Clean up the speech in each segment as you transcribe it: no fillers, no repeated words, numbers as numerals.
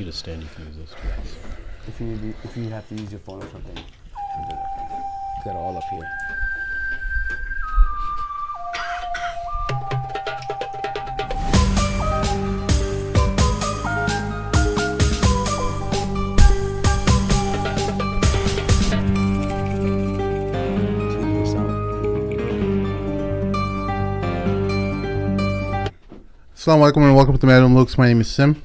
need a stand, you can use this. If you have to use your phone or something, got it all up here. Assalamu alaikum and welcome to Madam Lukes. My name is Sim.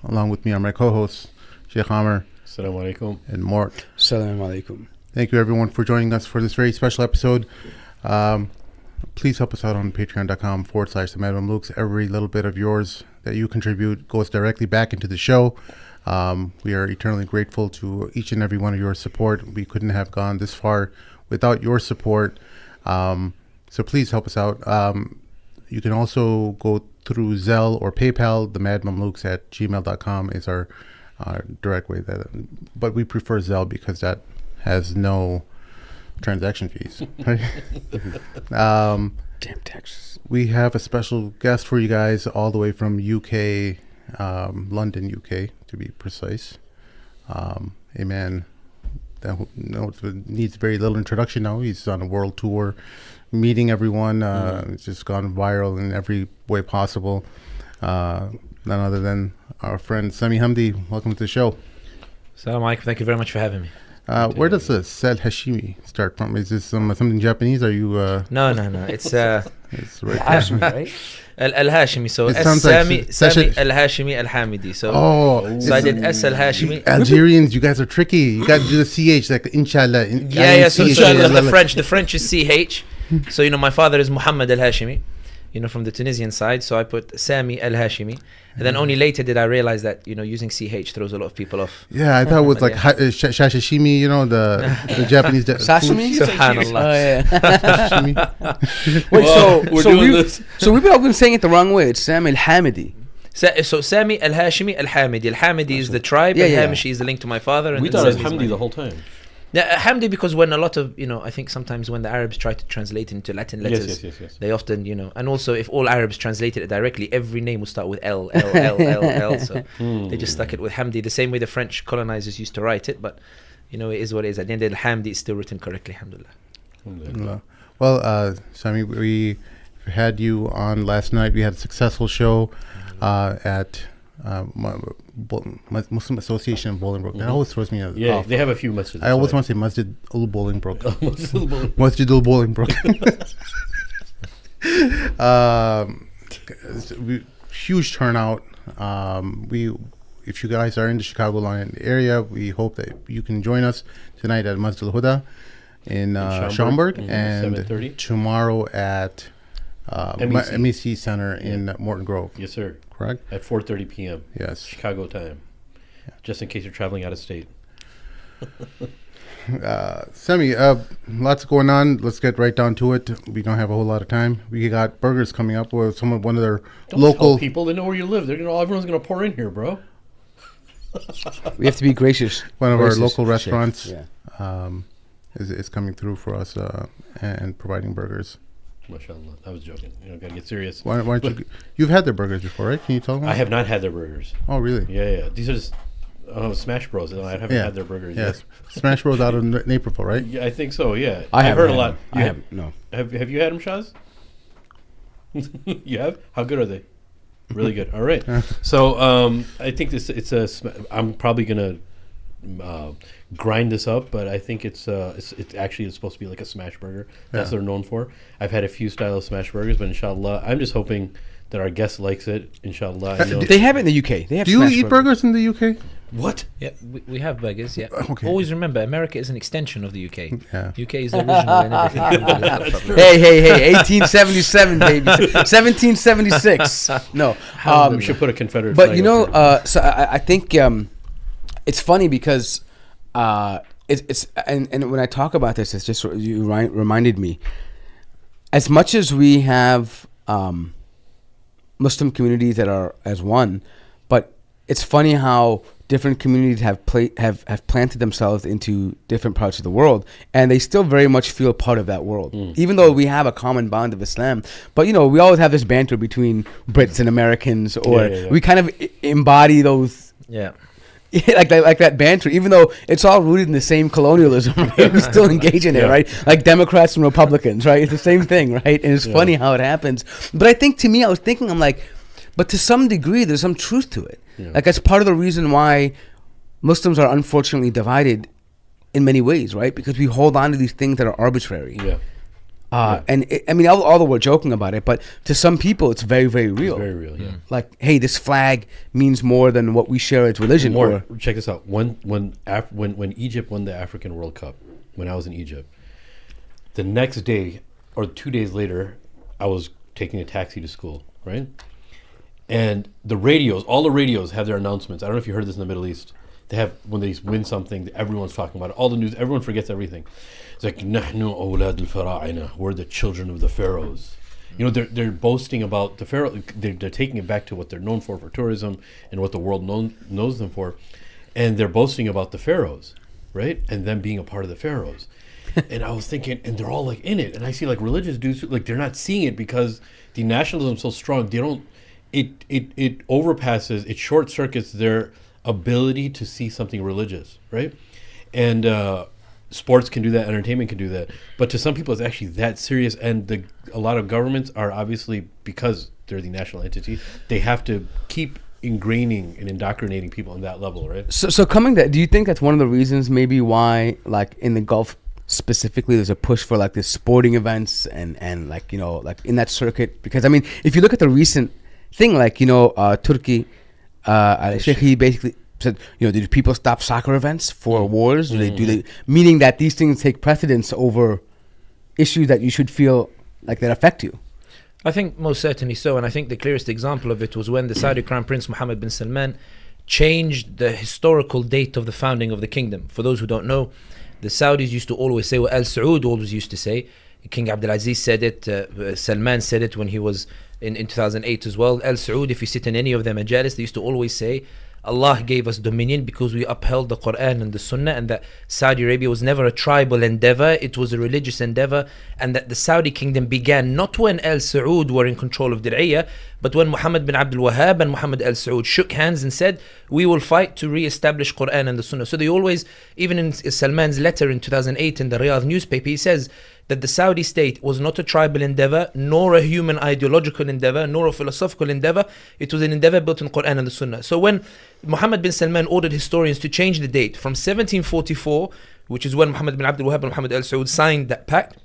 Along with me are my co-hosts, Sheikh Omar. Assalamu alaikum. And Mort. Assalamu alaikum. Thank you everyone for joining us for this very special episode. Please help us out on patreon.com/the Madam Lukes. Every little bit of yours that you contribute goes directly back into the show. We are eternally grateful to each and every one of your support. We couldn't have gone this far without your support. So please help us out. You can also go through Zelle or PayPal. The madmamlukes@gmail.com is our direct way. But we prefer Zelle because that has no transaction fees. Right? Damn taxes. We have a special guest for you guys all the way from UK, London, UK, to be precise. A man that needs very little introduction now. He's on a world tour, meeting everyone. It's just gone viral in every way possible. None other than our friend Sami Hamdi. Welcome to the show. Assalamu alaikum. Thank you very much for having me. Where does the Sal Hashimi start from? Is this something Japanese? Are you? No. It's It's right Hashimi, right? Al-Hashimi. So It sounds like Sami Al-Hashimi Al-Hamidi. So I did S Al-Hashimi. Algerians, you guys are tricky. You got to do the CH, like inshallah. Yeah. So the French is CH. So my father is Muhammad Al-Hashimi, from the Tunisian side. So I put Sami Al-Hashimi, and then only later did I realize that using CH throws a lot of people off. Yeah, I thought it was like shashishimi, the Japanese Sashimi. Subhanallah. Oh yeah. Wait, so we've all been saying it the wrong way. It's Sami Al-Hamidi. So Sami Al-Hashimi Al-Hamidi. Al-Hamidi is the tribe. Al-Hamishi is the link to my father. And we thought it was Hamdi the whole time. Yeah, Hamdi, because when a lot of, I think sometimes when the Arabs try to translate into Latin letters, yes. they often, and also if all Arabs translated it directly, every name would start with L. So they just stuck it with Hamdi, the same way the French colonizers used to write it. But, it is what it is. At the end of the day, Hamdi is still written correctly, alhamdulillah. Well, Sami, we had you on last night. We had a successful show at Muslim Association in Bolingbroke. That always throws me off. Yeah, they have a few masjids. I always want to say Masjid Ul Bolingbroke. Masjid Ul Bolingbroke. Huge turnout. If you guys are in the Chicagoland area, we hope that you can join us tonight at Masjid Al Huda in Schaumburg, and 7:30. Tomorrow at MEC Center in Morton Grove. Yes, sir. Correct? At 4:30 p.m. Yes. Chicago time. Yeah. Just in case you're traveling out of state. Sami, lots going on. Let's get right down to it. We don't have a whole lot of time. We got burgers coming up with one of their local tell people. They know where you live. Everyone's gonna pour in here, bro. We have to be gracious. One of our local restaurants Yeah. is coming through for us and providing burgers. MashaAllah. I was joking. Gotta get serious. Why don't you've had their burgers before, right? Can you tell them? I have not had their burgers. Oh, really? Yeah. These are just Smash Bros. I haven't had their burgers yet. Smash Bros out of Naperville, right? Yeah, I think so. Yeah, I've heard a lot. No. Have you had them, Shaz? You have? How good are they? Really good. All right. So I think I'm probably gonna grind this up, but I think it's actually supposed to be like a smash burger. That's what they're known for. I've had a few style of smash burgers, but inshallah, I'm just hoping that our guest likes it. Inshallah. They have it in the UK. They have. Do you eat burgers in the UK? What? Yeah, we have burgers, yeah. Okay. Always remember, America is an extension of the UK. Yeah. UK is the original and everything. Hey, 1877, baby. 1776. No. We should put a Confederate But flag up here. so I think it's funny because it's and when I talk about this, it's just you reminded me. As much as we have Muslim communities that are as one, but it's funny how different communities have planted themselves into different parts of the world, and they still very much feel part of that world, even though we have a common bond of Islam. But we always have this banter between Brits and Americans, or we kind of embody those Yeah. Yeah, like that banter, even though it's all rooted in the same colonialism, right? We still engage in it, Yeah. right? Like Democrats and Republicans, right? It's the same thing, right? And it's funny how it happens. But I think, to me, I was thinking, I'm like, but to some degree, there's some truth to it. Yeah. Like, that's part of the reason why Muslims are unfortunately divided in many ways, right? Because we hold on to these things that are arbitrary. Yeah. And I mean, although we're joking about it, but to some people, it's very, very real. It's very real, yeah. Like, hey, this flag means more than what we share as religion. More, check this out. When Egypt won the African World Cup, when I was in Egypt, the next day or 2 days later, I was taking a taxi to school, right? And the radios, all the radios have their announcements. I don't know if you heard this in the Middle East. They have, when they win something, everyone's talking about it. All the news, everyone forgets everything. It's like, "Nahnu awlad al-fara'ina." We're the children of the pharaohs. You know, they're boasting about the pharaoh. They're taking it back to what they're known for tourism and what the world knows them for, and they're boasting about the pharaohs, right? And them being a part of the pharaohs. And I was thinking, and they're all like in it. And I see like religious dudes, like they're not seeing it because the nationalism is so strong. They don't. It overpasses. It short circuits their ability to see something religious, right? And sports can do that, entertainment can do that, but to some people it's actually that serious. And a lot of governments are obviously, because they're the national entity, they have to keep ingraining and indoctrinating people on that level, right? So coming that, do you think that's one of the reasons maybe why, like in the Gulf specifically, there's a push for like this sporting events and like, you know, like in that circuit? Because I mean, if you look at the recent thing, like, you know, Turkey, Sheikh, he basically said, you know, did people stop soccer events for wars? Do they, meaning that these things take precedence over issues that you should feel like that affect you? I think most certainly so, and I think the clearest example of it was when the Saudi Crown Prince Mohammed bin Salman changed the historical date of the founding of the kingdom. For those who don't know, the Saudis used to always say what Al Saud always used to say. King Abdulaziz said it, Salman said it when he was in 2008 as well. Al Saud, if you sit in any of their majalis, they used to always say, Allah gave us dominion because we upheld the Quran and the Sunnah, and that Saudi Arabia was never a tribal endeavor, it was a religious endeavor, and that the Saudi kingdom began not when Al Saud were in control of Dir'iyah, but when Muhammad bin Abdul Wahhab and Muhammad Al Saud shook hands and said, we will fight to re-establish Quran and the Sunnah. So they always, even in Salman's letter in 2008 in the Riyadh newspaper, he says that the Saudi state was not a tribal endeavor, nor a human ideological endeavor, nor a philosophical endeavor. It was an endeavor built on Quran and the Sunnah. So when Muhammad bin Salman ordered historians to change the date from 1744, which is when Muhammad bin Abdul Wahhab and Muhammad Al Saud signed that pact,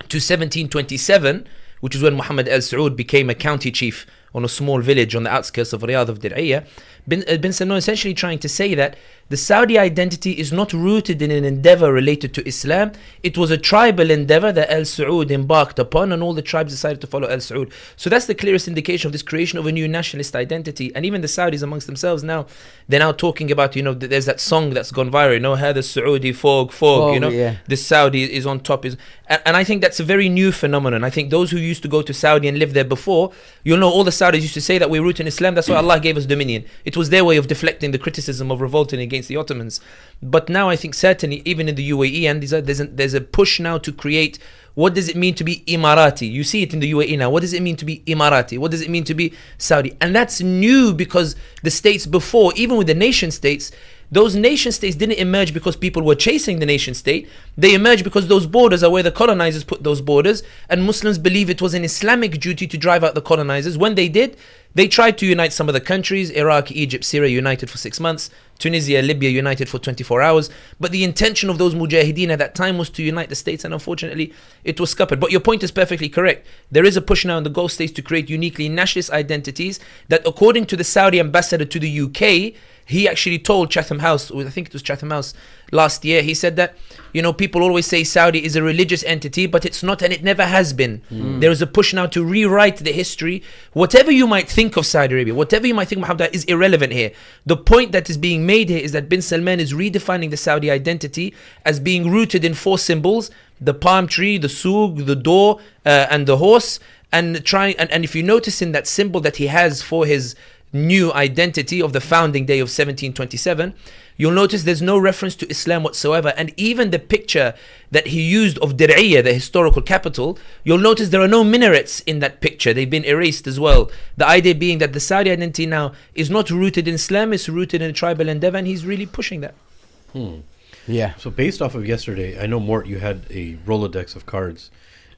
to 1727, which is when Muhammad Al Saud became a county chief on a small village on the outskirts of Riyadh of Dir'iyah, bin Salman essentially trying to say that the Saudi identity is not rooted in an endeavor related to Islam. It was a tribal endeavor that Al Saud embarked upon, and all the tribes decided to follow Al Saud. So that's the clearest indication of this creation of a new nationalist identity. And even the Saudis amongst themselves now, they're now talking about, you know, there's that song that's gone viral, you know, how the Saudi fog, you know, yeah. the Saudi is on top. And I think that's a very new phenomenon. I think those who used to go to Saudi and live there before, you'll know all the Saudis used to say that we're rooted in Islam, that's why Allah gave us dominion. It was their way of deflecting the criticism of revolting against the Ottomans. But now I think certainly even in the UAE, and there's a push now to create, what does it mean to be Emirati? You see it in the UAE now. What does it mean to be Emirati? What does it mean to be Saudi? And that's new because the states before, even with the nation states, those nation states didn't emerge because people were chasing the nation state. They emerged because those borders are where the colonizers put those borders, and Muslims believe it was an Islamic duty to drive out the colonizers. When they did, they tried to unite some of the countries. Iraq, Egypt, Syria united for 6 months. Tunisia, Libya united for 24 hours. But the intention of those mujahideen at that time was to unite the states, and unfortunately it was scuppered. But your point is perfectly correct. There is a push now in the Gulf states to create uniquely nationalist identities that, according to the Saudi ambassador to the UK, he actually told Chatham House, I think it was Chatham House last year, he said that, you know, people always say Saudi is a religious entity, but it's not, and it never has been. There is a push now to rewrite the history. Whatever you might think of Saudi Arabia, whatever you might think of Muhammad, is irrelevant here. The point that is being made here is that bin Salman is redefining the Saudi identity as being rooted in 4 symbols: the palm tree, the souk, the door, and the horse. And if you notice in that symbol that he has for his new identity of the founding day of 1727, you'll notice there's no reference to Islam whatsoever. And even the picture that he used of Dir'iyah, the historical capital, you'll notice there are no minarets in that picture. They've been erased as well. The idea being that the Saudi identity now is not rooted in Islam, it's rooted in tribal endeavor, and he's really pushing that. Yeah. So based off of yesterday, I know, Mort, you had a Rolodex of cards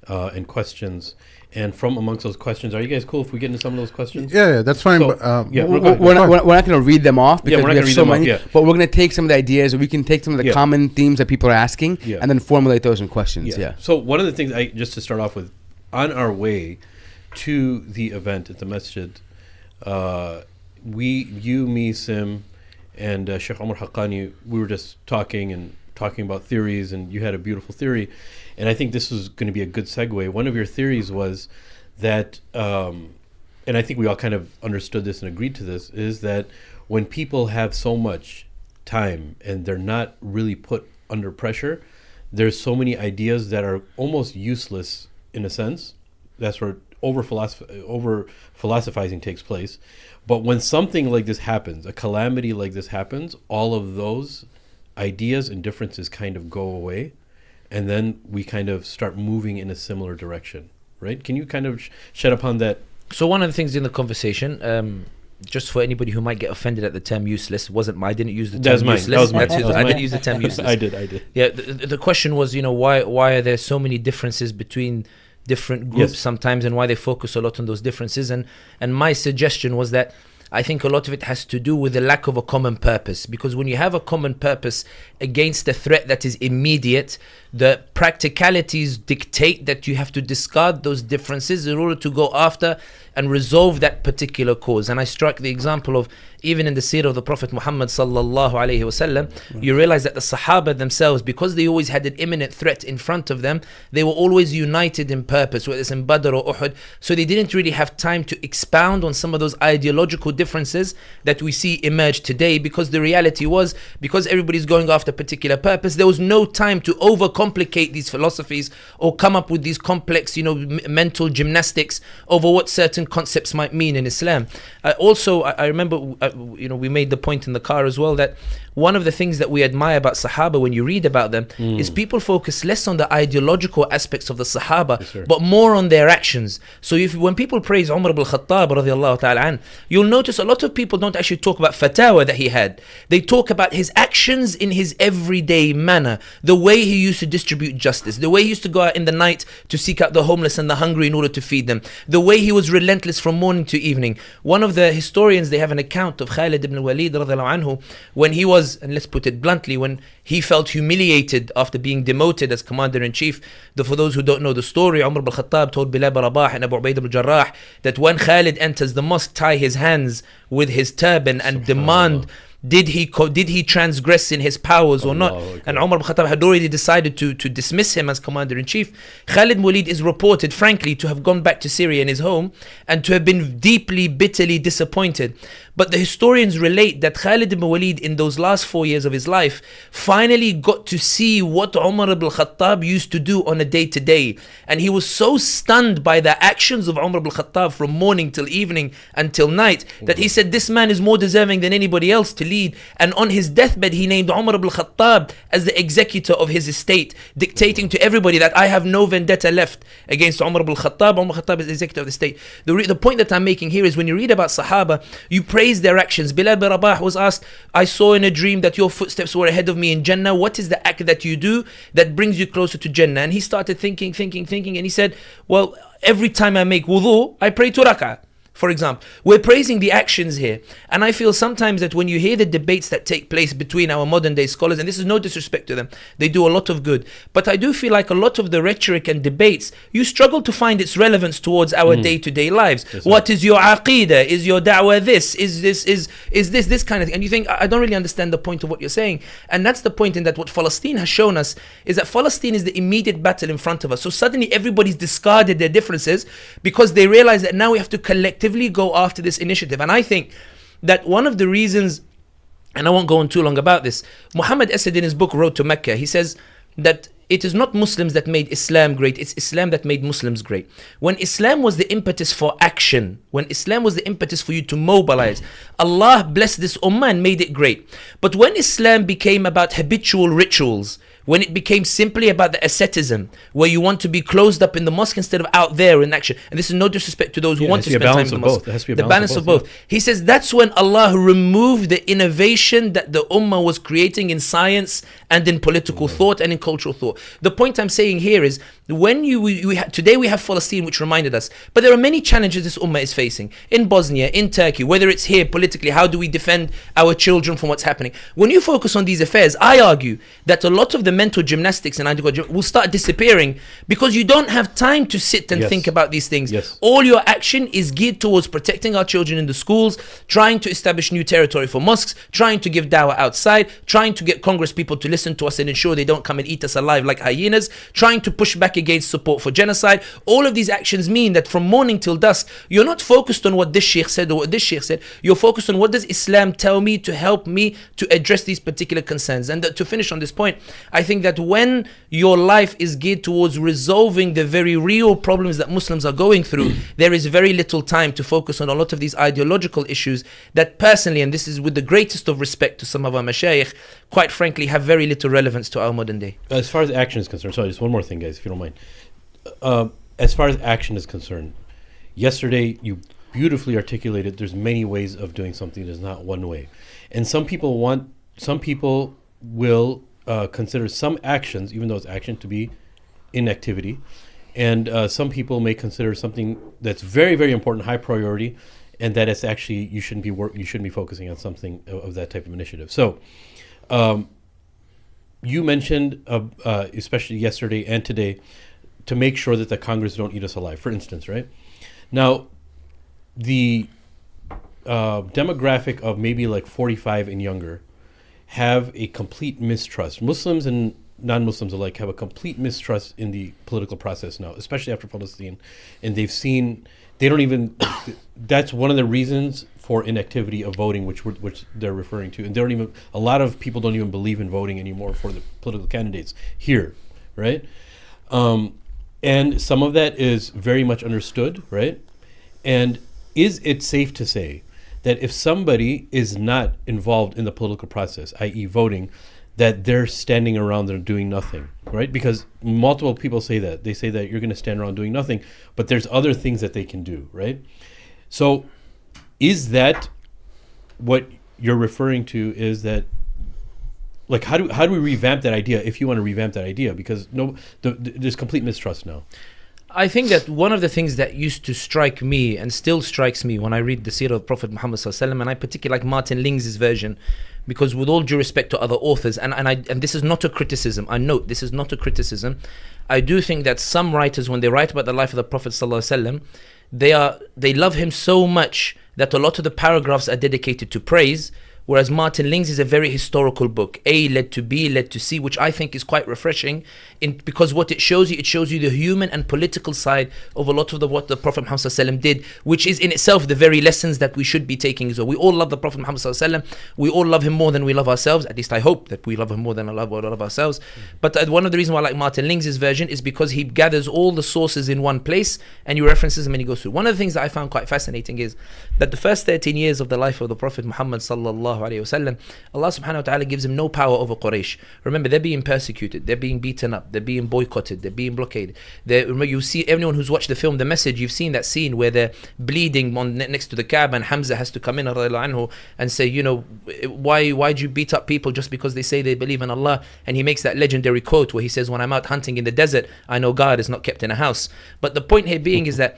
and questions. And from amongst those questions, are you guys cool if we get into some of those questions? Yeah, that's fine. So, but, yeah, we're not going to read them off because we're not we have gonna so read them many. off, yeah. But we're going to take some of the ideas, or we can take some of the common themes that people are asking, Yeah. and then formulate those in questions. Yeah. So one of the things, just to start off with, on our way to the event at the masjid, you, me, Sim, and Sheikh Omar Haqqani, we were just talking about theories, and you had a beautiful theory, and I think this was going to be a good segue. One of your theories was that, and I think we all kind of understood this and agreed to this, is that when people have so much time and they're not really put under pressure, there's so many ideas that are almost useless in a sense. That's where over philosophizing takes place. But when something like this happens, a calamity like this happens, all of those ideas and differences kind of go away, and then we kind of start moving in a similar direction, right? Can you kind of shed upon that? So one of the things in the conversation, just for anybody who might get offended at the term useless, I didn't use the term useless. That was mine. I didn't use the term useless. I did. Yeah, the question was, why are there so many differences between different groups sometimes, and why they focus a lot on those differences? And my suggestion was that I think a lot of it has to do with the lack of a common purpose, because when you have a common purpose against a threat that is immediate, the practicalities dictate that you have to discard those differences in order to go after and resolve that particular cause. And I struck the example of, even in the seerah of the Prophet Muhammad sallallahu alaihi wasallam, you realize that the Sahaba themselves, because they always had an imminent threat in front of them, they were always united in purpose, whether it's in Badr or Uhud. So they didn't really have time to expound on some of those ideological differences that we see emerge today, because the reality was, because everybody's going after a particular purpose, there was no time to overcomplicate these philosophies or come up with these complex, mental gymnastics over what certain concepts might mean in Islam. Also, I remember, we made the point in the car as well that one of the things that we admire about Sahaba when you read about them is people focus less on the ideological aspects of the Sahaba, but more on their actions. So when people praise Umar ibn al-Khattab radiallahu ta'ala an, you'll notice a lot of people don't actually talk about fatwa that he had. They talk about his actions in his everyday manner, the way he used to distribute justice, the way he used to go out in the night to seek out the homeless and the hungry in order to feed them, the way he was relentless from morning to evening. One of the historians, they have an account of Khalid ibn Walid radiallahu anhu, when he was, and let's put it bluntly, when he felt humiliated after being demoted as commander-in-chief. For those who don't know the story, Umar ibn al-Khattab told Bilal ibn Rabah and Abu Ubaidah ibn Jarrah that when Khalid enters the mosque, tie his hands with his turban and demand, did he transgress in his powers or not? And Umar ibn Khattab had already decided to dismiss him as commander-in-chief. Khalid ibn Walid is reported, frankly, to have gone back to Syria in his home and to have been deeply, bitterly disappointed. But the historians relate that Khalid ibn Walid, in those last 4 years of his life, finally got to see what Umar ibn Khattab used to do on a day-to-day. And he was so stunned by the actions of Umar ibn Khattab from morning till evening until night that he said, this man is more deserving than anybody else to lead. And on his deathbed, he named Umar ibn Khattab as the executor of his estate, dictating to everybody that I have no vendetta left against Umar ibn Khattab. Umar ibn Khattab is the executor of the state. The point that I'm making here is, when you read about Sahaba, you praise their actions. Bilal bin Rabah was asked, I saw in a dream that your footsteps were ahead of me in Jannah. What is the act that you do that brings you closer to Jannah? And he started thinking, and he said, well, every time I make wudu, I pray 2 rak'ah. For example, we're praising the actions here. And I feel sometimes that when you hear the debates that take place between our modern day scholars, and this is no disrespect to them, they do a lot of good. But I do feel like a lot of the rhetoric and debates, you struggle to find its relevance towards our day-to-day lives. What is your aqidah? Is your da'wah this? Is this kind of thing? And you think, I don't really understand the point of what you're saying. And that's the point, in that what Palestine has shown us is that Palestine is the immediate battle in front of us. So suddenly everybody's discarded their differences because they realize that now we have to collectively go after this initiative. And I think that one of the reasons, and I won't go on too long about this, Muhammad Asad in his book Road to Mecca, he says that it is not Muslims that made Islam great, it's Islam that made Muslims great. When Islam was the impetus for action, when Islam was the impetus for you to mobilize, Allah blessed this ummah and made it great. But when Islam became about habitual rituals, when it became simply about the asceticism, where you want to be closed up in the mosque instead of out there in action, and this is no disrespect to those who want to spend time in the mosque, the balance of both. He says that's when Allah removed the innovation that the ummah was creating in science and in political thought and in cultural thought. The point I'm saying here is, when today we have Palestine, which reminded us, but there are many challenges this ummah is facing in Bosnia, in Turkey, whether it's here politically, how do we defend our children from what's happening? When you focus on these affairs, I argue that a lot of the mental gymnastics and will start disappearing because you don't have time to sit and think about these things. All your action is geared towards protecting our children in the schools, trying to establish new territory for mosques, trying to give dawah outside, trying to get Congress people to listen to us and ensure they don't come and eat us alive like hyenas, trying to push back against support for genocide. All of these actions mean that from morning till dusk, you're not focused on what this sheikh said or what this sheikh said. You're focused on what does Islam tell me to help me to address these particular concerns. And to finish on this point, I think that when your life is geared towards resolving the very real problems that Muslims are going through, there is very little time to focus on a lot of these ideological issues that personally, and this is with the greatest of respect to some of our mashayikh, quite frankly have very little relevance to our modern day. As far as action is concerned, sorry, just one more thing, guys, if you don't mind. As far as action is concerned, yesterday you beautifully articulated there's many ways of doing something, there's not one way. And some people will consider some actions, even though it's action, to be inactivity. And some people may consider something that's very, very important, high priority, and that it's actually, you shouldn't be focusing on something of that type of initiative. So you mentioned, especially yesterday and today, to make sure that the Congress don't eat us alive, for instance, right? Now, the demographic of maybe like 45 and younger have a complete mistrust. Muslims and non-Muslims alike have a complete mistrust in the political process now, especially after Palestine. And that's one of the reasons for inactivity of voting, which they're referring to. And a lot of people don't even believe in voting anymore for the political candidates here, right? And some of that is very much understood, right? And is it safe to say that if somebody is not involved in the political process, i.e. voting, that they're standing around and doing nothing, right? Because multiple people say that. They say that you're going to stand around doing nothing, but there's other things that they can do, right? So is that what you're referring to, is that, like, how do we revamp that idea, if you want to revamp that idea? Because there's complete mistrust now. I think that one of the things that used to strike me and still strikes me when I read the seerah of Prophet Muhammad sallallahu alaihi wasallam, and I particularly like Martin Lings' version, because with all due respect to other authors, and this is not a criticism, I note this is not a criticism, I do think that some writers, when they write about the life of the Prophet sallallahu alaihi wasallam, they love him so much that a lot of the paragraphs are dedicated to praise, whereas Martin Lings is a very historical book. A led to B, led to C, which I think is quite refreshing, because what it shows you the human and political side of a lot of what the Prophet Muhammad ﷺ did, which is in itself the very lessons that we should be taking as well. We all love the Prophet Muhammad ﷺ. We all love him more than we love ourselves. At least I hope that we love him more than we love ourselves. But one of the reasons why I like Martin Lings' version is because he gathers all the sources in one place and he references them and he goes through. One of the things that I found quite fascinating is that the first 13 years of the life of the Prophet Muhammad sallallahu alaihi wasallam, Allah subhanahu wa ta'ala gives him no power over Quraysh. Remember, they're being persecuted, they're being beaten up, they're being boycotted, they're being blockaded. Remember, you see, everyone who's watched the film The Message, you've seen that scene where they're bleeding next to the Kaaba, and Hamza has to come in anhu, and say, why'd you beat up people just because they say they believe in Allah? And he makes that legendary quote where he says, when I'm out hunting in the desert, I know God is not kept in a house. But the point here being is that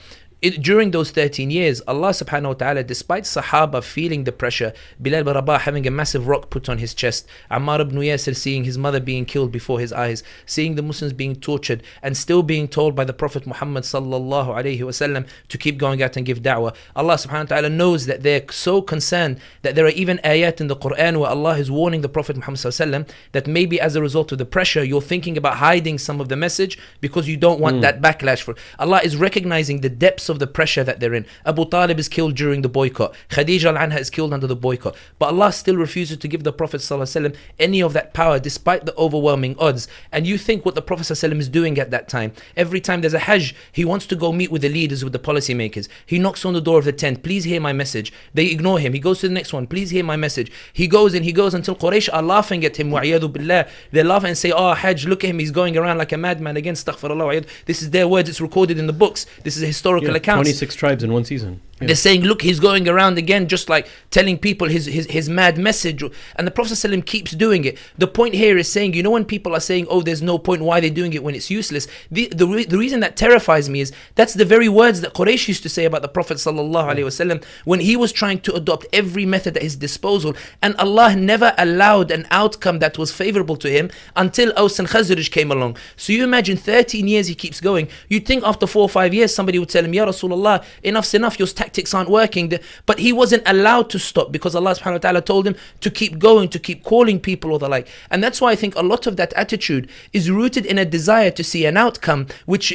during those 13 years, Allah subhanahu wa ta'ala, despite Sahaba feeling the pressure, Bilal ibn Rabah having a massive rock put on his chest, Ammar ibn Yasir seeing his mother being killed before his eyes, seeing the Muslims being tortured, and still being told by the Prophet Muhammad sallallahu alayhi wasallam to keep going out and give da'wah. Allah subhanahu wa ta'ala knows that they're so concerned that there are even ayat in the Quran where Allah is warning the Prophet Muhammad sallallahu alayhi wasallam that maybe as a result of the pressure, you're thinking about hiding some of the message because you don't want that backlash. Allah is recognizing the depths of the pressure that they're in. Abu Talib is killed during the boycott. Khadija al-Anha is killed under the boycott. But Allah still refuses to give the Prophet ﷺ any of that power despite the overwhelming odds. And you think what the Prophet ﷺ is doing at that time. Every time there's a Hajj, he wants to go meet with the leaders, with the policymakers. He knocks on the door of the tent. Please hear my message. They ignore him. He goes to the next one. Please hear my message. He goes until Quraysh are laughing at him. Wa'iyadu billah. They laugh and say, oh Hajj, look at him. He's going around like a madman. Again, astaghfirullah. This is their words. It's recorded in the books. This is a historical account. 26 tribes in one season. Yeah. They're saying, look, he's going around again, just like telling people his mad message. And the Prophet ﷺ keeps doing it. The point here is saying, when people are saying, oh, there's no point, why they're doing it when it's useless. The reason that terrifies me is that's the very words that Quraysh used to say about the Prophet ﷺ when he was trying to adopt every method at his disposal. And Allah never allowed an outcome that was favorable to him until Aws and Khazraj came along. So you imagine 13 years he keeps going. You'd think after 4 or 5 years somebody would tell him, Ya Rasulullah, enough's enough, your tactics aren't working. But he wasn't allowed to stop because Allah subhanahu wa ta'ala told him to keep going, to keep calling people or the like. And that's why I think a lot of that attitude is rooted in a desire to see an outcome which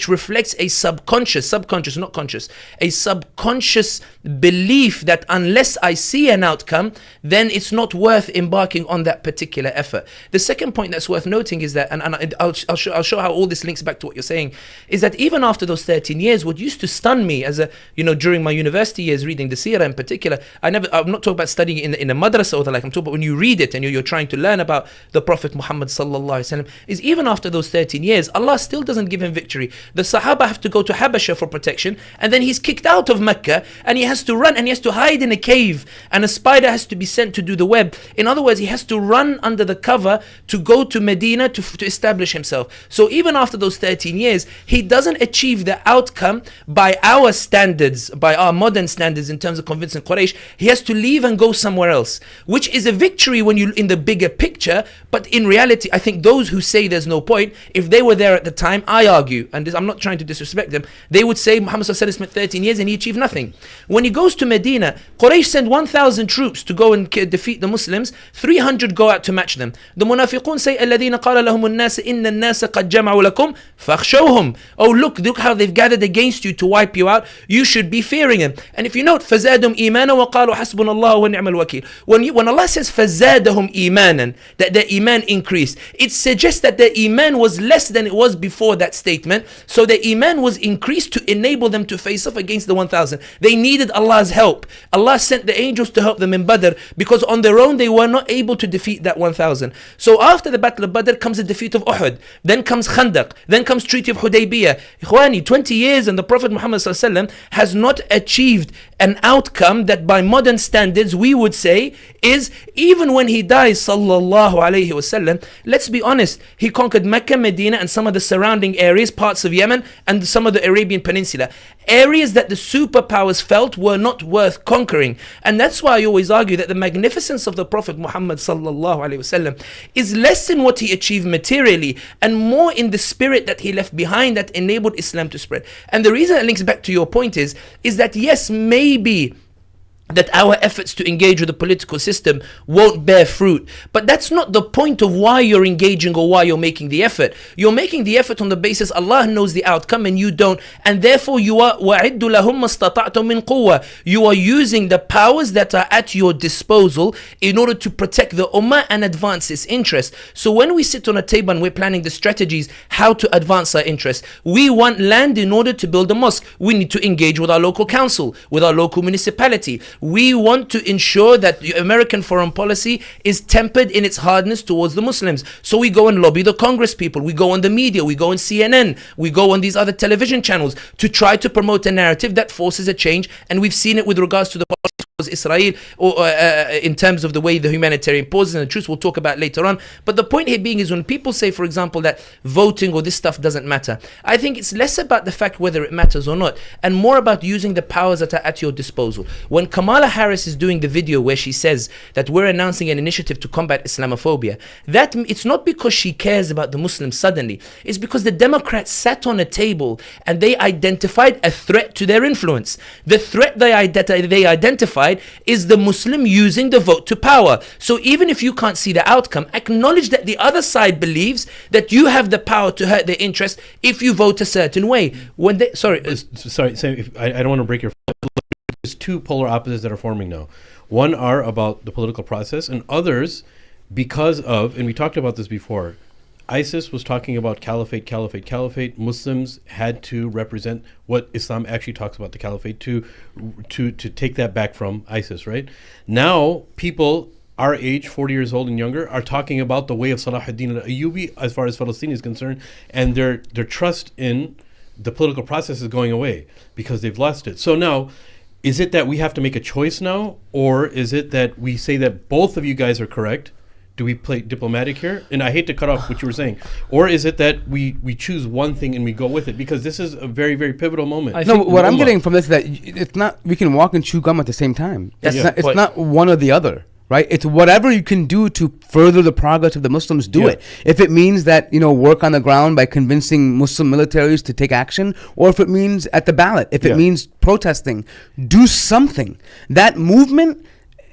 reflects a subconscious, not conscious, a subconscious belief that unless I see an outcome, then it's not worth embarking on that particular effort. The second point that's worth noting is that, and I'll show how all this links back to what you're saying, is that even after those 13 years, what used to stun me as during my university years reading the seerah in particular, I'm not talking about studying in a madrasa or the like, I'm talking about when you read it and you're trying to learn about the Prophet Muhammad sallallahu alaihi wasallam, is even after those 13 years, Allah still doesn't give him victory. The Sahaba have to go to Habasha for protection, and then he's kicked out of Mecca, and he has to run, and he has to hide in a cave, and a spider has to be sent to do the web. In other words, he has to run under the cover to go to Medina to establish himself. So even after those 13 years, he doesn't achieve the outcome by our standards, by our modern standards in terms of convincing Quraysh. He has to leave and go somewhere else, which is a victory when you in the bigger picture. But in reality, I think those who say there's no point, if they were there at the time, I argue, and I'm not trying to disrespect them, they would say Muhammad sallallahu alaihi wasallam spent 13 years and he achieved nothing. When he goes to Medina, Quraysh send 1,000 troops to go and defeat the Muslims. 300 go out to match them. The Munafiqun say, الَّذِينَ قَالَ لَهُمُ النَّاسِ إِنَّ النَّاسَ قَدْ جَمَعُوا لَكُمْ فَاخْشَوْهُمْ. Oh, look how they've gathered against you to wipe you out. You should be fearing them. And if you note, فَزَادُمْ إِيمَانًا وَقَالُوا حَسْبُنَ اللَّهُ وَنِعْمَ الْوَكِيلُ. When Allah says فَزَادَهُمْ إِيمَانًا, that their iman increased, it suggests that their iman was less than it was before that statement. So their iman was increased to enable them to face off against the 1,000. They needed Allah's help. Allah sent the angels to help them in Badr because on their own they were not able to defeat that 1,000. So after the Battle of Badr comes the defeat of Uhud, then comes Khandaq, then comes Treaty of Hudaybiyah. Ikhwani, 20 years and the Prophet Muhammad ﷺ has not achieved an outcome that by modern standards we would say is, even when he dies sallallahu alayhi wasallam, let's be honest, he conquered Mecca, Medina and some of the surrounding areas, parts of Yemen and some of the Arabian Peninsula. Areas that the superpowers felt were not worth conquering. And that's why I always argue that the magnificence of the Prophet Muhammad sallallahu alayhi wasallam is less in what he achieved materially and more in the spirit that he left behind that enabled Islam to spread. And the reason it links back to your point is that yes, maybe that our efforts to engage with the political system won't bear fruit. But that's not the point of why you're engaging or why you're making the effort. You're making the effort on the basis Allah knows the outcome and you don't. And therefore you are وَعِدُّ لَهُمْ مَسْتَطَعْتُم مِّن قُوَّةٍ. You are using the powers that are at your disposal in order to protect the ummah and advance its interest. So when we sit on a table and we're planning the strategies how to advance our interest, we want land in order to build a mosque. We need to engage with our local council, with our local municipality. We want to ensure that the American foreign policy is tempered in its hardness towards the Muslims. So we go and lobby the Congress people, we go on the media, we go on CNN, we go on these other television channels to try to promote a narrative that forces a change. And we've seen it with regards to the Israel or in terms of the way the humanitarian pauses and the truth we'll talk about later on. But the point here being is when people say, for example, that voting or this stuff doesn't matter, I think it's less about the fact whether it matters or not and more about using the powers that are at your disposal. When Kamala Harris is doing the video where she says that we're announcing an initiative to combat Islamophobia, that it's not because she cares about the Muslims suddenly, it's because the Democrats sat on a table and they identified a threat to their influence. The threat they identified side is the Muslim using the vote to power. So even if you can't see the outcome, acknowledge that the other side believes that you have the power to hurt their interest if you vote a certain way. When they sorry, I don't want to break your. There's two polar opposites that are forming now. One are about the political process, and others because of, and we talked about this before, ISIS was talking about caliphate. Muslims had to represent what Islam actually talks about the caliphate to take that back from ISIS, right? Now, people our age, 40 years old and younger, are talking about the way of Salah ad-Din al-Ayyubi as far as Palestine is concerned, and their trust in the political process is going away because they've lost it. So now, is it that we have to make a choice now, or is it that we say that both of you guys are correct? Do we play diplomatic here? And I hate to cut off what you were saying. Or is it that we choose one thing and we go with it? Because this is a very, very pivotal moment. No, what I'm getting from this is that it's not, we can walk and chew gum at the same time. It's not one or the other, right? It's whatever you can do to further the progress of the Muslims, do it. If it means that, work on the ground by convincing Muslim militaries to take action, or if it means at the ballot, if it means protesting, do something. That movement,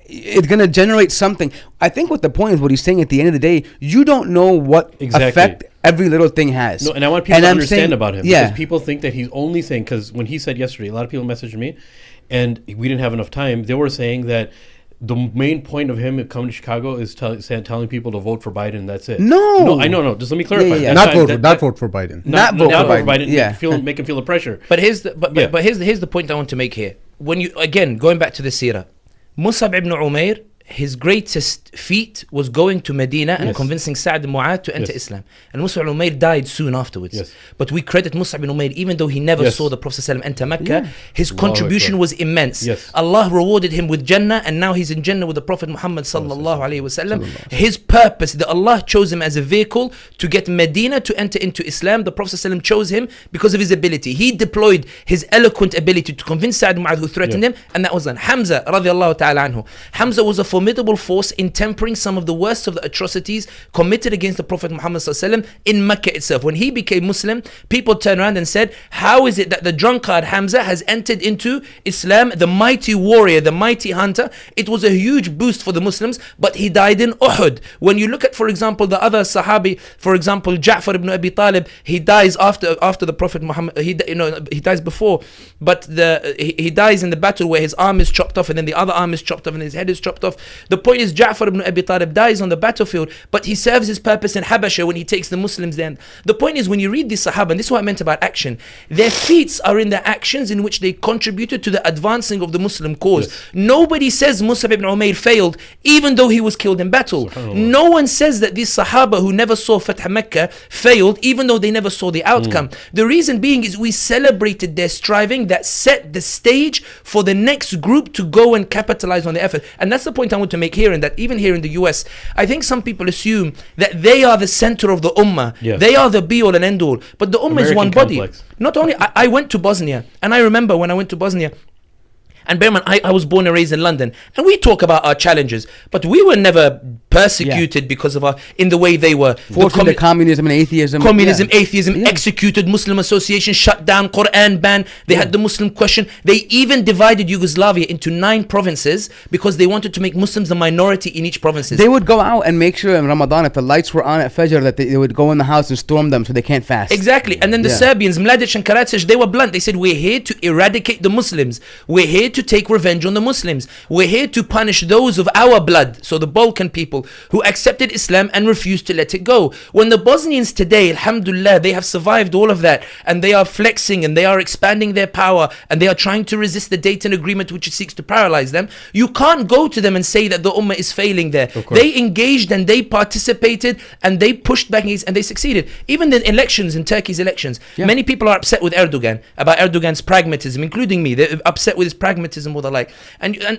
it's going to generate something. I think what the point is, what he's saying at the end of the day, you don't know what effect every little thing has. No, and I want people to understand about him. Because people think that he's only saying, because when he said yesterday, a lot of people messaged me, and we didn't have enough time, they were saying that the main point of him coming to Chicago is telling people to vote for Biden. That's it. No, I know. No, just let me clarify. Not vote for Biden. Not vote for Biden. Yeah, make him feel the pressure. But here's the point I want to make here. When you again going back to the seerah, Musab ibn Umair, his greatest feat was going to Medina and convincing Sa'd and Mu'adh to enter Islam. And Musab ibn Umair died soon afterwards. But we credit Musab ibn Umair, even though he never saw the Prophet ﷺ enter Mecca, his contribution was immense. Allah rewarded him with Jannah, and now he's in Jannah with the Prophet Muhammad sallallahu alaihi wasallam. His purpose, that Allah chose him as a vehicle to get Medina to enter into Islam. The Prophet ﷺ chose him because of his ability. He deployed his eloquent ability to convince Sa'd and Mu'adh who threatened him, and that was done. Hamza radiallahu ta'ala anhu. Hamza was a formidable force in tempering some of the worst of the atrocities committed against the Prophet Muhammad ﷺ in Mecca itself. When he became Muslim, people turned around and said, how is it that the drunkard Hamza has entered into Islam, the mighty warrior, the mighty hunter? It was a huge boost for the Muslims, but he died in Uhud. When you look at, for example, the other Sahabi, for example, Ja'far ibn Abi Talib, he dies after the Prophet Muhammad, he dies before, but he dies in the battle where his arm is chopped off and then the other arm is chopped off and his head is chopped off. The point is, Ja'far ibn Abi Talib dies on the battlefield, but he serves his purpose in Habasha when he takes the Muslims there. The point is, when you read the Sahaba, and this is what I meant about action, their feats are in their actions in which they contributed to the advancing of the Muslim cause. Nobody says Musab ibn Umair failed, even though he was killed in battle. No one says that these Sahaba who never saw Fath Mecca failed, even though they never saw the outcome. The reason being is we celebrated their striving that set the stage for the next group to go and capitalize on the effort. And that's the point I want to make here, and that even here in the US, I think some people assume that they are the center of the ummah. They are the be all and end all. But the ummah is one body. Not only, I went to Bosnia, and I remember when I went to Bosnia, and bear in mind, I was born and raised in London, and we talk about our challenges, but we were never persecuted because of in the way they were. The communism and atheism. Atheism, executed Muslim association, shut down, Quran ban. They had the Muslim question. They even divided Yugoslavia into 9 provinces because they wanted to make Muslims the minority in each province. They would go out and make sure in Ramadan, if the lights were on at Fajr, that they would go in the house and storm them so they can't fast. Exactly. And then the Serbians, Mladic and Karadzic, they were blunt. They said, we're here to eradicate the Muslims. We're here to take revenge on the Muslims. We're here to punish those of our blood, so the Balkan people who accepted Islam and refused to let it go. When the Bosnians today, alhamdulillah, they have survived all of that, and they are flexing and they are expanding their power, and they are trying to resist the Dayton Agreement which seeks to paralyze them, you can't go to them and say that the Ummah is failing there. They engaged and they participated and they pushed back and they succeeded. Even the elections, in Turkey's elections, many people are upset with Erdogan, about Erdogan's pragmatism, including me. They're upset with his pragmatism or the like.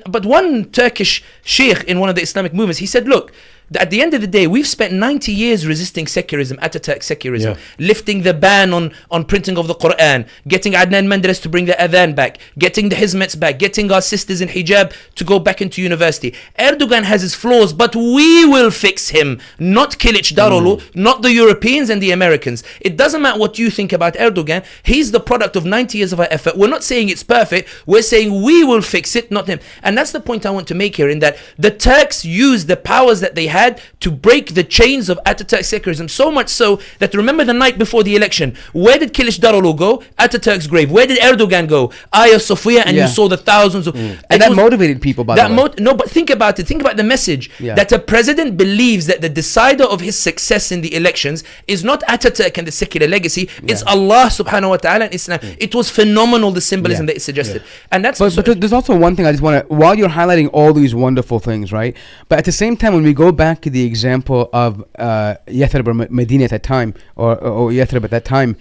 But one Turkish sheikh in one of the Islamic movements, he said, look, At the end of the day, we've spent 90 years resisting secularism, Atatürk secularism, Yeah. lifting the ban on printing of the Quran, getting Adnan Menderes to bring the adhan back, getting the hizmets back, getting our sisters in hijab to go back into university. Erdogan has his flaws, but we will fix him, not Kilic Darulu, not the Europeans and the Americans. It doesn't matter what you think about Erdogan. He's the product of 90 years of our effort. We're not saying it's perfect. We're saying we will fix it, not him. And that's the point I want to make here, in that the Turks used the powers that they had to break the chains of Atatürk secularism, so much so that, remember the night before the election, where did Kilic Darulu go? Atatürk's grave. Where did Erdogan go? Hagia Sophia, and you saw the thousands of... And that motivated people, by the way. No, but think about it. Think about the message. That a president believes that the decider of his success in the elections is not Atatürk and the secular legacy, it's Allah subhanahu wa ta'ala and Islam. It was phenomenal, the symbolism that it suggested. And that's... But there's also one thing I just want to... While you're highlighting all these wonderful things, right? But at the same time, when we go back to the example of Yathrib or Medina at that time, or Yathrib at that time,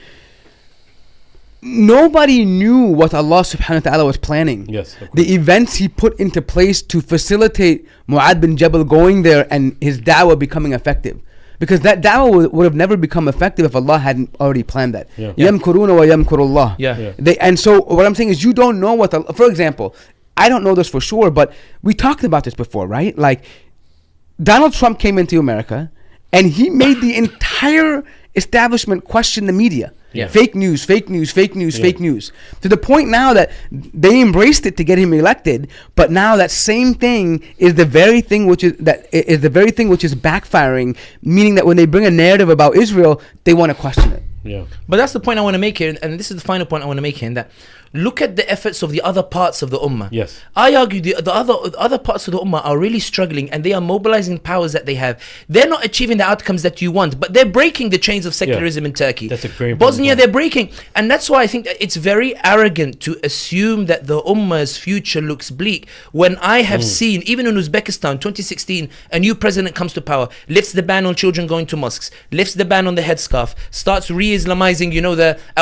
nobody knew what Allah subhanahu wa ta'ala was planning. Yes. The events he put into place to facilitate Mu'adh bin Jabal going there and his da'wah becoming effective. Because that da'wah would have never become effective if Allah hadn't already planned that. Yamkuruna wa yamkurullah. And so what I'm saying is, you don't know what... For example, I don't know this for sure, but we talked about this before, right? Like, Donald Trump came into America and he made the entire establishment question the media. Fake news, fake news, fake news, fake news. To the point now that they embraced it to get him elected, but now that same thing is the very thing which is backfiring, meaning that when they bring a narrative about Israel, they want to question it. But that's the point I want to make here, and this is the final point I want to make here, in that look at the efforts of the other parts of the ummah. I argue the other parts of the ummah are really struggling, and they are mobilizing powers that they have. They're not achieving the outcomes that you want, but they're breaking the chains of secularism in Turkey. That's a very Bosnia, they're breaking. And that's why I think that it's very arrogant to assume that the ummah's future looks bleak, when I have seen, even in Uzbekistan, 2016, a new president comes to power, lifts the ban on children going to mosques, lifts the ban on the headscarf, starts re-Islamizing,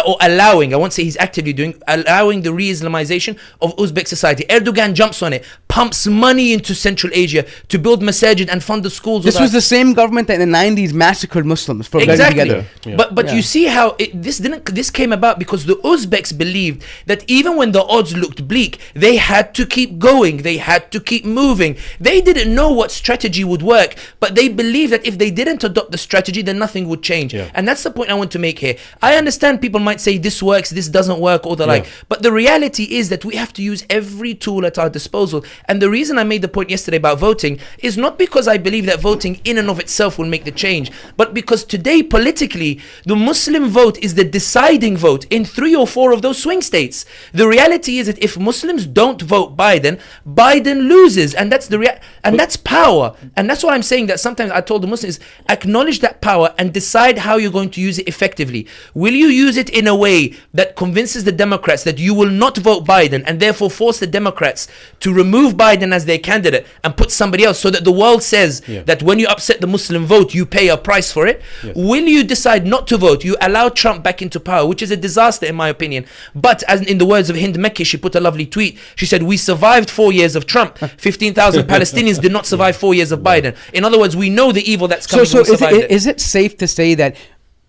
or allowing, I won't say he's actively doing, allowing the re-Islamization of Uzbek society. Erdogan jumps on it, pumps money into Central Asia to build masajid and fund the schools. This was the same government that in the 90s massacred Muslims for getting together. But you see how this came about because the Uzbeks believed that even when the odds looked bleak, they had to keep going, they had to keep moving. They didn't know what strategy would work, but they believed that if they didn't adopt the strategy, then nothing would change. And that's the point I want to make here. I understand people might say this works, this doesn't work, or the like, but the reality is that we have to use every tool at our disposal. And the reason I made the point yesterday about voting is not because I believe that voting in and of itself will make the change, but because today politically the Muslim vote is the deciding vote in 3 or 4 of those swing states. The reality is that if Muslims don't vote Biden loses, and that's and that's power. And that's why I'm saying that sometimes I told the Muslims, acknowledge that power and decide how you're going to use it effectively. Will you use it in a way that convinces the Democrats that you will not vote Biden, and therefore force the Democrats to remove Biden as their candidate and put somebody else, so that the world says that when you upset the Muslim vote, you pay a price for it? Will you decide not to vote? You allow Trump back into power, which is a disaster in my opinion. But as in the words of Hind Mekki, she put a lovely tweet. She said, we survived 4 years of Trump. 15,000 Palestinians did not survive 4 years of Biden. In other words, we know the evil that's coming. So is it safe to say that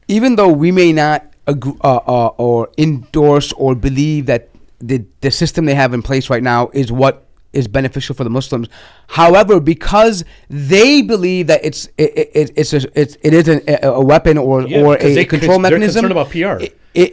even though we may not agree, or endorse or believe that the system they have in place right now is what is beneficial for the Muslims, however, because they believe that it is a weapon or a control mechanism, they're concerned about PR.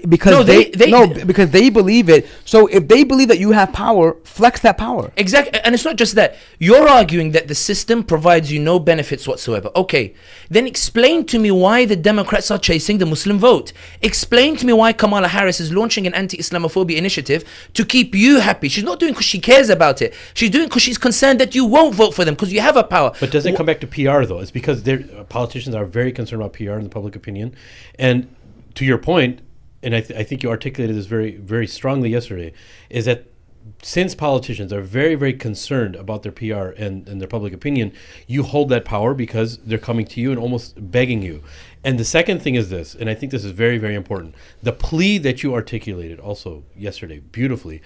Because they believe it. So if they believe that you have power, flex that power. Exactly. And it's not just that. You're arguing that the system provides you no benefits whatsoever. Okay, then explain to me why the Democrats are chasing the Muslim vote. Explain to me why Kamala Harris is launching an anti-Islamophobia initiative to keep you happy. She's not doing because she cares about it. She's doing because she's concerned that you won't vote for them because you have a power. But does it come back to PR though? It's because politicians are very concerned about PR and the public opinion. And to your point, and I think you articulated this very, very strongly yesterday, is that since politicians are very, very concerned about their PR and their public opinion, you hold that power because they're coming to you and almost begging you. And the second thing is this, and I think this is very, very important. The plea that you articulated also yesterday beautifully,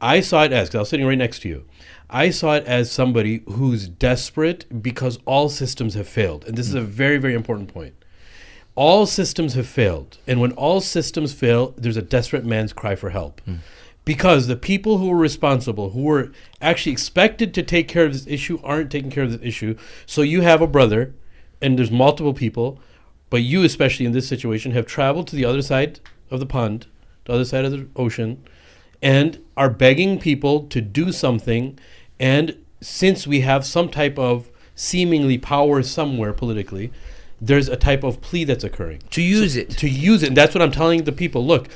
I saw it as, because I was sitting right next to you, I saw it as somebody who's desperate because all systems have failed. And this is a very, very important point. All systems have failed. And when all systems fail, there's a desperate man's cry for help. Because the people who are responsible, who were actually expected to take care of this issue, aren't taking care of this issue. So you have a brother, and there's multiple people, but you especially in this situation have traveled to the other side of the pond, the other side of the ocean, and are begging people to do something. And since we have some type of seemingly power somewhere politically, there's a type of plea that's occurring. To use it. To use it. And that's what I'm telling the people. Look,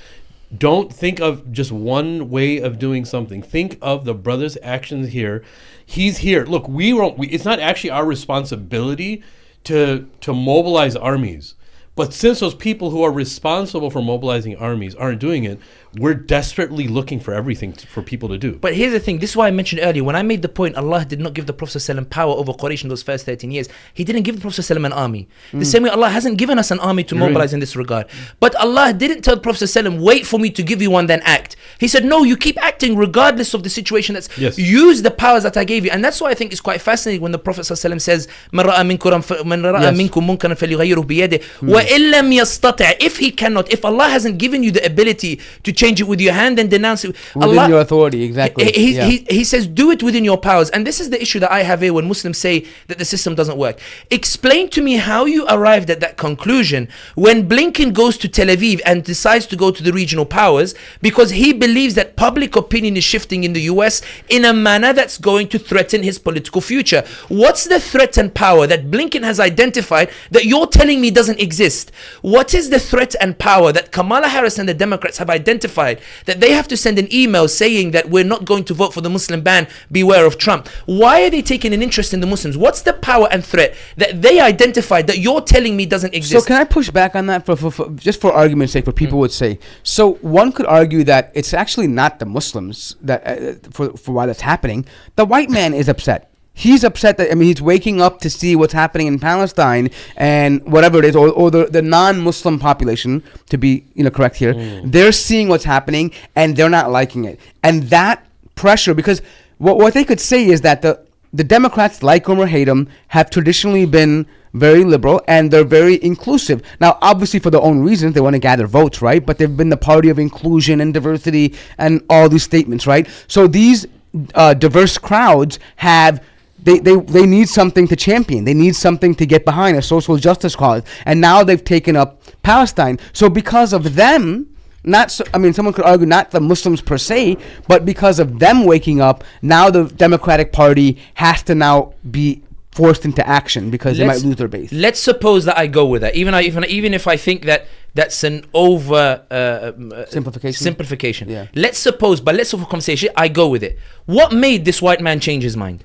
don't think of just one way of doing something. Think of the brother's actions here. He's here. Look, it's not actually our responsibility to mobilize armies. But since those people who are responsible for mobilizing armies aren't doing it, we're desperately looking for everything for people to do. But here's the thing. This is why I mentioned earlier, when I made the point, Allah did not give the Prophet ﷺ power over Quraysh in those first 13 years. He didn't give the Prophet ﷺ an army. The same way Allah hasn't given us an army to mobilize in this regard. But Allah didn't tell the Prophet ﷺ, wait for me to give you one, then act. He said, no, you keep acting regardless of the situation. Use the powers that I gave you. And that's why I think it's quite fascinating when the Prophet ﷺ says, مَنْ رَأَى مِنْكُمْ مُنْكَرًا فَلْيُغَيِّرْهُ بِيَدِهِ وَإِنْ لَمْ يَسْتَطِعْ. If he cannot, if Allah hasn't given you the ability to change it with your hand, then denounce it. Within Allah, your authority, exactly. He says, do it within your powers. And this is the issue that I have here when Muslims say that the system doesn't work. Explain to me how you arrived at that conclusion when Blinken goes to Tel Aviv and decides to go to the regional powers because he believes that public opinion is shifting in the US in a manner that's going to threaten his political future. What's the threat and power that Blinken has identified that you're telling me doesn't exist? What is the threat and power that Kamala Harris and the Democrats have identified that they have to send an email saying that we're not going to vote for the Muslim ban, beware of Trump? Why are they taking an interest in the Muslims? What's the power and threat that they identified that you're telling me doesn't exist? So can I push back on that for just for argument's sake, what people would say? So one could argue that it's actually not the Muslims that for why that's happening. The white man is upset. He's upset that, he's waking up to see what's happening in Palestine and whatever it is, or the non-Muslim population, to be correct here, they're seeing what's happening and they're not liking it. And that pressure, because what they could say is that the Democrats, like them or hate them, have traditionally been very liberal and they're very inclusive. Now, obviously for their own reasons, they want to gather votes, right? But they've been the party of inclusion and diversity and all these statements, right? So these diverse crowds have... They need something to champion. They need something to get behind, a social justice cause. And now they've taken up Palestine. So because of them, someone could argue not the Muslims per se, but because of them waking up, now the Democratic Party has to now be forced into action because they might lose their base. Let's suppose that I go with that. Even if I think that that's an over simplification. Yeah. Let's suppose, but let's for conversation, I go with it. What made this white man change his mind?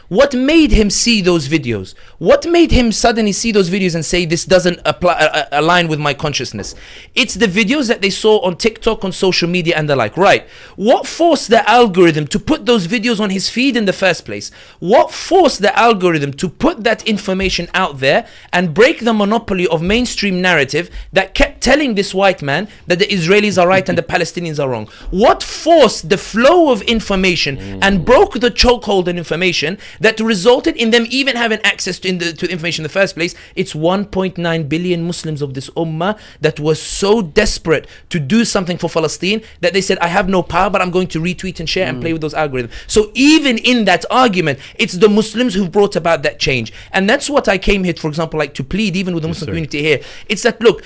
What made him see those videos? What made him suddenly see those videos and say this doesn't align with my consciousness? It's the videos that they saw on TikTok, on social media and the like, right? What forced the algorithm to put those videos on his feed in the first place? What forced the algorithm to put that information out there and break the monopoly of mainstream narrative that kept telling this white man that the Israelis are right and the Palestinians are wrong? What forced the flow of information and broke the chokehold on information that resulted in them even having access to the information in the first place? It's 1.9 billion Muslims of this ummah that was so desperate to do something for Palestine that they said, I have no power, but I'm going to retweet and share and play with those algorithms. So even in that argument, it's the Muslims who brought about that change. And that's what I came here, for example, like to plead even with the Muslim community here. It's that, look,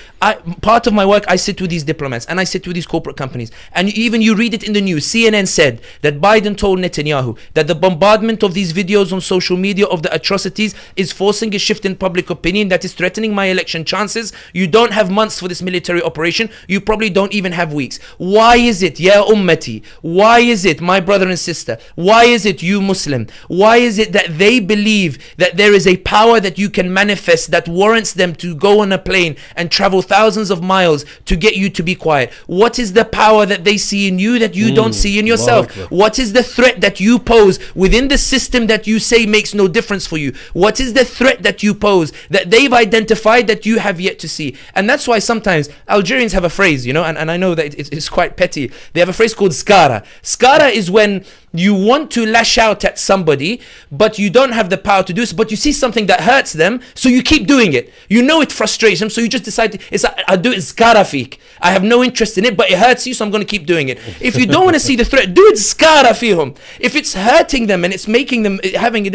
part of my work, I sit with these diplomats and I sit with these corporate companies. And even you read it in the news, CNN said that Biden told Netanyahu that the bombardment of these videos on social media of the atrocities is forcing a shift in public opinion that is threatening my election chances. You don't have months for this military operation. You probably don't even have weeks. Why is it, ya ummati? Why is it, my brother and sister? Why is it, you Muslim? Why is it that they believe that there is a power that you can manifest that warrants them to go on a plane and travel thousands of of miles to get you to be quiet? What is the power that they see in you that you don't see in yourself? What is the threat that you pose within the system that you say makes no difference for you? What is the threat that you pose that they've identified that you have yet to see? And that's why sometimes Algerians have a phrase, and I know that it's quite petty. They have a phrase called skara. Skara is when you want to lash out at somebody, but you don't have the power to do so, but you see something that hurts them, so you keep doing it. You know it frustrates them, so you just decide I'll do it skara fik. I have no interest in it, but it hurts you, so I'm going to keep doing it. If you don't want to see the threat, do it skara fihum. If it's hurting them and it's making them having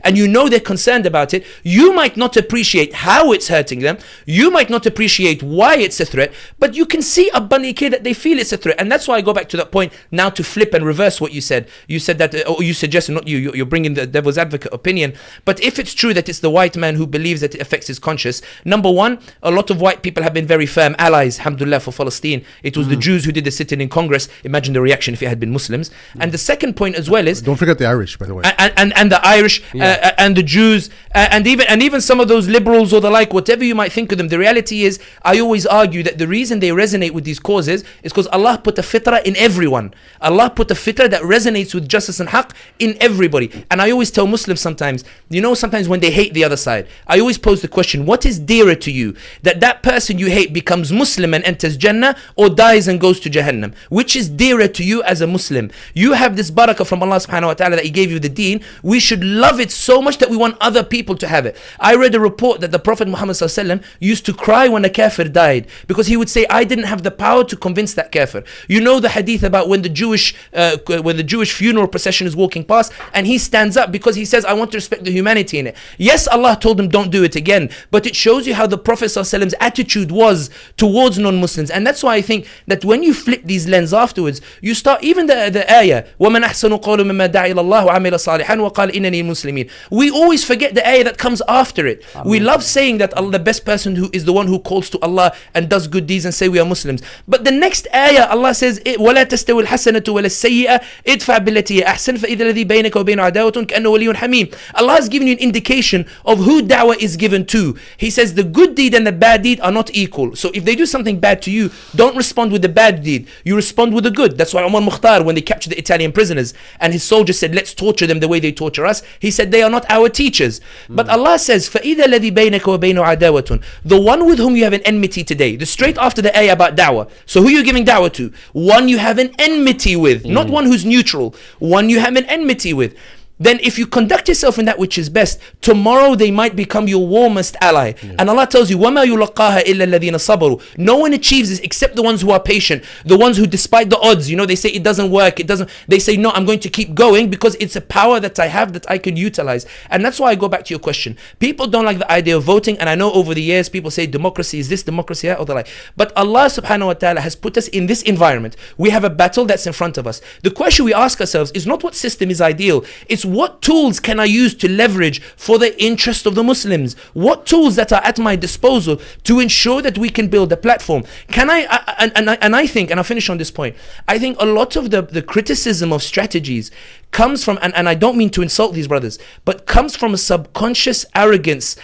and you know they're concerned about it, you might not appreciate how it's hurting them. You might not appreciate why it's a threat, but you can see a bunny kid that they feel it's a threat. And that's why I go back to that point now to flip and reverse what you said. You said that, or you suggested, not you're bringing the devil's advocate opinion. But if it's true that it's the white man who believes that it affects his conscience, number one, a lot of white people have been very firm allies, alhamdulillah, for Palestine. It was the Jews who did the sitting in Congress. Imagine the reaction if it had been Muslims. And the second point as well is, don't forget the Irish, by the way, and the Irish, and the Jews, and even some of those liberals or the like, whatever you might think of them. The reality is, I always argue that the reason they resonate with these causes is because Allah put a fitrah in everyone. Allah put a fitrah that resonates with justice and haqq in everybody. And I always tell Muslims sometimes when they hate the other side, I always pose the question, what is dearer to you? That person you hate becomes Muslim and enters Jannah, or dies and goes to Jahannam? Which is dearer to you as a Muslim? You have this barakah from Allah subhanahu wa ta'ala that He gave you the deen. We should love it so much that we want other people to have it. I read a report that the Prophet Muhammad sallallahu alaihi wasallam used to cry when a kafir died, because he would say, I didn't have the power to convince that kafir. You know the hadith about when the Jewish funeral procession is walking past, and he stands up because he says, I want to respect the humanity in it. Yes, Allah told him don't do it again, but it shows you how the Prophet ﷺ's attitude was towards non-Muslims. And that's why I think that when you flip these lens afterwards, you start, even the ayah, وَمَنْ أَحْسَنُ قَوْلٌ مِمَّنْ دَعَا إِلَى اللَّهِ وَعَمِلَ صَالِحًا وَقَالَ إِنَّنِي مُسْلِمِينَ. We always forget the ayah that comes after it. We love saying that Allah, the best person who is the one who calls to Allah and does good deeds and say we are Muslims. But the next ayah, Allah says, وَلَا تَسْتَوِ الْحَسَنَةُ وَلَا السَّيِّئَةُ إِدْفَعْ بِالَّتِي هِيَ أَحْسَنُ فَإِذَا الَّذِي بَيْنَكَ وَبَيْنَهُ عَدَاوَةٌ كَأَنَّهُ وَلِيٌّ حَمِيمٌ. Allah has given you an indication of who da'wah is given to. He says the good deed and the bad deed are not equal. So if they do something bad to you, don't respond with the bad deed. You respond with the good. That's why Omar Mukhtar, when they captured the Italian prisoners and his soldiers said, let's torture them the way they torture us, he said, they are not our teachers. But Allah says, فَإِذَا الَّذِي بَيْنَكَ وَبَيْنَهُ عَدَاوَةٌ. The one with whom you have an enmity today. The straight after the ayah about da'wah. So who are you giving da'wah to? One you have an enmity with, not one who's neutral. One you have an enmity with. Then if you conduct yourself in that which is best, tomorrow they might become your warmest ally. And Allah tells you, وَمَا يُلَقَّاهَا إِلَّا الَّذِينَ صَبَرُوا. No one achieves this except the ones who are patient. The ones who, despite the odds, they say it doesn't work, they say, no, I'm going to keep going because it's a power that I have that I could utilize. And that's why I go back to your question. People don't like the idea of voting, and I know over the years people say democracy is this, democracy that, or the like. But Allah subhanahu wa ta'ala has put us in this environment. We have a battle that's in front of us. The question we ask ourselves is not what system is ideal, it's what tools can I use to leverage for the interest of the Muslims? What tools that are at my disposal to ensure that we can build a platform? I think, and I'll finish on this point, I think a lot of the criticism of strategies comes from, and I don't mean to insult these brothers, but comes from a subconscious arrogance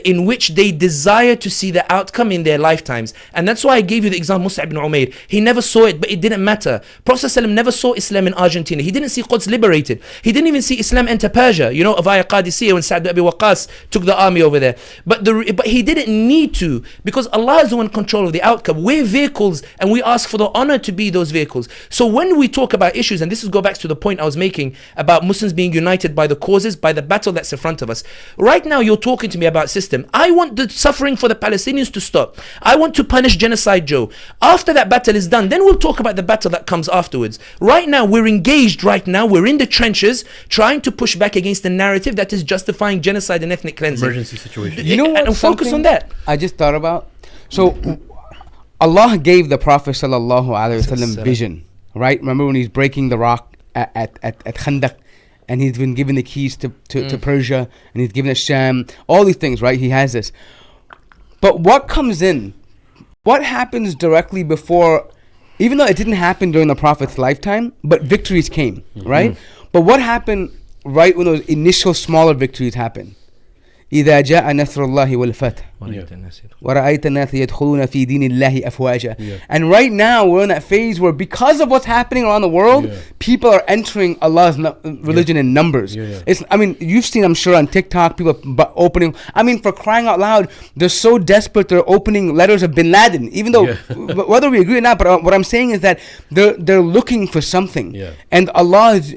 in which they desire to see the outcome in their lifetimes. And that's why I gave you the example Mus'ab ibn Umair. He never saw it, but it didn't matter. Prophet ﷺ never saw Islam in Argentina. He didn't see Quds liberated. He didn't even see Islam enter Persia, via Qadisiyah when Sa'd ibn Abi Waqqas took the army over there. But he didn't need to, because Allah is the one in control of the outcome. We're vehicles, and we ask for the honor to be those vehicles. So when we talk about issues, and this go back to the point I was making about Muslims being united by the causes, by the battle that's in front of us. Right now you're talking to me about system. I want the suffering for the Palestinians to stop. I want to punish genocide, Joe. After that battle is done, then we'll talk about the battle that comes afterwards. Right now we're engaged, we're in the trenches trying to push back against the narrative that is justifying genocide and ethnic cleansing. Emergency situation. And focus on that. I just thought about, so Allah gave the Prophet sallallahu alaihi wasallam vision, right? Remember when he's breaking the rock at Khandaq, and he's been given the keys to Persia, and he's given Sham, all these things, right? He has this. But what comes in? What happens directly before, even though it didn't happen during the Prophet's lifetime, but victories came, right? But what happened right when those initial smaller victories happened? إذا جاء نصر الله والفتح Yeah. ورأيت الناس يدخلون في دين الله أفواجا. Yeah. And right now we're in that phase where, because of what's happening around the world, Yeah. people are entering Allah's religion in numbers. Yeah, yeah. It's, I mean, you've seen, I'm sure, on TikTok, people opening, I mean, for crying out loud, they're so desperate they're opening letters of Bin Laden, even though whether we agree or not, but what I'm saying is that they're looking for something. Yeah. And Allah is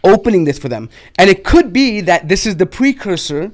opening this for them. And it could be that this is the precursor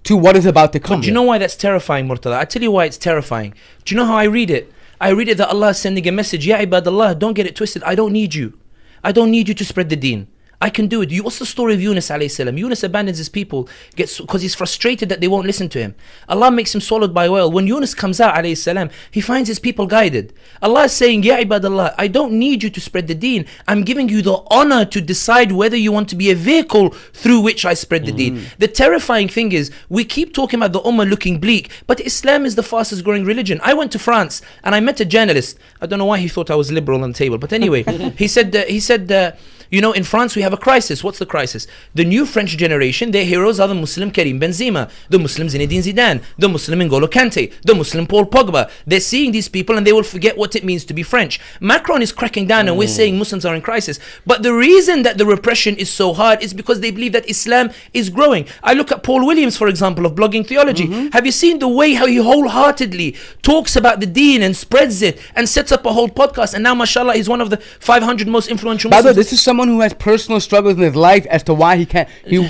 to what is about to come. But do you know why that's terrifying, Murtada? I tell you why it's terrifying. Do you know how I read it? I read it that Allah is sending a message. Ya ibadallah, don't get it twisted. I don't need you. I don't need you to spread the deen. I can do it. What's the story of Yunus alayhi salam? Yunus abandons his people because he's frustrated that they won't listen to him. Allah makes him swallowed by a whale. When Yunus comes out alayhi salam, he finds his people guided. Allah is saying, Ya ibadallah, I don't need you to spread the deen. I'm giving you the honor to decide whether you want to be a vehicle through which I spread the deen. The terrifying thing is, we keep talking about the ummah looking bleak, but Islam is the fastest growing religion. I went to France and I met a journalist. I don't know why he thought I was liberal on the table, but anyway, he said, you know, in France we have a crisis. What's the crisis? The new French generation, their heroes are the Muslim Karim Benzema, the Muslim Zinedine Zidane, the Muslim N'Golo Kante, the Muslim Paul Pogba. They're seeing these people and they will forget what it means to be French. Macron is cracking down and we're saying Muslims are in crisis. But the reason that the repression is so hard is because they believe that Islam is growing. I look at Paul Williams, for example, of Blogging Theology. Have you seen the way how he wholeheartedly talks about the deen and spreads it and sets up a whole podcast? And now, mashallah, he's one of the 500 most influential By the way, Muslims. this is someone who has personal struggles in his life as to why he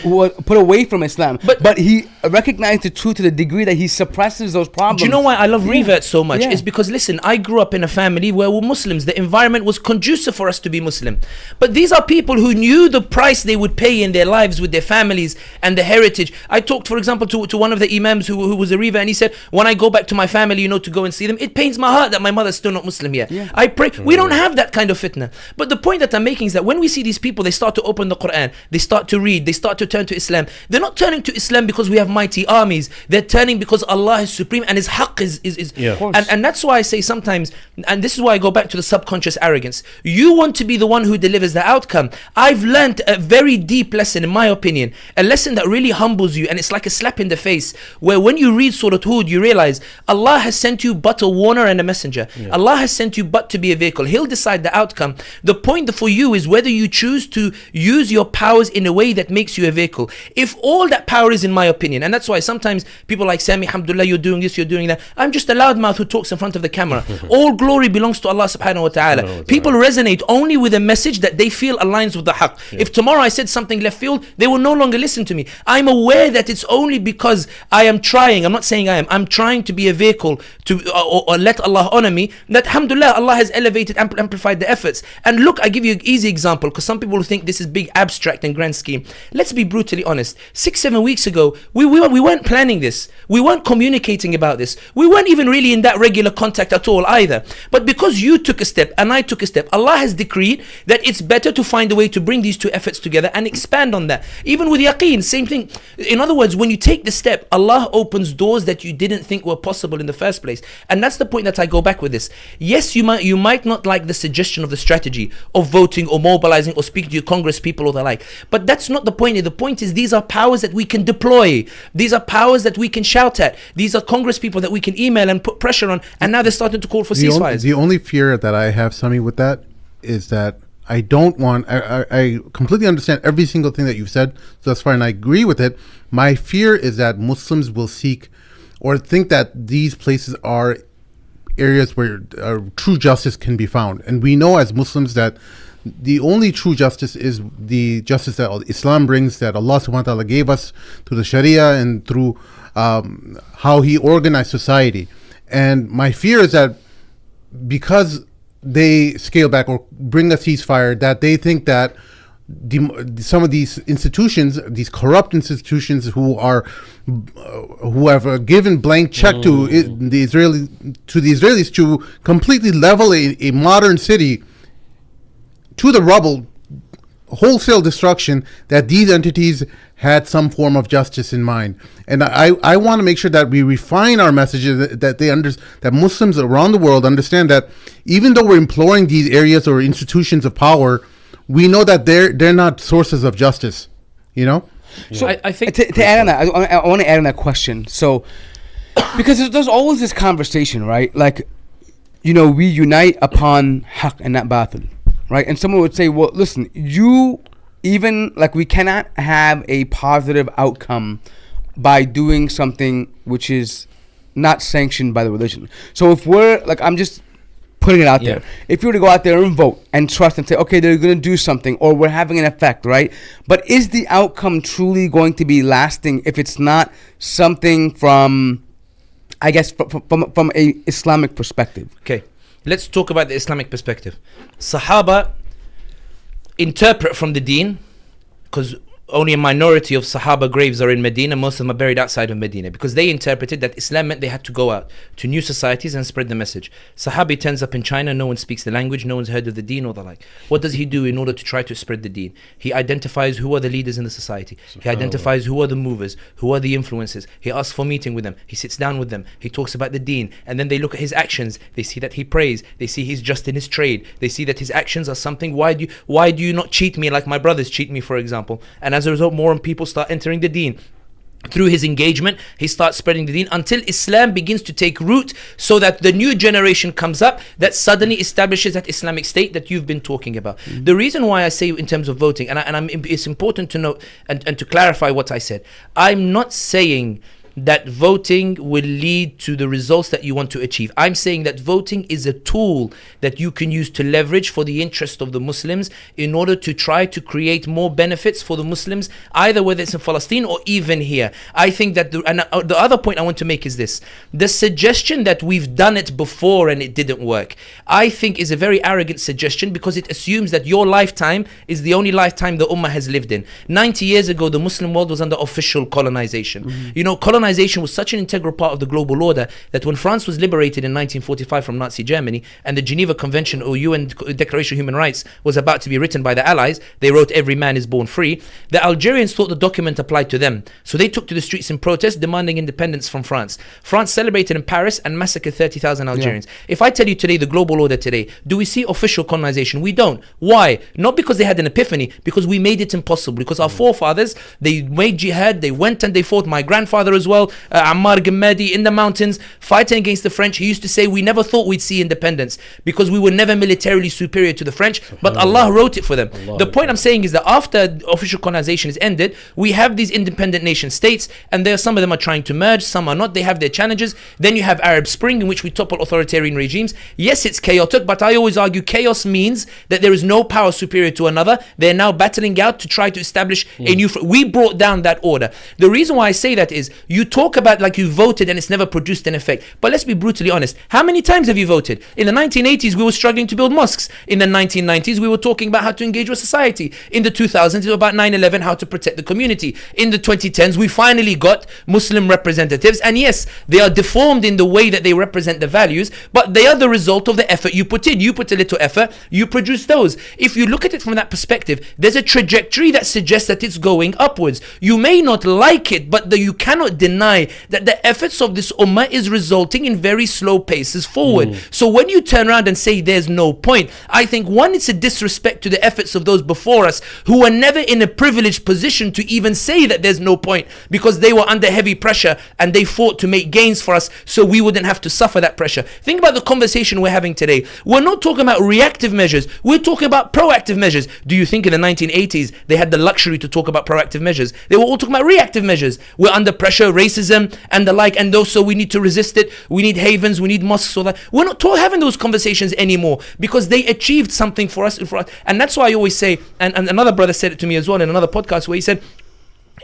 was put away from Islam. But he recognized the truth to the degree that he suppresses those problems. Do you know why I love reverts so much? Yeah. It's because, listen, I grew up in a family where we're Muslims. The environment was conducive for us to be Muslim. But these are people who knew the price they would pay in their lives with their families and the heritage. I talked, for example, to one of the imams who was a revert, and he said, when I go back to my family, you know, to go and see them, it pains my heart that my mother's still not Muslim yet. Yeah. I pray. We don't have that kind of fitna. But the point that I'm making is that when we see these people, they start to open the Quran, they start to read, they start to turn to Islam. They're not turning to Islam because we have mighty armies. They're turning because Allah is supreme and His haqq is Yeah. and that's why I say sometimes, and this is why I go back to the subconscious arrogance. You want to be the one who delivers the outcome. I've learned a very deep lesson, in my opinion, a lesson that really humbles you, and it's like a slap in the face, where when you read Surah Hud, you realize Allah has sent you but a warner and a messenger. Allah has sent you but to be a vehicle. He'll decide the outcome. The point for you is whether you choose to use your powers in a way that makes you a vehicle. If all that power is, in my opinion, and that's why sometimes people like Sami, alhamdulillah, you're doing this, you're doing that. I'm just a loudmouth who talks in front of the camera. All glory belongs to Allah subhanahu wa ta'ala. People resonate only with a message that they feel aligns with the haqq. If tomorrow I said something left field, they will no longer listen to me. I'm aware that it's only because I am trying, I'm not saying I am, I'm trying to be a vehicle to or let Allah honor me, that alhamdulillah, Allah has elevated, amplified the efforts. And look, I give you an easy example, because some people think this is big, abstract and grand scheme. Let's be brutally honest. 6-7 weeks ago, we weren't planning this. We weren't communicating about this. We weren't even really in that regular contact at all either. But because you took a step and I took a step, Allah has decreed that it's better to find a way to bring these two efforts together and expand on that. Even with yaqeen, same thing. In other words, when you take the step, Allah opens doors that you didn't think were possible in the first place. And that's the point that I go back with this. Yes, you might not like the suggestion of the strategy of voting or mobilizing or speaking to your Congress people or the like. But that's not the point. The point is, these are powers that we can deploy. These are powers that we can shout at. These are Congress people that we can email and put pressure on. And now they're starting to call for ceasefires. The only fear that I have, Sami, with that is that I don't want, I completely understand every single thing that you've said thus far, and I agree with it. My fear is that Muslims will seek or think that these places are areas where true justice can be found. And we know as Muslims that the only true justice is the justice that Islam brings, that Allah subhanahu wa ta'ala gave us through the Sharia and through how He organized society. And my fear is that because they scale back or bring a ceasefire, that they think that some of these institutions, these corrupt institutions who have given blank check to the Israelis to completely level a modern city to the rubble, wholesale destruction, that these entities had some form of justice in mind. And I want to make sure that we refine our messages, that Muslims around the world understand that even though we're imploring these areas or institutions of power, we know that they're not sources of justice, you know? So I think to add on that, I want to add on that question. So because there's always this conversation, right? Like, we unite upon haqq and not batil, right? And someone would say, well, listen, we cannot have a positive outcome by doing something which is not sanctioned by the religion. So if we're I'm just putting it out there. If you were to go out there and vote and trust and say, okay, they're going to do something, or we're having an effect, right? But is the outcome truly going to be lasting if it's not something from, I guess, from a Islamic perspective? Okay, let's talk about the Islamic perspective. Sahaba interpret from the deen, because only a minority of Sahaba graves are in Medina. Most of them are buried outside of Medina, because they interpreted that Islam meant they had to go out to new societies and spread the message. Sahabi turns up in China, no one speaks the language, no one's heard of the deen or the like. What does he do in order to try to spread the deen? He identifies who are the leaders in the society. He identifies who are the movers, who are the influencers. He asks for meeting with them. He sits down with them. He talks about the deen. And then they look at his actions. They see that he prays. They see he's just in his trade. They see that his actions are something. Why do you not cheat me like my brothers cheat me, for example? And as a result, more people start entering the deen. Through his engagement, he starts spreading the deen until Islam begins to take root, so that the new generation comes up that suddenly establishes that Islamic state that you've been talking about. The reason why I say in terms of voting, it's important to note and to clarify what I said. I'm not saying that voting will lead to the results that you want to achieve. I'm saying that voting is a tool that you can use to leverage for the interest of the Muslims in order to try to create more benefits for the Muslims, either whether it's in Palestine or even here. I think that the other point I want to make is this. The suggestion that we've done it before and it didn't work, I think is a very arrogant suggestion, because it assumes that your lifetime is the only lifetime the Ummah has lived in. 90 years ago, the Muslim world was under official colonization. Colonization was such an integral part of the global order that when France was liberated in 1945 from Nazi Germany, and the Geneva Convention or UN Declaration of Human Rights was about to be written by the Allies, they wrote every man is born free. The Algerians thought the document applied to them, so they took to the streets in protest demanding independence from France. France celebrated in Paris and massacred 30,000 Algerians. If I tell you today the global order today, do we see official colonization? We don't. Why? Not because they had an epiphany, because we made it impossible, because our forefathers, they made jihad, they went and they fought. My grandfather as well, Ammar Gammadi, in the mountains fighting against the French. He used to say, we never thought we'd see independence because we were never militarily superior to the French, but Allah wrote it for them. The point I'm saying is that after official colonization is ended, we have these independent nation states, and some of them are trying to merge, some are not. They have their challenges. Then you have Arab Spring, in which we topple authoritarian regimes. Yes, it's chaotic, but I always argue chaos means that there is no power superior to another. They're now battling out to try to establish a new... We brought down that order. The reason why I say that is, you talk about like you voted and it's never produced an effect. But let's be brutally honest. How many times have you voted? In the 1980s, we were struggling to build mosques. In the 1990s, we were talking about how to engage with society. In the 2000s, it was about 9/11, how to protect the community. In the 2010s, we finally got Muslim representatives. And yes, they are deformed in the way that they represent the values, but they are the result of the effort you put in. You put a little effort, you produce those. If you look at it from that perspective, there's a trajectory that suggests that it's going upwards. You may not like it, but you cannot deny that the efforts of this ummah is resulting in very slow paces forward. So when you turn around and say there's no point, I think one, it's a disrespect to the efforts of those before us who were never in a privileged position to even say that there's no point, because they were under heavy pressure and they fought to make gains for us so we wouldn't have to suffer that pressure. Think about the conversation we're having today. We're not talking about reactive measures, we're talking about proactive measures. Do you think in the 1980s they had the luxury to talk about proactive measures? They were all talking about reactive measures. We're under pressure, racism and the like, and those, so we need to resist it. We need havens, we need mosques, or that. We're not having those conversations anymore because they achieved something for us. And that's why I always say, and another brother said it to me as well in another podcast, where he said,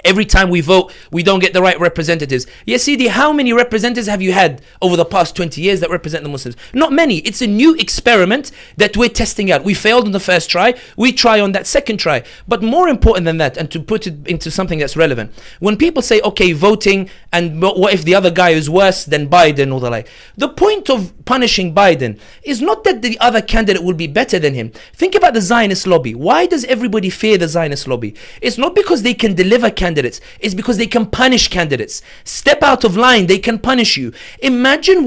every time we vote, we don't get the right representatives. Yes, Sidi, how many representatives have you had over the past 20 years that represent the Muslims? Not many. It's a new experiment that we're testing out. We failed on the first try. We try on that second try. But more important than that, and to put it into something that's relevant, when people say, okay, voting, and what if the other guy is worse than Biden or the like? The point of punishing Biden is not that the other candidate will be better than him. Think about the Zionist lobby. Why does everybody fear the Zionist lobby? It's not because they can deliver candidates is because they can punish candidates. Step out of line, they can punish you. Imagine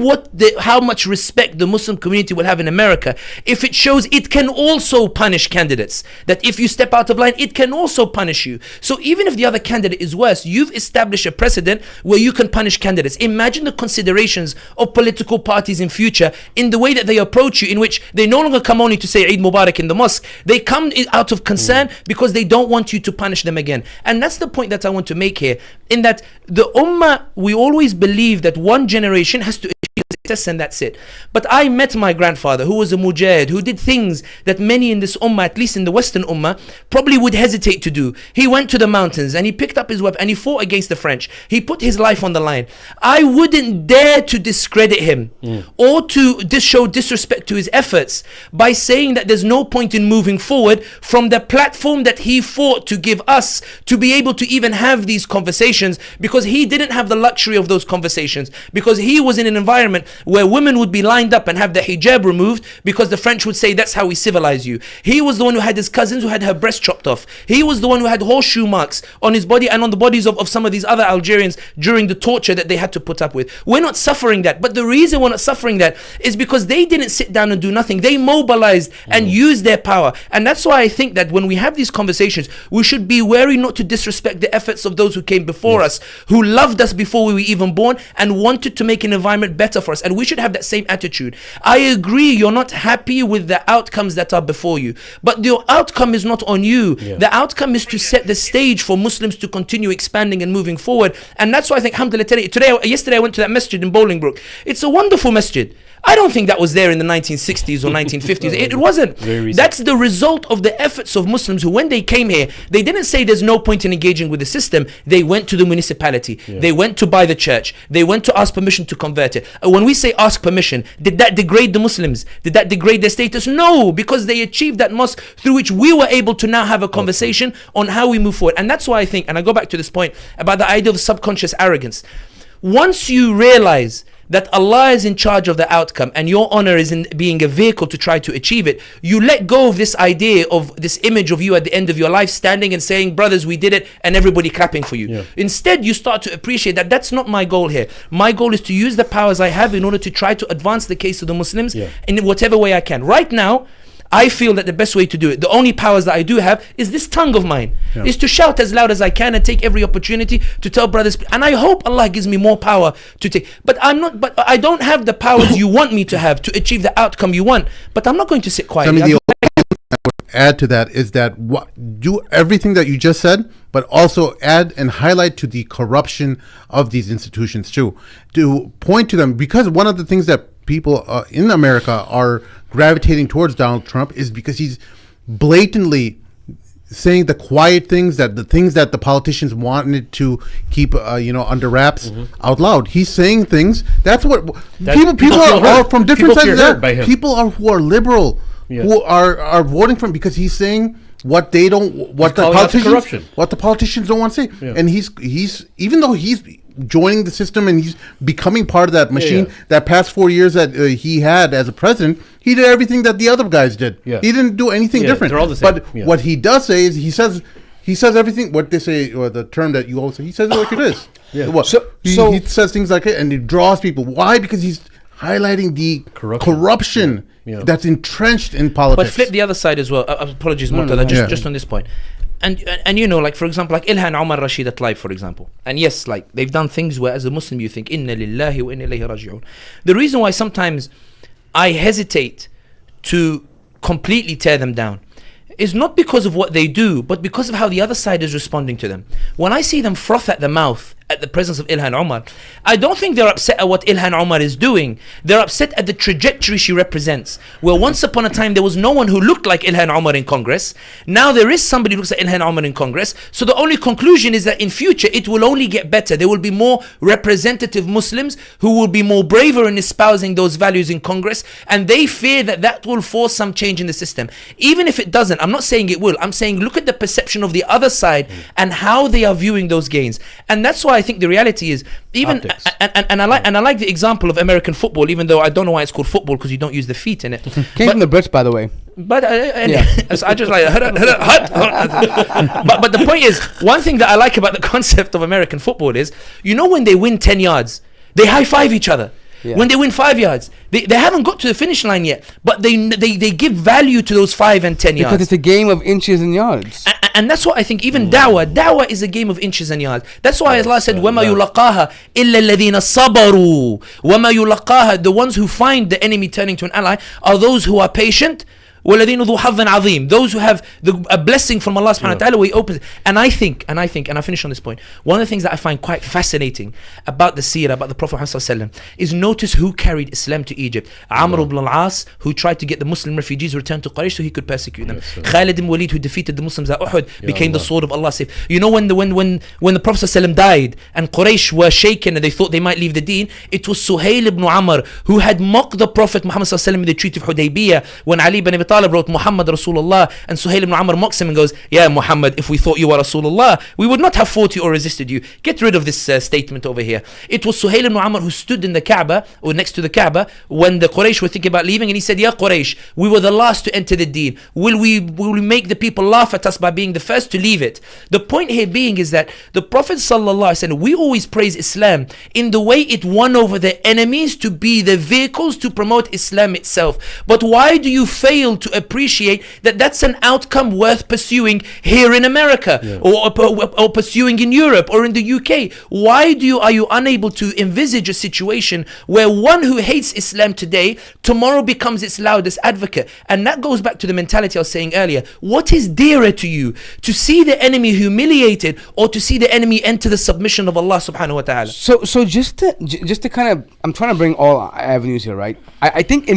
how much respect the Muslim community will have in America if it shows it can also punish candidates. That if you step out of line, it can also punish you. So even if the other candidate is worse, you've established a precedent where you can punish candidates. Imagine the considerations of political parties in future in the way that they approach you, in which they no longer come only to say Eid Mubarak in the mosque. They come out of concern because they don't want you to punish them again. And that's the point that I want to make here, in that the Ummah, we always believe that one generation has to achieve success and that's it. But I met my grandfather, who was a mujahid, who did things that many in this Ummah, at least in the Western Ummah, probably would hesitate to do. He went to the mountains and he picked up his weapon and he fought against the French. He put his life on the line. I wouldn't dare to discredit him or to show disrespect to his efforts by saying that there's no point in moving forward from the platform that he fought to give us to be able to even have these conversations, because he didn't have the luxury of those conversations, because he was in an environment where women would be lined up and have the hijab removed because the French would say that's how we civilize you. He was the one who had his cousins who had her breast chopped off. He was the one who had horseshoe marks on his body and on the bodies of some of these other Algerians during the torture that they had to put up with. We're not suffering that, but the reason we're not suffering that is because they didn't sit down and do nothing. They mobilized and used their power. And that's why I think that when we have these conversations, we should be wary not to disrespect the efforts of those who came before us, who loved us before we were even born and wanted to make an environment better for us. And we should have that same attitude. I agree, you're not happy with the outcomes that are before you, but the outcome is not on you. The outcome is to set the stage for Muslims to continue expanding and moving forward. And that's why I think, alhamdulillah, yesterday I went to that masjid in Bolingbrook. It's a wonderful masjid. I don't think that was there in the 1960s or 1950s. It wasn't. That's the result of the efforts of Muslims who, when they came here, they didn't say there's no point in engaging with the system. They went to the municipality. They went to buy the church. They went to ask permission to convert it. When we say ask permission, did that degrade the Muslims? Did that degrade their status? No, because they achieved that mosque through which we were able to now have a conversation on how we move forward. And that's why I think, and I go back to this point about the idea of subconscious arrogance. Once you realize that Allah is in charge of the outcome and your honor is in being a vehicle to try to achieve it, you let go of this idea of this image of you at the end of your life standing and saying, brothers, we did it, and everybody clapping for you. Instead, you start to appreciate that that's not my goal here. My goal is to use the powers I have in order to try to advance the case of the Muslims in whatever way I can. Right now, I feel that the best way to do it, the only powers that I do have, is this tongue of mine, is to shout as loud as I can and take every opportunity to tell brothers. And I hope Allah gives me more power to take. But I don't have the powers you want me to have to achieve the outcome you want. But I'm not going to sit quiet. I mean, the I would add to that is that do everything that you just said, but also add and highlight to the corruption of these institutions too. To point to them, because one of the things that people in America are gravitating towards Donald Trump is because he's blatantly saying the quiet things, that the things that the politicians wanted to keep under wraps out loud. He's saying things. That's what people are from different sides of that. People who are liberal who are voting for him because he's saying what they don't, what the politicians don't want to say. And he's even though he's joining the system and he's becoming part of that machine, that past 4 years that he had as a president, he did everything that the other guys did. He didn't do anything different. They're all the same. But what he does say is he says everything, what they say, or the term that you always say, he says it like it is. He says things like it and he draws people. Why? Because he's highlighting the corruption that's entrenched in politics. But flip the other side as well. Apologies, Murtada, just on this point. And like for example, like Ilhan, Omar, Rashid Tlaib, for example. And yes, like they've done things where as a Muslim you think, Inna lillahi wa inna ilayhi raji'un. The reason why sometimes I hesitate to completely tear them down is not because of what they do, but because of how the other side is responding to them. When I see them froth at the mouth at the presence of Ilhan Omar, I don't think they're upset at what Ilhan Omar is doing. They're upset at the trajectory she represents. Where once upon a time there was no one who looked like Ilhan Omar in Congress. Now there is somebody who looks like Ilhan Omar in Congress. So the only conclusion is that in future it will only get better. There will be more representative Muslims who will be more braver in espousing those values in Congress, and they fear that that will force some change in the system. Even if it doesn't, I'm not saying it will. I'm saying look at the perception of the other side and how they are viewing those gains. And that's why I think the reality is even and I like the example of American football, even though I don't know why it's called football because you don't use the feet in it. Came from the Brits, by the way. But so I just like but the point is, one thing that I like about the concept of American football is, you know, when they win 10 yards, they high five each other. Yeah. When they win 5 yards, they haven't got to the finish line yet, but they give value to those 5 and 10 yards. Because it's a game of inches and yards. And that's what I think, even dawah is a game of inches and yards. That's why Allah said, وَمَا يُلَقَّاهَا إِلَّا الَّذِينَ صَبَرُوا وَمَا يُلَقَّاها. The ones who find the enemy turning to an ally are those who are patient. وَالَّذِينَ ذُو حَظٍّ عَظِيمٍ. Those who have a blessing from Allah subhanahu wa ta'ala, where He opens. And I think, and I finish on this point, one of the things that I find quite fascinating about the seerah, about the Prophet Muhammad is notice who carried Islam to Egypt. Amr ibn al-As, who tried to get the Muslim refugees returned to Quraysh so he could persecute them. Khalid ibn Walid, who defeated the Muslims at Uhud, became the sword of Allah. You know, when the Prophet died and Quraysh were shaken and they thought they might leave the deen, it was Suhail ibn Amr who had mocked the Prophet Muhammad in the Treaty of Hudaybiyah, when Ali ibn Abi Talib wrote Muhammad Rasulullah, and Suhail ibn Amr mocks him and goes, yeah, Muhammad, if we thought you were Rasulullah, we would not have fought you or resisted you. Get rid of this statement over here. It was Suhail ibn Amr who stood in the Kaaba, or next to the Kaaba, when the Quraysh were thinking about leaving, and he said, Ya Quraysh, we were the last to enter the deen. Will we make the people laugh at us by being the first to leave it? The point here being is that the Prophet ﷺ, we always praise Islam in the way it won over the enemies to be the vehicles to promote Islam itself. But why do you fail to appreciate that that's an outcome worth pursuing here in America, or pursuing in Europe or in the UK? Why are you unable to envisage a situation where one who hates Islam today, tomorrow becomes its loudest advocate? And that goes back to the mentality I was saying earlier. What is dearer to you, to see the enemy humiliated, or to see the enemy enter the submission of Allah subhanahu wa ta'ala? So just to kind of, I'm trying to bring all avenues here, right? I think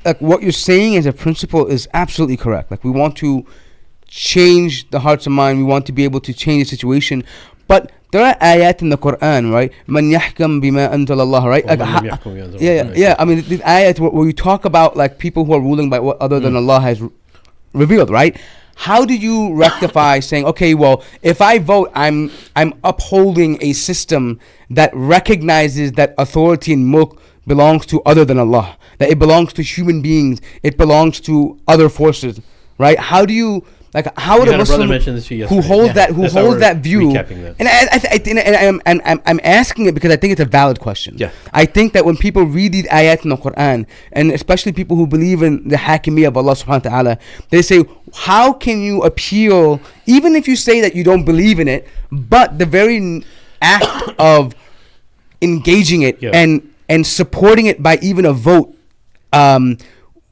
like what you're saying as a principle is absolutely correct. Like, we want to change the hearts and mind. We want to be able to change the situation. But there are ayat in the Quran, right? Man yahkam bima anzal Allah, right? Like, I mean, the ayat where you talk about like people who are ruling by what other than Allah has revealed, right? How do you rectify saying, okay, well, if I vote, I'm upholding a system that recognizes that authority and mulk belongs to other than Allah, that it belongs to human beings, it belongs to other forces, right? How do you, like, how would a Muslim who holds that view? And I'm asking it because I think it's a valid question. Yeah. I think that when people read these ayat in the Quran, and especially people who believe in the hakimiyyah of Allah subhanahu wa ta'ala, they say, how can you appeal, even if you say that you don't believe in it, but the very act of engaging it and supporting it by even a vote,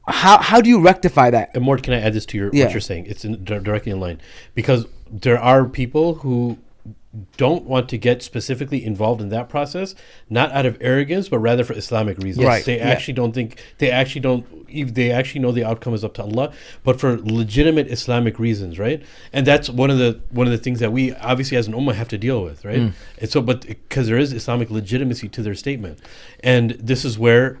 how do you rectify that? And more, can I add this to what you're saying? It's directly in line, because there are people who don't want to get specifically involved in that process, not out of arrogance, but rather for Islamic reasons. Right. They actually don't think, they actually know the outcome is up to Allah, but for legitimate Islamic reasons, right? And that's one of the things that we obviously as an ummah have to deal with, right? And so, but because there is Islamic legitimacy to their statement, and this is where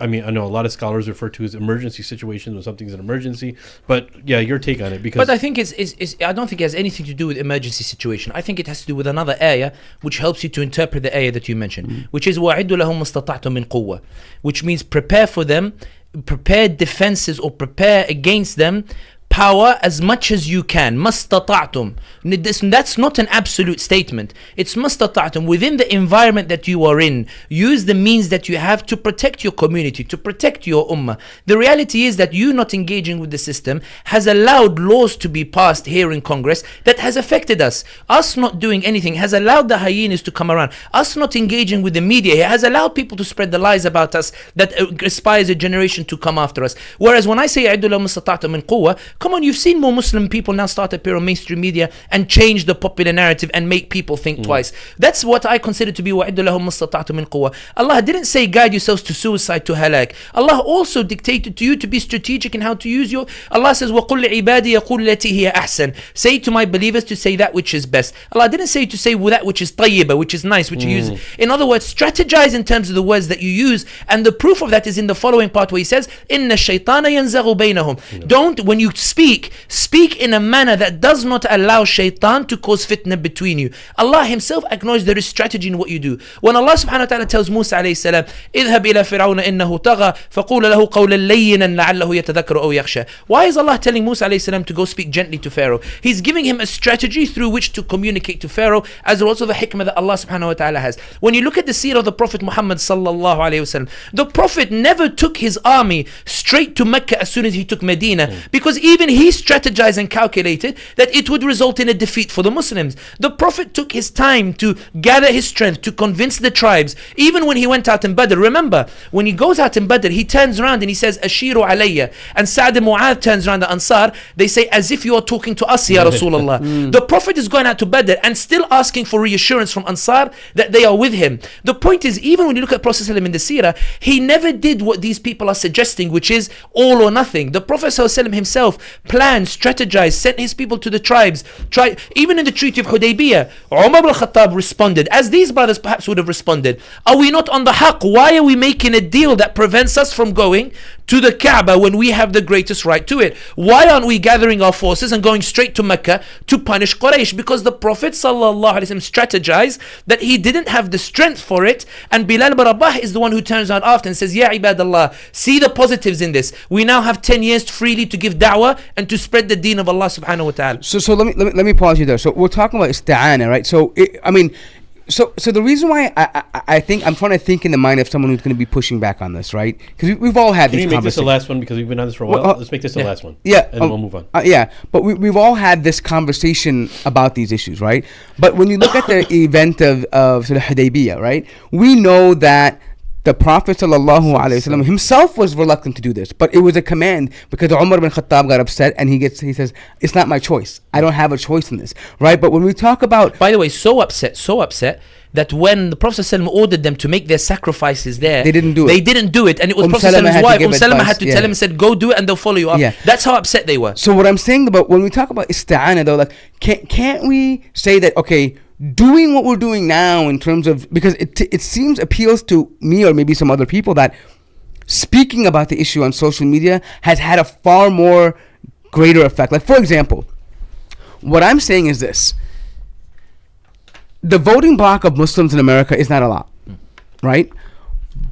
I mean, I know a lot of scholars refer to as emergency situations when something's an emergency, but yeah, your take on it. Because I think I don't think it has anything to do with emergency situation. I think it has to do with another ayah which helps you to interpret the ayah that you mentioned, which is وَأَعِدُّ لَهُمْ مَسْتَطَعْتُم مِّن قُوَّةٍ, which means prepare for them, prepare defenses or prepare against them power as much as you can. Mastata'tum. That's not an absolute statement. It's mastata'tum. Within the environment that you are in, use the means that you have to protect your community, to protect your ummah. The reality is that you not engaging with the system has allowed laws to be passed here in Congress that has affected us. Us not doing anything has allowed the hyenas to come around. Us not engaging with the media has allowed people to spread the lies about us that aspires a generation to come after us. Whereas when I say "A'iddu lahum mastata'tum min quwwa," come on, you've seen more Muslim people now start to appear on mainstream media and change the popular narrative and make people think twice. That's what I consider to be وَعِدُّ لَهُمْ مَسْتَطَعْتُم مِّن قُوَّةٍ. Allah didn't say guide yourselves to suicide, to halak. Allah also dictated to you to be strategic in how to use your. Allah says وَقُلْ لِعِبَادِي يَقُولُ الَّتِي هِيَ أَحْسَنُ. Say to my believers to say that which is best. Allah didn't say to say that which is tayyibah, which is nice, which you use. In other words, strategize in terms of the words that you use, and the proof of that is in the following part where he says إِنَّ الشَّيْطَانَ يَنْزَغُ بَيْنَهُمْ. Don't, when you speak in a manner that does not allow shaitan to cause fitna between you. Allah himself acknowledges there is strategy in what you do. When Allah subhanahu wa ta'ala tells Musa alayhi salam, اذهب إلى فرعون إنه طغى فقول له قولا لينا لعله يتذكر أو يخشى. Why is Allah telling Musa alayhi salam to go speak gently to Pharaoh? He's giving him a strategy through which to communicate to Pharaoh, as also the hikmah that Allah subhanahu wa ta'ala has. When you look at the seerah of the Prophet Muhammad sallallahu alayhi wasallam, the Prophet never took his army straight to Mecca as soon as he took Medina, because even he strategized and calculated that it would result in a defeat for the Muslims. The Prophet took his time to gather his strength to convince the tribes. Even when he went out in Badr, remember, when he goes out in Badr, he turns around and he says, Ashiru alayya. And Sa'd and Mu'adh turns around, the Ansar, they say, as if you are talking to us, Ya Rasulullah. The Prophet is going out to Badr and still asking for reassurance from Ansar that they are with him. The point is, even when you look at Prophet ﷺ in the seerah, he never did what these people are suggesting, which is all or nothing. The Prophet ﷺ himself planned, strategized, sent his people to the tribes. Even in the Treaty of Hudaybiyah, Omar ibn Khattab responded, as these brothers perhaps would have responded. Are we not on the haqq? Why are we making a deal that prevents us from going to the Kaaba when we have the greatest right to it? Why aren't we gathering our forces and going straight to Mecca to punish Quraysh? Because the Prophet ﷺ strategized that he didn't have the strength for it, and Bilal ibn Rabah is the one who turns around after and says, Ya ibadallah, see the positives in this. We now have 10 years freely to give da'wah and to spread the deen of Allah subhanahu wa ta'ala. So let me pause you there. So we're talking about isti'ana, right? So So the reason why I think I'm trying to think in the mind of someone who's going to be pushing back on this, right? Because we've all had Can this you make this the conversation. last one, because we've been on this for a while? Let's make this the last one. Yeah, and we'll move on. Yeah, but we've all had this conversation about these issues, right? But when you look at the event of sort of Hudaybiyah, right? We know that the Prophet ﷺ himself was reluctant to do this, but it was a command because Umar ibn Khattab got upset and he says, it's not my choice. I don't have a choice in this, right? But when we talk about... By the way, so upset that when the Prophet ﷺ ordered them to make their sacrifices there, they didn't do it. And it was Prophet ﷺ's wife, Salama had to tell him and said, go do it and they'll follow you up. Yeah. That's how upset they were. So what I'm saying about, when we talk about isti'ana though, like, can't we say that, okay, doing what we're doing now in terms of, because it seems appeals to me or maybe some other people that speaking about the issue on social media has had a far more greater effect. Like, for example, what I'm saying is this: the voting bloc of Muslims in America is not a lot, right?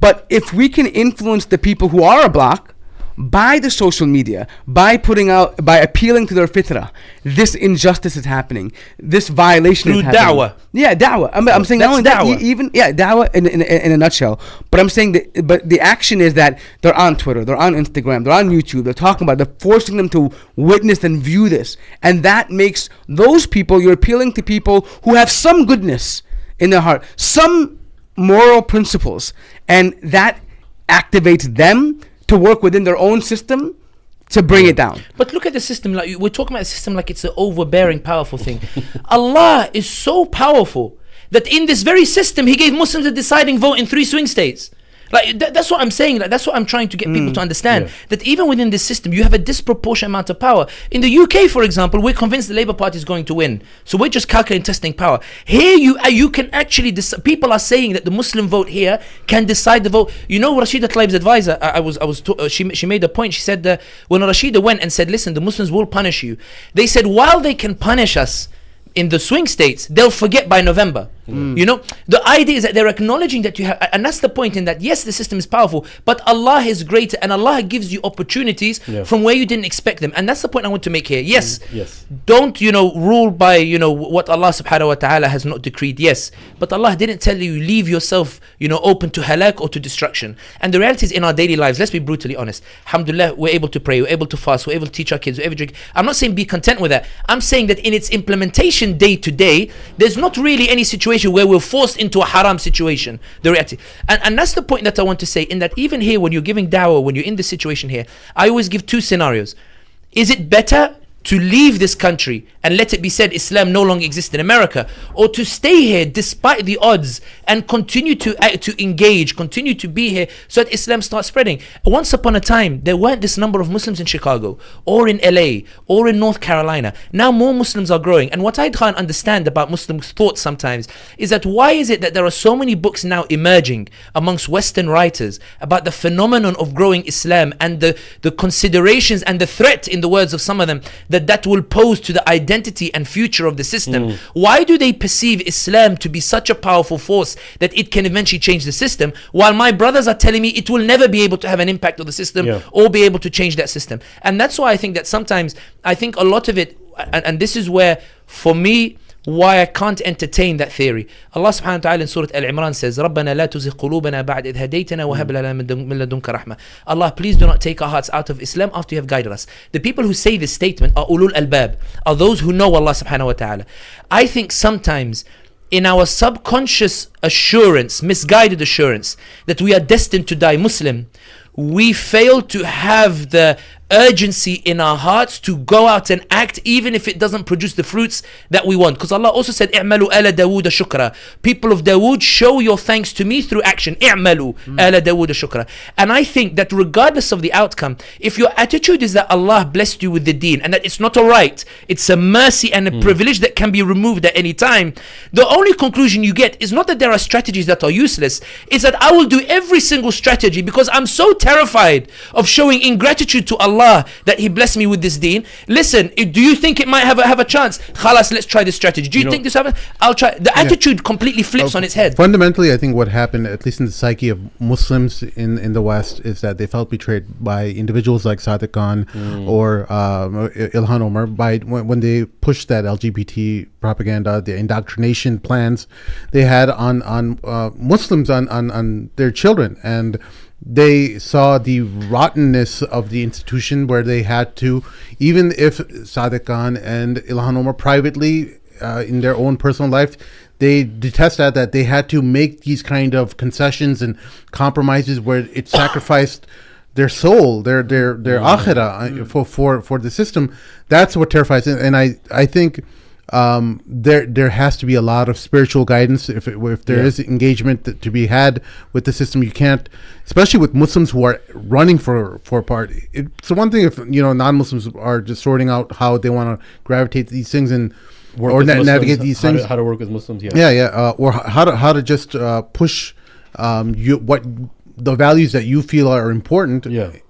But if we can influence the people who are a bloc by the social media, by appealing to their fitrah, this injustice is happening, this violation through is happening. Da'wah. Yeah, da'wah. I'm saying not only that, da'wah in a nutshell. But I'm saying that, but the action is that they're on Twitter, they're on Instagram, they're on YouTube, they're talking about, they're forcing them to witness and view this, and that makes those people, you're appealing to people who have some goodness in their heart, some moral principles, and that activates them to work within their own system to bring it down. But look at the system, like we're talking about a system like it's an overbearing, powerful thing. Allah is so powerful that in this very system He gave Muslims a deciding vote in 3 swing states. Like that's what I'm saying. Like, that's what I'm trying to get people to understand. Yeah. That even within this system, you have a disproportionate amount of power. In the UK, for example, we're convinced the Labour Party is going to win, so we're just calculating, testing power. Here, you can actually people are saying that the Muslim vote here can decide the vote. You know, Rashida Tlaib's advisor, she made a point. She said that when Rashida went and said, "Listen, the Muslims will punish you," they said, while they can punish us in the swing states, they'll forget by November. You know, the idea is that they're acknowledging that you have, and that's the point, in that yes, the system is powerful, but Allah is greater, and Allah gives you opportunities from where you didn't expect them. And that's the point I want to make here. Yes, don't rule by what Allah subhanahu wa ta'ala has not decreed. Yes, but Allah didn't tell you leave yourself open to halak or to destruction. And the reality is, in our daily lives, let's be brutally honest, alhamdulillah, we're able to pray, we're able to fast, we're able to teach our kids, we're able to drink. I'm not saying be content with that. I'm saying that in its implementation day to day, there's not really any situation where we're forced into a haram situation. The reality, and that's the point that I want to say, in that even here, when you're giving da'wah, when you're in this situation here, I always give 2 scenarios. Is it better to leave this country and let it be said Islam no longer exists in America, or to stay here despite the odds and continue to engage, continue to be here so that Islam starts spreading. Once upon a time, there weren't this number of Muslims in Chicago or in LA or in North Carolina. Now more Muslims are growing. And what I can't understand about Muslim thought sometimes is that why is it that there are so many books now emerging amongst Western writers about the phenomenon of growing Islam and the considerations and the threat, in the words of some of them, that will pose to the identity and future of the system. Why do they perceive Islam to be such a powerful force that it can eventually change the system, while my brothers are telling me it will never be able to have an impact on the system or be able to change that system? And that's why I think that sometimes, I think a lot of it, and this is where, for me, why I can't entertain that theory. Allah subhanahu wa ta'ala in Surah Al-Imran says, رَبَّنَا لَا تُزِغْ قُلُوبَنَا بَعْدَ إِذْ هَدَيْتَنَا وَهَبْ لَنَا مِن لَدُنْكَ رَحْمَةً. Allah, please do not take our hearts out of Islam after you have guided us. The people who say this statement are ulul albab, are those who know Allah subhanahu wa ta'ala. I think sometimes in our subconscious assurance, misguided assurance, that we are destined to die Muslim, we fail to have the urgency in our hearts to go out and act, even if it doesn't produce the fruits that we want. Because Allah also said, "I'malu ala Dawood shukra." People of Dawood, show your thanks to me through action. I'malu ala Dawood shukra. And I think that regardless of the outcome, if your attitude is that Allah blessed you with the deen and that it's not a right, it's a mercy and a privilege that can be removed at any time, the only conclusion you get is not that there are strategies that are useless, it's that I will do every single strategy because I'm so terrified of showing ingratitude to Allah that He blessed me with this deen. Listen, do you think it might have a chance? Khalas, let's try this strategy. Do you think this happens? I'll try. The attitude completely flips on its head. Fundamentally, I think what happened, at least in the psyche of Muslims in the West, is that they felt betrayed by individuals like Sadeq or Ilhan Omar when they pushed that LGBT propaganda, the indoctrination plans they had on Muslims, on their children. And they saw the rottenness of the institution, where they had to, even if Sadeq and Ilhan Omar privately, in their own personal life, they detest that they had to make these kind of concessions and compromises where it sacrificed their soul, their akhirah for the system. That's what terrifies them. And I think there has to be a lot of spiritual guidance if there is engagement to be had with the system. You can't, especially with Muslims who are running for part. It's one thing if non-Muslims are just sorting out how they want to gravitate to these things and navigate these things. How to work with Muslims, or how to just push what the values that you feel are important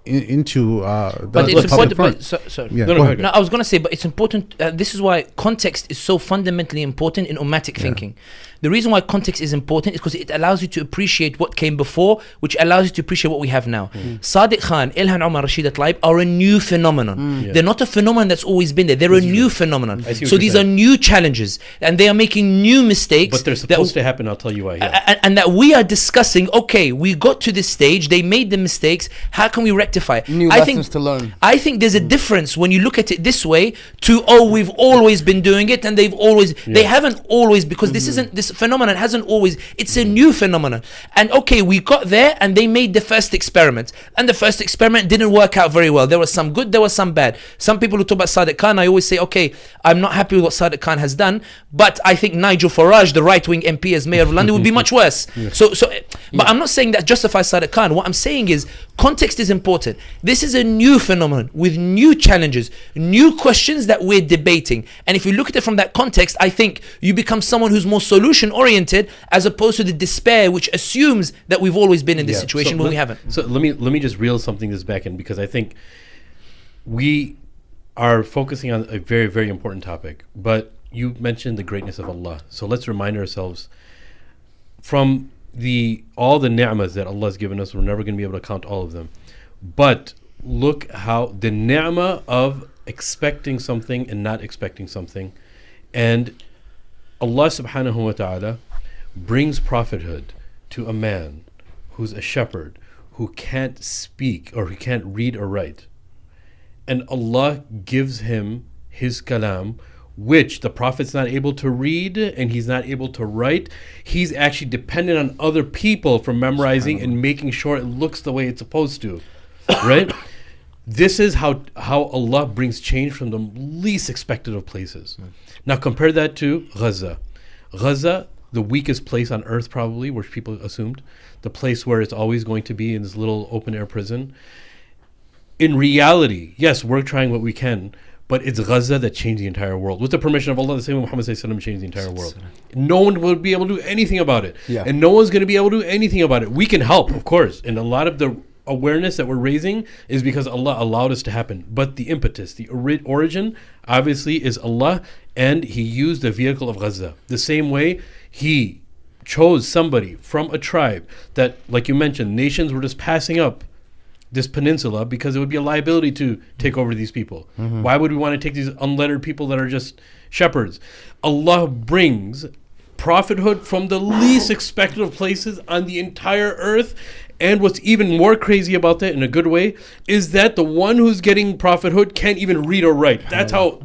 into but it's important. But I was going to say, but it's important. This is why context is so fundamentally important in ummatic thinking. The reason why context is important is because it allows you to appreciate what came before, which allows you to appreciate what we have now. Sadeq Khan, Ilhan Omar, Rashida Tlaib are a new phenomenon. They're not a phenomenon that's always been there. They're a new phenomenon. So these are new challenges, and they are making new mistakes. But they're supposed to happen. I'll tell you why. And that we are discussing. Okay, we got to this stage. They made the mistakes. How can we rectify? New lessons to learn. I think there's a difference when you look at it this way to we've always been doing it, and they haven't always, because this phenomenon hasn't always, it's a new phenomenon. And okay, we got there and they made the first experiment, and the first experiment didn't work out very well. There was some good, there was some bad. Some people who talk about Sadeq Khan, I always say, okay, I'm not happy with what Sadeq Khan has done, but I think Nigel Farage, the right-wing MP as mayor of London, would be much worse. But I'm not saying that justifies Sadeq Khan. What I'm saying is context is important. This is a new phenomenon with new challenges, new questions that we're debating. And if you look at it from that context, I think you become someone who's more solution-oriented as opposed to the despair which assumes that we've always been in this situation when we haven't. So let me just reel something this back in, because I think we are focusing on a very, very important topic. But you mentioned the greatness of Allah. So let's remind ourselves, from all the ni'mas that Allah has given us, we're never going to be able to count all of them. But look how the ni'mah of expecting something and not expecting something, and Allah subhanahu wa ta'ala brings prophethood to a man who's a shepherd, who can't speak or who can't read or write, and Allah gives him his kalam, which the prophet's not able to read and he's not able to write. He's actually dependent on other people for memorizing and making sure it looks the way it's supposed to, right? This is how Allah brings change from the least expected of places. Now compare that to Gaza. Gaza, the weakest place on earth probably, which people assumed, the place where it's always going to be in this little open air prison. In reality, yes, we're trying what we can, but it's Gaza that changed the entire world. With the permission of Allah, the same way Muhammad changed the entire world. No one will be able to do anything about it. Yeah. And no one's going to be able to do anything about it. We can help, of course. And a lot of the awareness that we're raising is because Allah allowed us to happen. But the impetus, the origin, obviously is Allah, and He used the vehicle of Gaza. The same way He chose somebody from a tribe that, like you mentioned, nations were just passing up this peninsula because it would be a liability to take over these people. Why would we want to take these unlettered people that are just shepherds? Allah brings prophethood from the least expected of places on the entire earth. And what's even more crazy about that, in a good way, is that the one who's getting prophethood can't even read or write. That's how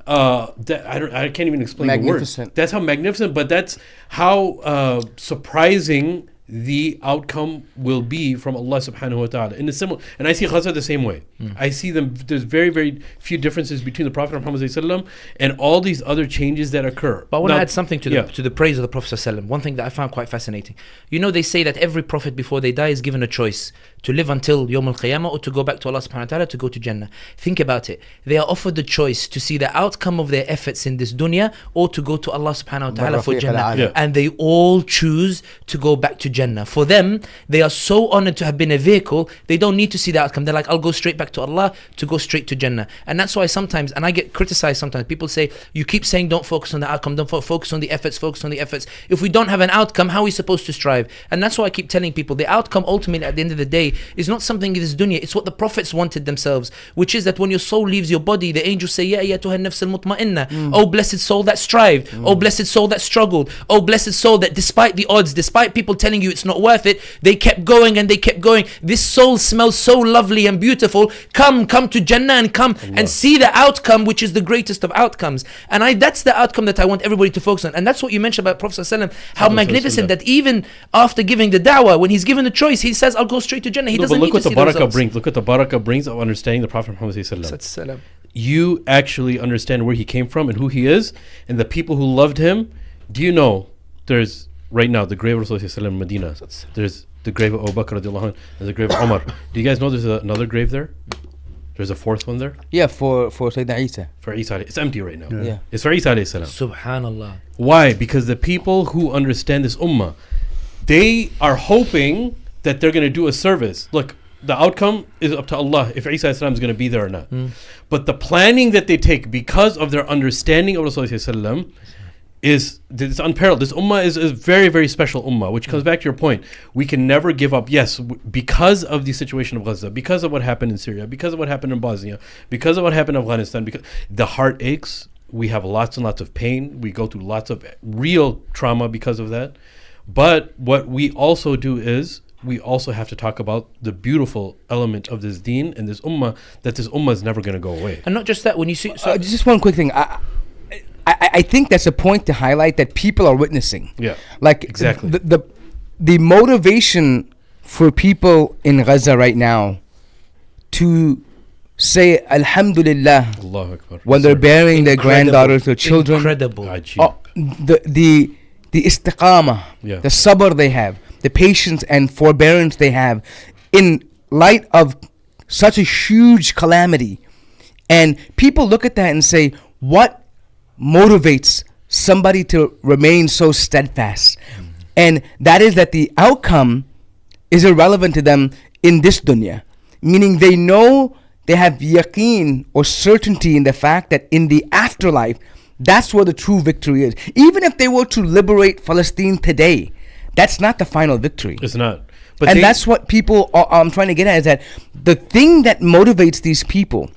I can't even explain the word. That's how magnificent, but that's how surprising the outcome will be from Allah subhanahu wa ta'ala. In a similar, and I see Gaza the same way. I see them, there's very, very few differences between the Prophet Muhammad sallallahu and all these other changes that occur. But I want to add something to the praise of the Prophet sallallahu. One thing that I found quite fascinating. You know, they say that every prophet before they die is given a choice to live until Yawm al-Qiyamah or to go back to Allah subhanahu wa ta'ala, to go to Jannah. Think about it. They are offered the choice to see the outcome of their efforts in this dunya or to go to Allah subhanahu wa ta'ala for Jannah. And they all choose to go back to Jannah. For them, they are so honored to have been a vehicle, they don't need to see the outcome. They're like, I'll go straight back to Allah to go straight to Jannah. And that's why sometimes, and I get criticized sometimes, people say, you keep saying don't focus on the outcome, don't focus on the efforts, focus on the efforts. If we don't have an outcome, how are we supposed to strive? And that's why I keep telling people, the outcome ultimately at the end of the day is not something in this dunya, it's what the prophets wanted themselves, which is that when your soul leaves your body, the angels say, Ya ayyatuha an-nafs al-mutma'inna, oh blessed soul that strived, oh blessed soul that struggled, oh blessed soul that despite the odds, despite people telling you it's not worth it, they kept going and they kept going. This soul smells so lovely and beautiful. Come to Jannah and come and see the outcome, which is the greatest of outcomes. And that's the outcome that I want everybody to focus on. And that's what you mentioned about Prophet ﷺ, how magnificent that even after giving the da'wah, when he's given the choice, he says, I'll go straight to Jannah. He doesn't need to see the results. Look what the barakah brings of understanding the Prophet Muhammad ﷺ. You actually understand where he came from and who he is and the people who loved him. Do you know there's right now the grave of Rasulullah in Medina? There's the grave of Abu Bakr radiallahu anh, and the grave of Omar. Do you guys know there's another grave there? There's a fourth one there? Yeah, for Sayyidina Isa. For Isa. It's empty right now. Yeah. It's for Isa alayhi salam. Subhanallah. Why? Because the people who understand this ummah, they are hoping that they're going to do a service. Look, the outcome is up to Allah if Isa is going to be there or not. But the planning that they take because of their understanding of Rasulullah is unparalleled. This ummah is a very, very special ummah, which comes back to your point. We can never give up. Yes, because of the situation of Gaza, because of what happened in Syria, because of what happened in Bosnia, because of what happened in Afghanistan, because the heart aches. We have lots and lots of pain. We go through lots of real trauma because of that. But what we also do is we also have to talk about the beautiful element of this deen and this ummah, that this ummah is never going to go away. And not just that, when you see... just one quick thing. I think that's a point to highlight that people are witnessing. Yeah, like exactly. The motivation for people in Gaza right now to say Alhamdulillah Allahu Akbar when they're burying their granddaughters or children. Incredible. The istiqamah, the sabr they have, the patience and forbearance they have in light of such a huge calamity. And people look at that and say, what motivates somebody to remain so steadfast? And that is that the outcome is irrelevant to them in this dunya, meaning they know, they have yaqeen or certainty in the fact that in the afterlife, that's where the true victory is. Even if they were to liberate Palestine today, that's not the final victory. It's not. But that's what people I'm trying to get at, is that the thing that motivates these people,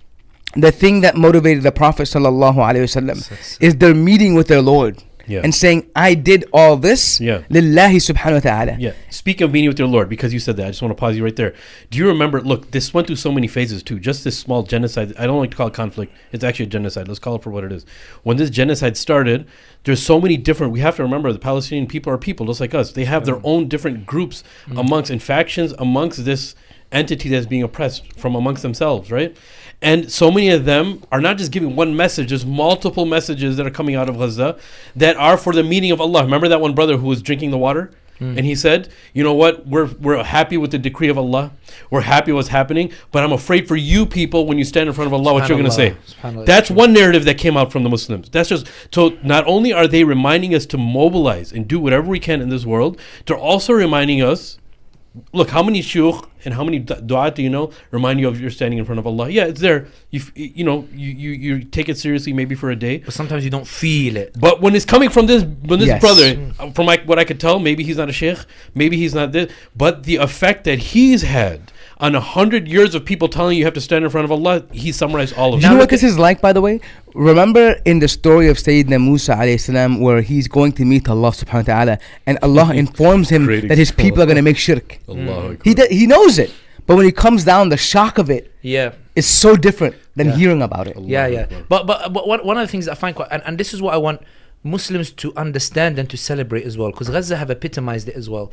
the thing that motivated the Prophet sallallahu alaihi wasallam, is their meeting with their Lord and saying, I did all this lillahi subhanahu wa ta'ala. Yeah. Speaking of meeting with your Lord, because you said that, I just want to pause you right there. Do you remember, look, this went through so many phases too. Just this small genocide, I don't like to call it conflict, it's actually a genocide. Let's call it for what it is. When this genocide started, there's so many different, we have to remember the Palestinian people are people just like us. They have their own different groups amongst and factions amongst this entity that's being oppressed from amongst themselves, right? And so many of them are not just giving one message. There's multiple messages that are coming out of Gaza that are for the meaning of Allah. Remember that one brother who was drinking the water? And he said, you know what, we're happy with the decree of Allah. We're happy what's happening, but I'm afraid for you people when you stand in front of Allah, what you're going to say. That's one narrative that came out from the Muslims. That's just, so not only are they reminding us to mobilize and do whatever we can in this world, they're also reminding us, look, how many shuyukh and how many du'at do you know remind you of you're standing in front of Allah? Yeah, it's there. You take it seriously maybe for a day. But sometimes you don't feel it. But when it's coming from this Yes. brother, from what I could tell, maybe he's not a sheikh, maybe he's not this, but the effect that he's had on 100 years of people telling you have to stand in front of Allah, he summarized all of Do it. you know what this is like, by the way? Remember in the story of Sayyidina Musa alayhi salam, where he's going to meet Allah subhanahu wa ta'ala, and Allah informs him Great that his example. people are going to make shirk. Allahu He knows it, but when he comes down, the shock of it Yeah. is so different than Yeah. hearing about it. Yeah. But one of the things that I find quite, and this is what I want Muslims to understand and to celebrate as well, because Gaza have epitomized it as well.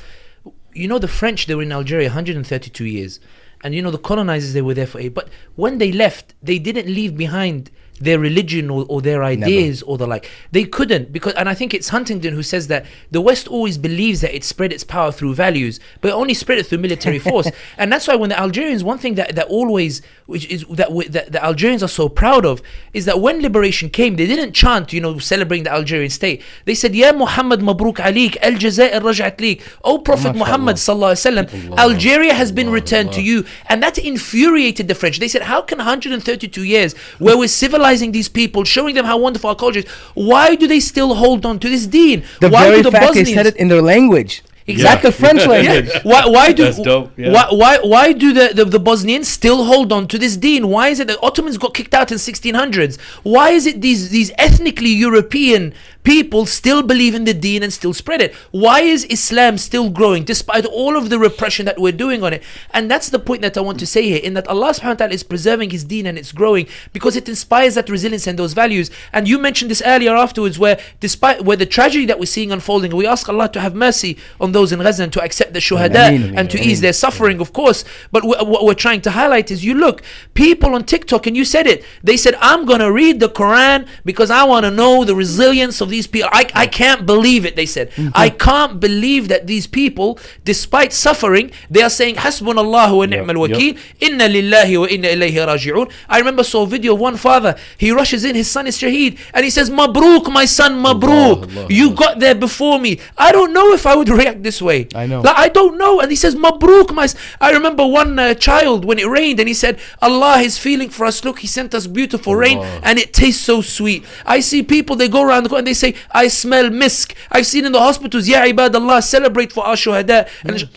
You know, the French, they were in Algeria 132 years. And you know, the colonizers, they were there for 8. But when they left, they didn't leave behind their religion or their ideas or the like. They couldn't, because, and I think it's Huntington who says that the West always believes that it spread its power through values, but it only spread it through military force. And that's why when the Algerians, one thing that always, which is that the Algerians are so proud of, is that when liberation came, they didn't chant, celebrating the Algerian state. They said, Ya Muhammad Mabruk Alik, Al Jazair Rajat Lik. O Prophet Muhammad Sallallahu Alaihi Wasallam, Algeria has been returned to you. And that infuriated the French. They said, how can 132 years where we're civilizing these people, showing them how wonderful our culture is, why do they still hold on to this deen? The Why very do the fact Bosnians they said it in their language. Exactly. Like the French language. Yeah. Why do That's dope, yeah. why do the Bosnians still hold on to this deen? Why is it that Ottomans got kicked out in 1600s? Why is it these ethnically European people still believe in the deen and still spread it? Why is Islam still growing despite all of the repression that we're doing on it? And that's the point that I want to say here, in that Allah subhanahu wa ta'ala is preserving his deen and it's growing because it inspires that resilience and those values. And you mentioned this earlier afterwards, where the tragedy that we're seeing unfolding, we ask Allah to have mercy on those in Gaza and to accept the shuhada and to ease their suffering, of course. But what we're trying to highlight is, you look, people on TikTok, and you said it, they said, I'm gonna read the Quran because I want to know the resilience of these people. I can't believe it, they said. I can't believe that these people, despite suffering, they are saying Hasbunallahu wa ni'mal wakeel, inna lillahi wa inna ilayhi raji'un. I remember saw a video of one father, he rushes in, his son is shaheed, and he says, Mabruk, my son, Mabruk, you got there before me. I don't know if I would react this way. I know. Like, I don't know. And he says, Mabruk, my son. I remember one child, when it rained, and he said, Allah is feeling for us. Look, he sent us beautiful rain, and it tastes so sweet. I see people, they go around the corner and they say, I smell misk. I've seen in the hospitals, Ya ibadallah, celebrate for our shuhada. And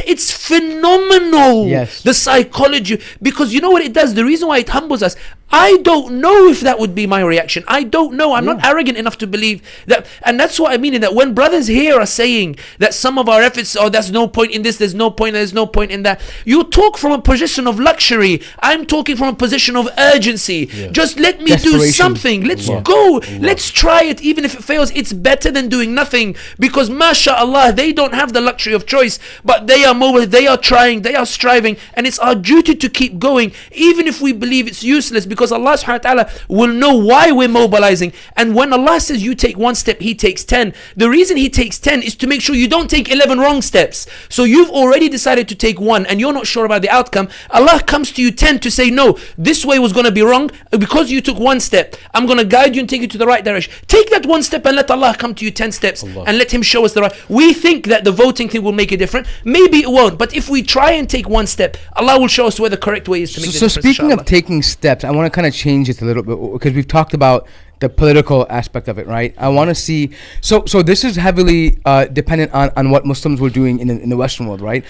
it's phenomenal. Yes. The psychology, because you know what it does? The reason why it humbles us, I don't know if that would be my reaction. I don't know. I'm not arrogant enough to believe that. And that's what I mean, in that when brothers here are saying that some of our efforts, there's no point in this, there's no point in that. You talk from a position of luxury. I'm talking from a position of urgency. Just let me do something. Let's go. Let's try it. Even if it fails, it's better than doing nothing. Because mashallah, they don't have the luxury of choice, but they are mobile, they are trying, they are striving, and it's our duty to keep going, even if we believe it's useless, because Allah subhanahu wa ta'ala will know why we're mobilizing. And when Allah says you take one step, he takes 10. The reason he takes 10 is to make sure you don't take 11 wrong steps. So you've already decided to take one and you're not sure about the outcome. Allah comes to you 10 to say, no, this way was going to be wrong. Because you took one step, I'm going to guide you and take you to the right direction. Take that one step and let Allah come to you 10 steps and let him show us the right. We think that the voting thing will make it different. Maybe it won't, but if we try and take one step, Allah will show us where the correct way is to make the difference. So speaking of taking steps, I want to kind of change it a little bit, because we've talked about the political aspect of it, right? I want to see, so this is heavily dependent on what Muslims were doing in the Western world, right?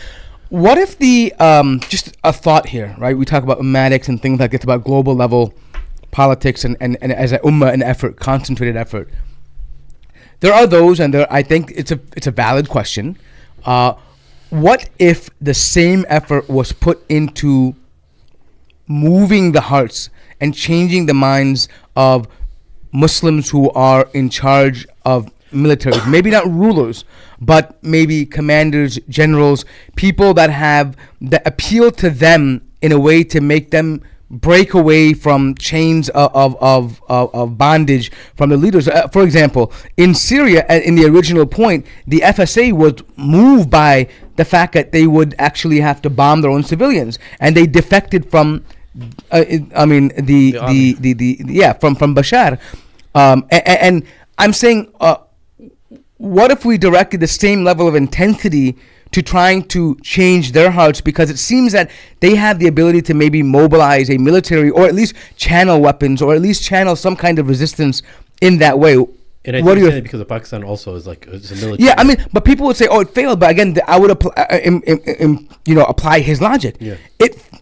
What if the, just a thought here, right? We talk about ummatics and things like this, about global level politics and as a ummah, an effort, concentrated effort. There are those, and I think it's a valid question. What if the same effort was put into moving the hearts and changing the minds of Muslims who are in charge of militaries, maybe not rulers, but maybe commanders, generals, people that appeal to them in a way to make them break away from chains of bondage from the leaders. For example, in Syria, in the original point, the FSA was moved by the fact that they would actually have to bomb their own civilians, and they defected from, from Bashar, and I'm saying, what if we directed the same level of intensity to trying to change their hearts, because it seems that they have the ability to maybe mobilize a military, or at least channel weapons, or at least channel some kind of resistance in that way. And I think because of Pakistan also is like it's a military. Yeah, I mean, but people would say, "Oh, it failed." But again, I would apply his logic.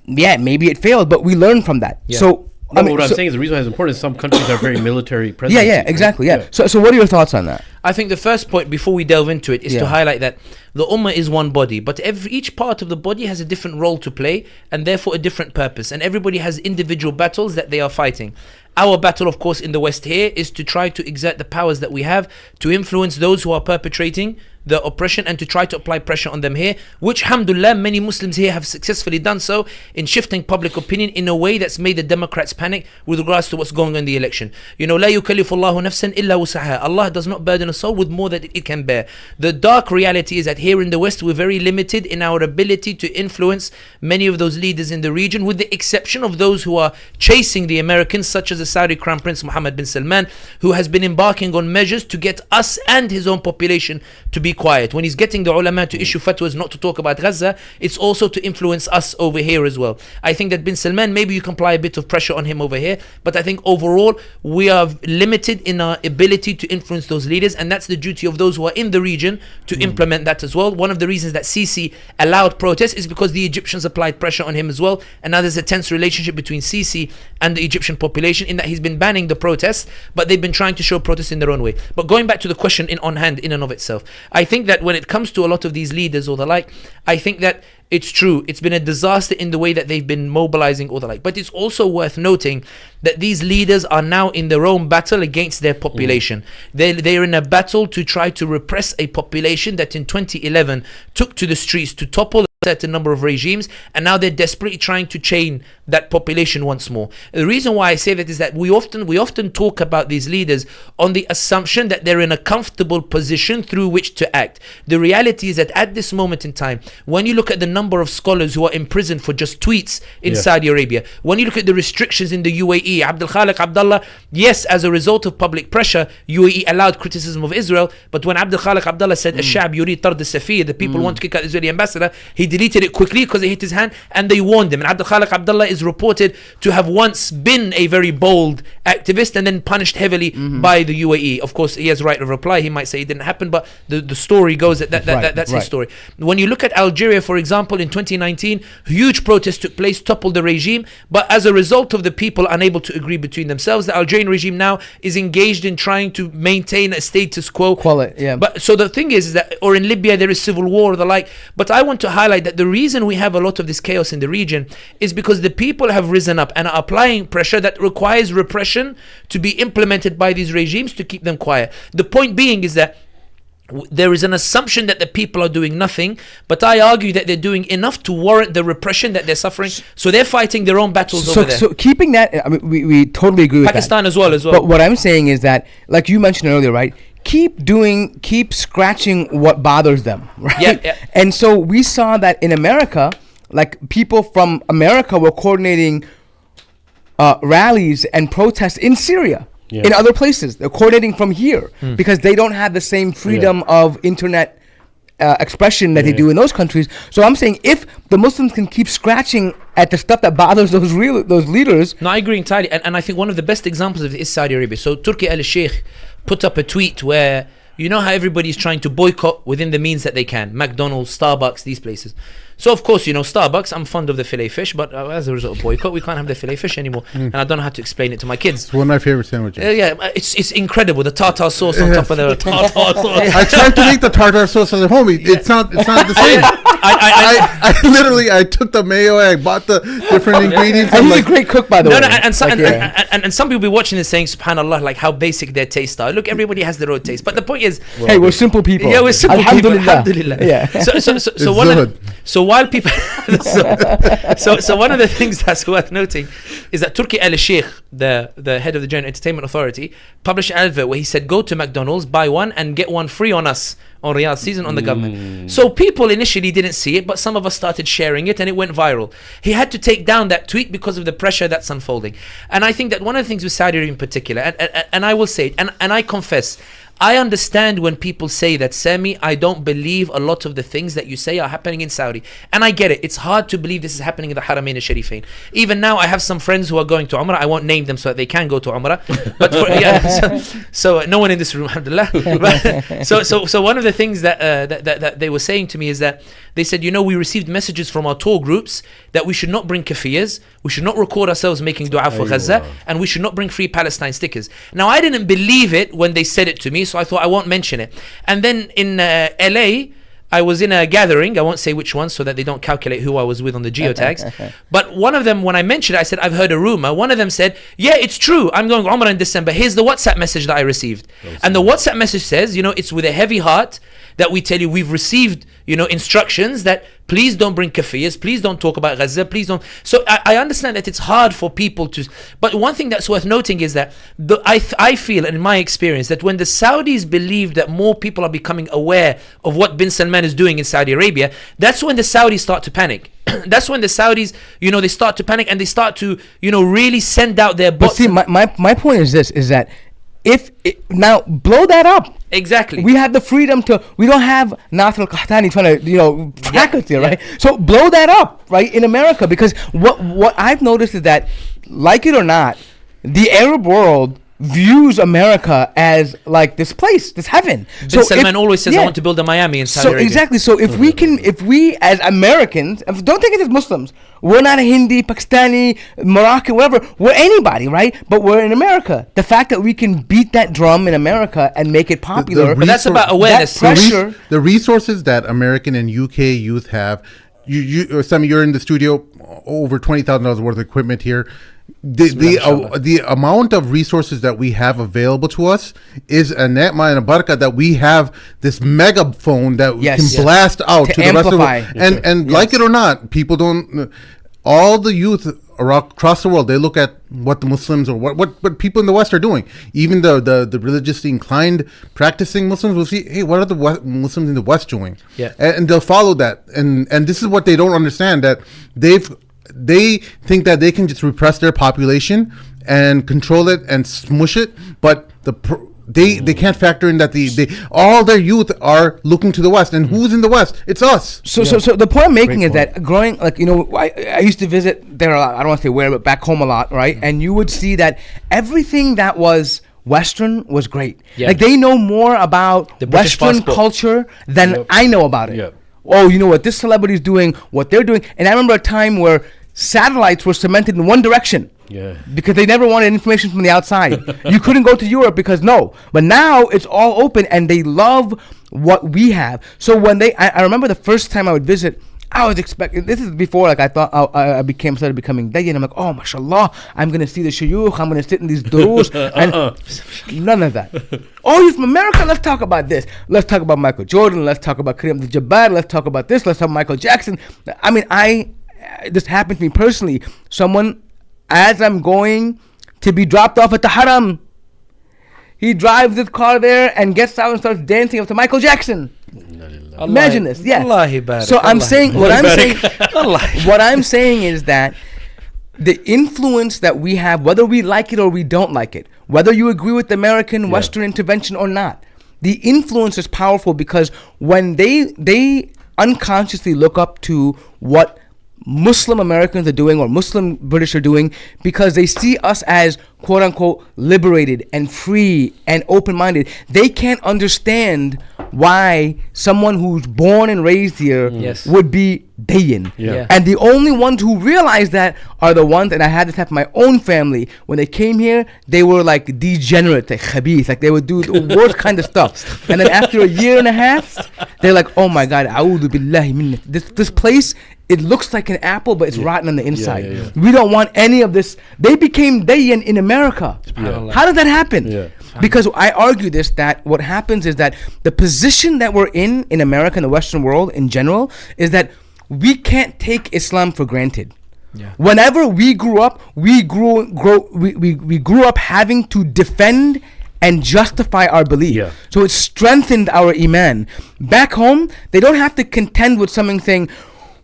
Maybe it failed, but we learned from that. Yeah. So. I'm saying is the reason why it's important is some countries are very military present. Exactly. So what are your thoughts on that? I think the first point before we delve into it is to highlight that the Ummah is one body, but each part of the body has a different role to play and therefore a different purpose, and everybody has individual battles that they are fighting. Our battle, of course, in the West here is to try to exert the powers that we have to influence those who are perpetrating the oppression and to try to apply pressure on them here, which, alhamdulillah, many Muslims here have successfully done so in shifting public opinion in a way that's made the Democrats panic with regards to what's going on in the election. لا يكلف الله نفسا إلا وسعها. Allah does not burden a soul with more than it can bear. The dark reality is that here in the West we're very limited in our ability to influence many of those leaders in the region, with the exception of those who are chasing the Americans, such as the Saudi Crown Prince Mohammed bin Salman, who has been embarking on measures to get us and his own population to be quiet. When he's getting the ulama to issue fatwas not to talk about Gaza, it's also to influence us over here as well. I think that bin Salman, maybe you can apply a bit of pressure on him over here, but I think overall we are limited in our ability to influence those leaders, and that's the duty of those who are in the region to implement that as well. One of the reasons that Sisi allowed protests is because the Egyptians applied pressure on him as well, and now there's a tense relationship between Sisi and the Egyptian population in that he's been banning the protests, but they've been trying to show protests in their own way. But going back to the question on hand in and of itself, I think that when it comes to a lot of these leaders or the like, I think that it's true, it's been a disaster in the way that they've been mobilizing or the like, but it's also worth noting that these leaders are now in their own battle against their population. They're in a battle to try to repress a population that in 2011 took to the streets to topple a certain number of regimes, and now they're desperately trying to chain that population once more. The reason why I say that is that we often talk about these leaders on the assumption that they're in a comfortable position through which to act. The reality is that at this moment in time, when you look at the number of scholars who are imprisoned for just tweets in Saudi Arabia, when you look at the restrictions in the UAE, Abdul Khaliq Abdullah, yes, as a result of public pressure, UAE allowed criticism of Israel, but when Abdul Khaliq Abdullah said الشعب يريد طرد السفير, the people want to kick out the Israeli ambassador, he deleted it quickly because it hit his hand, and they warned him. And Abdul Khaliq Abdullah is reported to have once been a very bold activist and then punished heavily by the UAE. Of course, he has right of reply. He might say it didn't happen, but the story goes that's his story. When you look at Algeria, for example, in 2019, huge protests took place, toppled the regime, but as a result of the people unable to agree between themselves, the Algerian regime now is engaged in trying to maintain a status quo. But so the thing is that, or in Libya there is civil war or the like, but I want to highlight that the reason we have a lot of this chaos in the region is because the people have risen up and are applying pressure that requires repression to be implemented by these regimes to keep them quiet. The point being is that there is an assumption that the people are doing nothing, but I argue that they're doing enough to warrant the repression that they're suffering. So they're fighting their own battles over there. So keeping that, I mean, we totally agree with Pakistan that. as well. But what I'm saying is that, like you mentioned earlier, right? Keep scratching what bothers them, right? Yeah. And so we saw that in America, like people from America were coordinating rallies and protests in Syria. In other places, they're coordinating from here because they don't have the same freedom of internet expression that they do in those countries. So I'm saying if the Muslims can keep scratching at the stuff that bothers those leaders. No, I agree entirely. And I think one of the best examples of it is Saudi Arabia. So Turki al-Sheikh put up a tweet where, you know how everybody's trying to boycott within the means that they can. McDonald's, Starbucks, these places. So of course, Starbucks, I'm fond of the filet fish, but as a result of boycott, we can't have the filet fish anymore, and I don't know how to explain it to my kids. It's one of my favorite sandwiches. It's incredible. The tartar sauce on top of the tartar sauce. I tried to make the tartar sauce at home. It's not the same. I took the mayo, I bought the different ingredients. And he's a great cook, by the way. And some people be watching this saying, subhanAllah, like how basic their tastes are. Look, everybody has their own taste. But the point is, hey, we're simple people. Yeah, we're simple people. Alhamdulillah. Yeah. So while people, so one of the things that's worth noting is that Turki Al-Sheikh, the head of the General Entertainment Authority, published an advert where he said, go to McDonald's, buy one and get one free on us on Riyadh season on the government. So people initially didn't see it, but some of us started sharing it and it went viral. He had to take down that tweet because of the pressure that's unfolding. And I think that one of the things with Saudi Arabia in particular, and I will say it, and I confess, I understand when people say that, Sami, I don't believe a lot of the things that you say are happening in Saudi. And I get it. It's hard to believe this is happening in the Haramain al-Sharifain. Even now, I have some friends who are going to Umrah. I won't name them so that they can go to Umrah. But so no one in this room, alhamdulillah. But, so one of the things that they were saying to me is that they said, we received messages from our tour groups that we should not bring kafiyas, we should not record ourselves making dua for Gaza, and we should not bring Free Palestine stickers. Now, I didn't believe it when they said it to me, so I thought I won't mention it. And then in LA, I was in a gathering, I won't say which one so that they don't calculate who I was with on the geotags. But one of them, when I mentioned it, I said, I've heard a rumor. One of them said, yeah, it's true, I'm going Umrah in December. Here's the WhatsApp message that I received. And the WhatsApp message says, it's with a heavy heart that we tell you we've received, instructions that please don't bring kafiyas, please don't talk about Gaza, please don't. So I understand that it's hard for people to, but one thing that's worth noting is that I feel, in my experience, that when the Saudis believe that more people are becoming aware of what bin Salman is doing in Saudi Arabia, that's when the Saudis start to panic. That's when the Saudis, they start to panic and they start to, really send out their bots. But see, my point is this, is that now blow that up. Exactly. We have the freedom to. We don't have Nasser al-Qahtani trying to, track us there, right? So blow that up, right, in America, because what I've noticed is that, like it or not, the Arab world views America as like this place, this heaven. Bin Salman always says, I want to build a Miami in Saudi Arabia. Exactly. So if we as Americans, don't take it as Muslims, we're not a Hindi, Pakistani, Moroccan, whatever, we're anybody, right? But we're in America. The fact that we can beat that drum in America and make it popular, but that's about awareness. Pressure. The resources that American and UK youth have, Sami, you're in the studio, over $20,000 worth of equipment here. The amount of resources that we have available to us is a ni'mah and a barakah, that we have this megaphone that we can blast out to the rest of the world. And like it or not, people don't. All the youth across the world, they look at what the Muslims or what people in the West are doing. Even the religiously inclined practicing Muslims will see, hey, what are the Muslims in the West doing? Yeah, and they'll follow that. And this is what they don't understand, that they think that they can just repress their population and control it and smush it, but they can't factor in that all their youth are looking to the West, and who's in the West? It's us. So the point I'm making is that growing, like, I used to visit there a lot. I don't want to say where, but back home a lot, right? And you would see that everything that was Western was great. Yeah. Like, they know more about the Western culture than I know about it. Yep. Oh, you know what this celebrity is doing, what they're doing. And I remember a time where satellites were cemented in one direction. Yeah. Because they never wanted information from the outside. You couldn't go to Europe because no. But now it's all open and they love what we have. So when I remember the first time I would visit, I was expecting, this is before like I thought I started becoming dayi, and I'm like, oh mashallah, I'm going to see the shuyukh, I'm going to sit in these durus, and none of that. Oh, you're from America? Let's talk about this. Let's talk about Michael Jordan. Let's talk about Kareem Abdul-Jabbar. Let's talk about this. Let's talk about Michael Jackson. I mean, this happened to me personally. Someone, as I'm going to be dropped off at the Haram, he drives his car there and gets out and starts dancing up to Michael Jackson. Imagine this, yeah. So what I'm saying is that the influence that we have, whether we like it or we don't like it, whether you agree with American Western intervention or not, the influence is powerful, because when they unconsciously look up to what Muslim Americans are doing or Muslim British are doing because they see us as quote unquote liberated and free and open-minded. They can't understand why someone who's born and raised here would be dayin. And the only ones who realize that are the ones, and I had this happen in my own family. When they came here, they were like degenerate, like khabith, like they would do the worst kind of stuff. And then after a year and a half, they're like, oh my God, a'udhu billahi minna. This place, it looks like an apple, but it's rotten on the inside. We don't want any of this. They became dayin in America. How did that happen? Because I argue this, that what happens is that the position that we're in America and the Western world in general is that we can't take Islam for granted. Whenever we grew up, we grew up having to defend and justify our belief. So it strengthened our iman. Back home, they don't have to contend with something saying,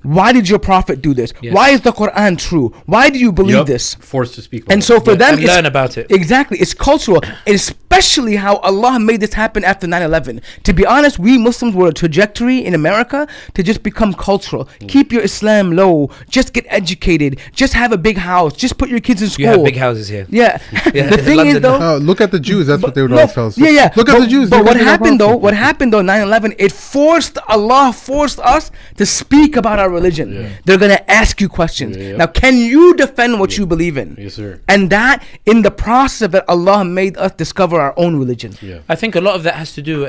why did your prophet do this? Why is the Quran true? Why do you believe this? Forced to speak. And so for them, and learn about it. Exactly, it's cultural, especially how Allah made this happen after 9/11. To be honest, we Muslims were a trajectory in America to just become cultural. Keep your Islam low. Just get educated. Just have a big house. Just put your kids in school. You have big houses here. The thing is though, look at the Jews. That's what they would always tell us. Look at the Jews. But what happened though? 9/11. It forced us to speak about our religion. They're gonna ask you questions. Now, can you defend what you believe in? Yes, sir. And that, in the process of it, Allah made us discover our own religion. I think a lot of that has to do.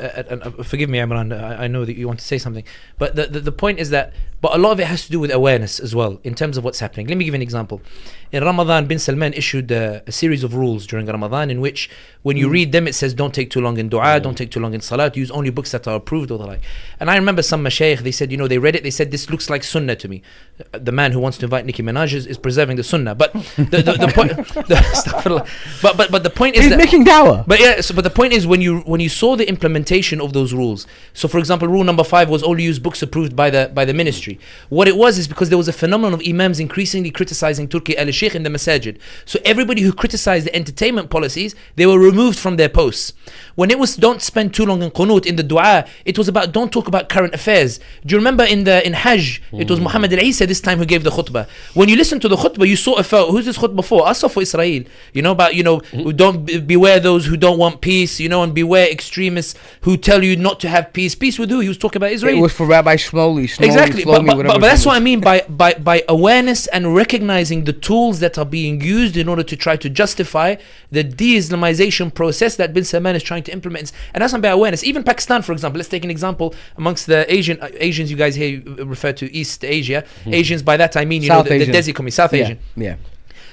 Forgive me, Imran. I know that you want to say something, but the point is that. But a lot of it has to do with awareness as well in terms of what's happening. Let me give you an example. In Ramadan, bin Salman issued a series of rules during Ramadan in which when you read them, it says don't take too long in dua, don't take too long in salat, use only books that are approved or the like. And I remember some mashayikh, they said, they read it, they said, this looks like sunnah to me. The man who wants to invite Nicki Minaj is preserving the sunnah. But the point, but the point is he's making dawah. But the point is when you saw the implementation of those rules. So for example, rule number 5 was only use books approved by the ministry. What it was is because there was a phenomenon of imams increasingly criticizing Turki al-Sheikh in the masajid. So everybody who criticized the entertainment policies, they were removed from their posts. When it was don't spend too long in qunut, in the dua, it was about don't talk about current affairs. Do you remember in Hajj, it was Muhammad al-Isa this time who gave the khutbah. When you listen to the khutbah, you sort of felt, who's this khutbah for? Us or for Israel? Don't beware those who don't want peace, and beware extremists who tell you not to have peace. Peace with who? He was talking about Israel. It was for Rabbi Shmoli. Exactly, but that's what I mean by awareness and recognizing the tools that are being used in order to try to justify the de-Islamization process that bin Salman is trying to implement. And that's not by awareness. Even Pakistan, for example, let's take an example amongst the Asians, you guys here refer to East Asia. Asians, by that I mean, the Desi community, South Asian.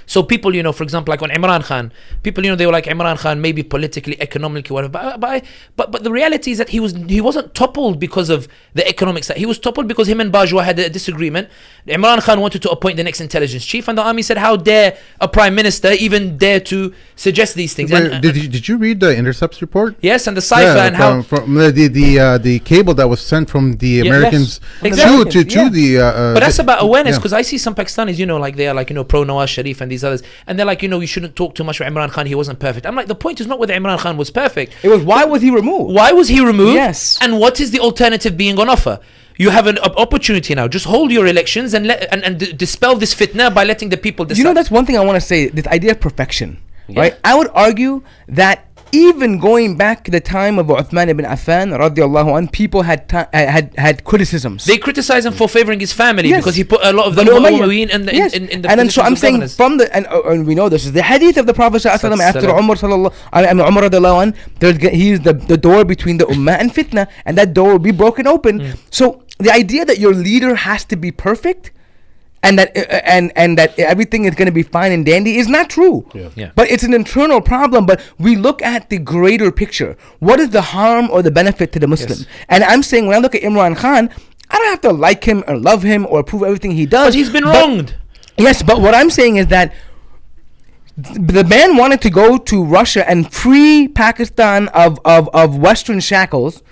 So people, for example, like on Imran Khan, people, they were like Imran Khan, maybe politically, economically, whatever. But the reality is that he wasn't toppled because of the economic side. He was toppled because him and Bajwa had a disagreement. Imran Khan wanted to appoint the next intelligence chief, and the army said, "How dare a prime minister even dare to suggest these things?" Did you read the Intercepts report? Yes, and the cipher and how from the cable that was sent from the Americans to the. But that's about awareness, because I see some Pakistanis, like they are like pro Nawaz Sharif and these others, and they're like, you shouldn't talk too much about Imran Khan. He wasn't perfect. I'm like, the point is not whether Imran Khan was perfect. It was why was he removed? Why was he removed? Yes. And what is the alternative being on offer? You have an opportunity now. Just hold your elections and dispel this fitna by letting the people decide. That's one thing I want to say. This idea of perfection, right? I would argue that even going back to the time of Uthman ibn Affan radiallahu anh, people had criticisms. They criticized him for favoring his family because he put a lot of the Umayyad in the and then so I'm saying from and we know this is the hadith of the Prophet sallallahu after Umar radiallahu anh, he's the door between the ummah and fitna, and that door will be broken open. So the idea that your leader has to be perfect and that everything is going to be fine and dandy is not true. But it's an internal problem. But we look at the greater picture. What is the harm or the benefit to the Muslim? And I'm saying, when I look at Imran Khan, I don't have to like him or love him or approve everything he does. But he's been wronged. Yes, but what I'm saying is that the man wanted to go to Russia and free Pakistan of Western shackles.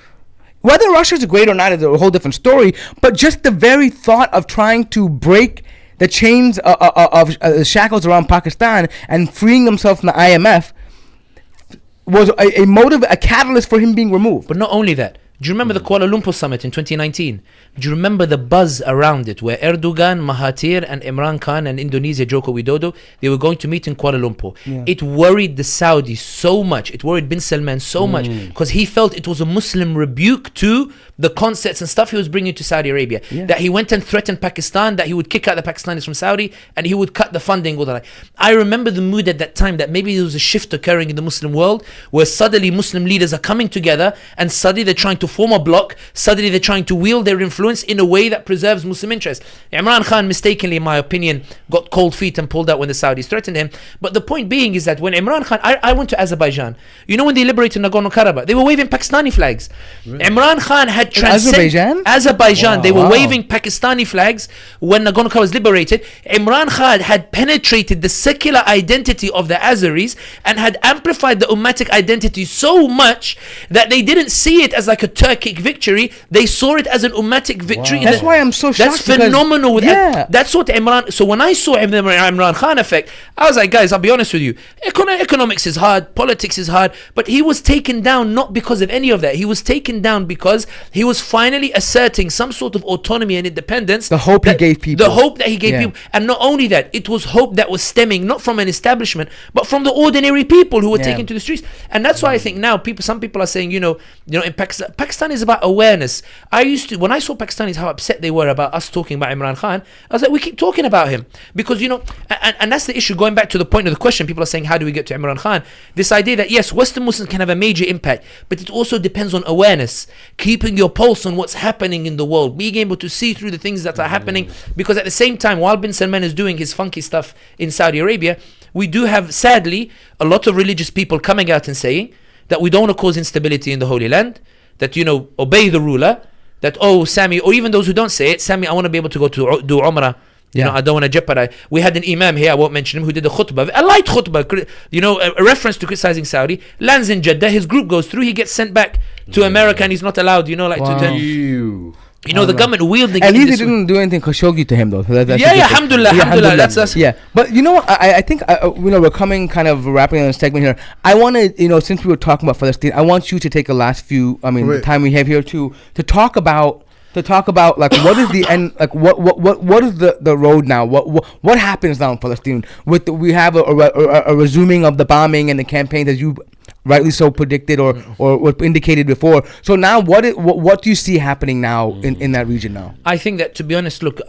Whether Russia's great or not is a whole different story, but just the very thought of trying to break the chains of shackles around Pakistan and freeing himself from the IMF was a motive, a catalyst for him being removed. But not only that, Do you remember the Kuala Lumpur summit in 2019? Do you remember the buzz around it where Erdogan, Mahathir and Imran Khan and Indonesia Joko Widodo, they were going to meet in Kuala Lumpur. It worried the Saudis so much. It worried bin Salman so much because he felt it was a Muslim rebuke to the concepts and stuff he was bringing to Saudi Arabia. That he went and threatened Pakistan, that he would kick out the Pakistanis from Saudi and he would cut the funding. All that. I remember the mood at that time that maybe there was a shift occurring in the Muslim world where suddenly Muslim leaders are coming together and suddenly they're trying to form a bloc, suddenly they're trying to wield their influence in a way that preserves Muslim interests. Imran Khan mistakenly, in my opinion, got cold feet and pulled out when the Saudis threatened him. But the point being is that when Imran Khan, I went to Azerbaijan, you know, when they liberated Nagorno-Karabakh, they were waving Pakistani flags. Imran Khan had transcended Azerbaijan. They were waving Pakistani flags when Nagorno-Karabakh was liberated. Imran Khan had penetrated the secular identity of the Azeris and had amplified the Ummatic identity so much that they didn't see it as like a Turkic victory. They saw it as an Ummatic victory. That's why I'm so shocked. That's phenomenal. That's what Imran. So when I saw Imran Khan effect, I was like, guys, I'll be honest with you. Economics is hard. Politics is hard. But he was taken down not because of any of that. He was taken down because he was finally asserting some sort of autonomy and independence. The hope he gave people. The hope that he gave people. And not only that, it was hope that was stemming not from an establishment, but from the ordinary people who were taken to the streets. And that's why I think now some people are saying, you know, in Pakistan is about awareness. When I saw Pakistanis how upset they were about us talking about Imran Khan, I was like, we keep talking about him because, you know, and that's the issue. Going back to the point of the question, people are saying, how do we get to Imran Khan? This idea that yes, Western Muslims can have a major impact, but it also depends on awareness, keeping your pulse on what's happening in the world, being able to see through the things that are happening. Because at the same time, while bin Salman is doing his funky stuff in Saudi Arabia, we do have, sadly, a lot of religious people coming out and saying that we don't want to cause instability in the Holy Land, that, you know, obey the ruler, that, oh, Sami, or even those who don't say it, Sami, I want to be able to go to do Umrah. You know, I don't want to jeopardize. We had an imam here, I won't mention him, who did a khutbah, a light khutbah, you know, a reference to criticizing Saudi, lands in Jeddah, his group goes through, he gets sent back to America and he's not allowed, you know, like to you know, the government wielding. At least they didn't do anything Khashoggi to him, though. Alhamdulillah. That's yeah. But you know, I think you know, we're coming kind of wrapping on a segment here. I want to, you know, since we were talking about Palestine, I want you to take the last few, the time we have here to talk about like what is the end, like what is the road now? What happens now in Palestine? We have a resuming of the bombing and the campaigns, as you rightly so predicted or indicated before. So now what do you see happening now in that region now? I think that, to be honest, look,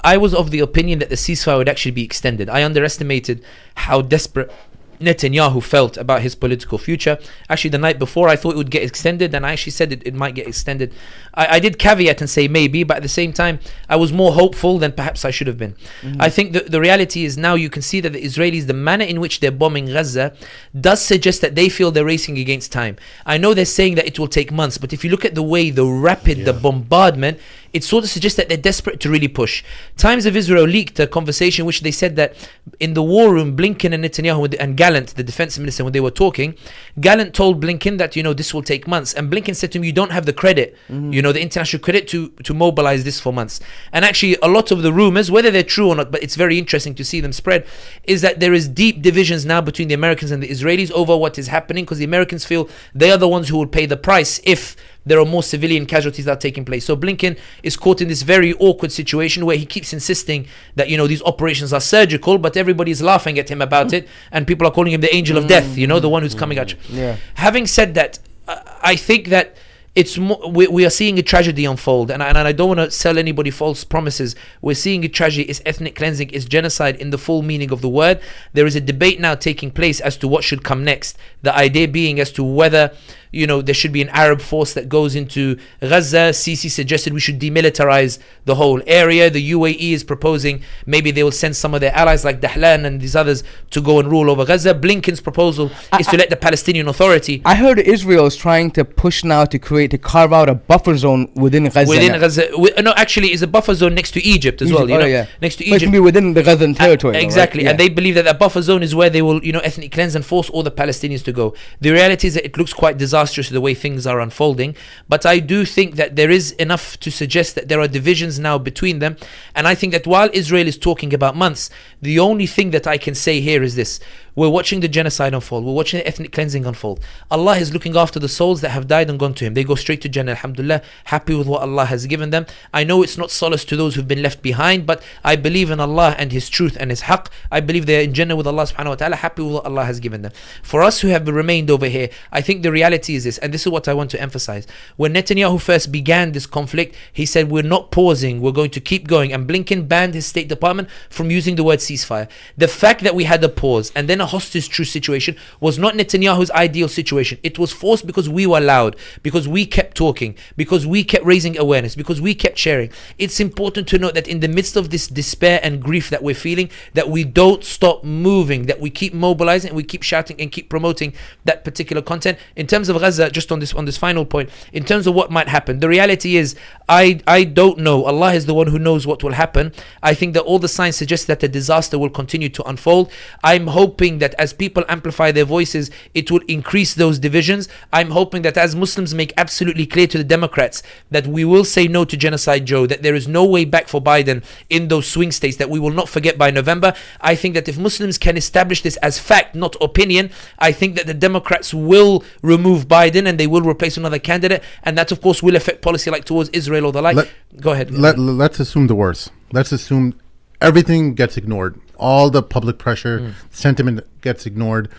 I was of the opinion that the ceasefire would actually be extended. I underestimated how desperate Netanyahu felt about his political future. Actually, the night before, I thought it would get extended, and I actually said it might get extended. I did caveat and say maybe, but at the same time, I was more hopeful than perhaps I should have been. I think the reality is now you can see that the Israelis, the manner in which they're bombing Gaza, does suggest that they feel they're racing against time. I know they're saying that it will take months, but if you look at the way, the rapid, the bombardment, it sort of suggests that they're desperate to really push. Times of Israel leaked a conversation which they said that in the war room, Blinken and Netanyahu and Gallant, the defense minister, when they were talking, Gallant told Blinken that, you know, this will take months. And Blinken said to him, you don't have the credit, you know, the international credit to mobilize this for months. And actually, a lot of the rumors, whether they're true or not, but it's very interesting to see them spread, is that there is deep divisions now between the Americans and the Israelis over what is happening, because the Americans feel they are the ones who will pay the price if there are more civilian casualties that are taking place. So Blinken is caught in this very awkward situation where he keeps insisting that, you know, these operations are surgical, but everybody's laughing at him about it, and people are calling him the angel of death, you know, the one who's coming at you. Yeah. Having said that, I think that it's more, we are seeing a tragedy unfold, and I don't want to sell anybody false promises. We're seeing a tragedy. It's ethnic cleansing, it's genocide in the full meaning of the word. There is a debate now taking place as to what should come next. The idea being as to whether, you know, there should be an Arab force that goes into Gaza. Sisi suggested we should demilitarize the whole area. The UAE is proposing maybe they will send some of their allies like Dahlan and these others to go and rule over Gaza. Blinken's proposal is to let the Palestinian Authority. I heard Israel is trying to push now to carve out a buffer zone within Gaza. No, actually, it's a buffer zone next to Egypt as well. You know, next to Egypt. But it can be within the Gazan territory. Exactly, though, right? And they believe that that buffer zone is where they will, you know, ethnic cleanse and force all the Palestinians to go. The reality is that it looks quite disastrous the way things are unfolding, but I do think that there is enough to suggest that there are divisions now between them. And I think that while Israel is talking about months, the only thing that I can say here is this: we're watching the genocide unfold, we're watching the ethnic cleansing unfold. Allah is looking after the souls that have died and gone to Him. They go straight to Jannah, alhamdulillah, happy with what Allah has given them. I know it's not solace to those who've been left behind, but I believe in Allah and His truth and His haqq. I believe they're in Jannah with Allah subhanahu wa ta'ala, happy with what Allah has given them. For us who have remained over here, I think the reality is this, and this is what I want to emphasize. When Netanyahu first began this conflict, he said, we're not pausing, we're going to keep going. And Blinken banned his State Department from using the word ceasefire. The fact that we had a pause and then a hostage truce situation was not Netanyahu's ideal situation. It was forced because we were loud, because we kept talking, because we kept raising awareness, because we kept sharing. It's important to note that in the midst of this despair and grief that we're feeling, that we don't stop moving, that we keep mobilizing, and we keep shouting and keep promoting that particular content. In terms of Gaza, just on this final point, in terms of what might happen, the reality is I don't know. Allah is the one who knows what will happen. I think that all the signs suggest that the disaster will continue to unfold. I'm hoping that as people amplify their voices, it will increase those divisions. I'm hoping that as Muslims make absolutely clear to the Democrats that we will say no to Genocide Joe, that there is no way back for Biden in those swing states, that we will not forget by November. I think that if Muslims can establish this as fact, not opinion, I think that the Democrats will remove Biden and they will replace another candidate, and that of course will affect policy like towards Israel or the like. Go ahead. Let's assume the worst. Let's assume everything gets ignored. All the public pressure, sentiment gets ignored.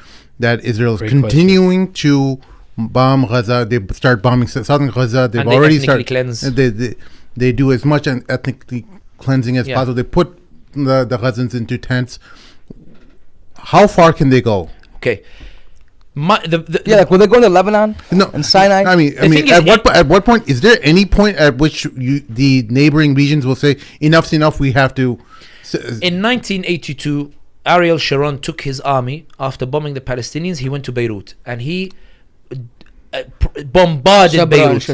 That Israel is continuing to bomb Gaza. They start bombing southern Gaza. They've already started. They do as much ethnically cleansing as possible. They put the Gazans into tents. How far can they go? Okay. Like will they go to Lebanon? No, and Sinai. I mean, at what point is there any point at which the neighboring regions will say enough's enough? We have to. In 1982, Ariel Sharon took his army after bombing the Palestinians. He went to Beirut and he bombarded Beirut.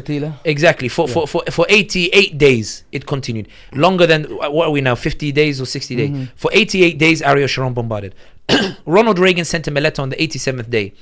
Exactly. For 88 days it continued. Longer than what are we now? 50 days or 60 days? For 88 days, Ariel Sharon bombarded. Ronald Reagan sent him a letter on the 87th day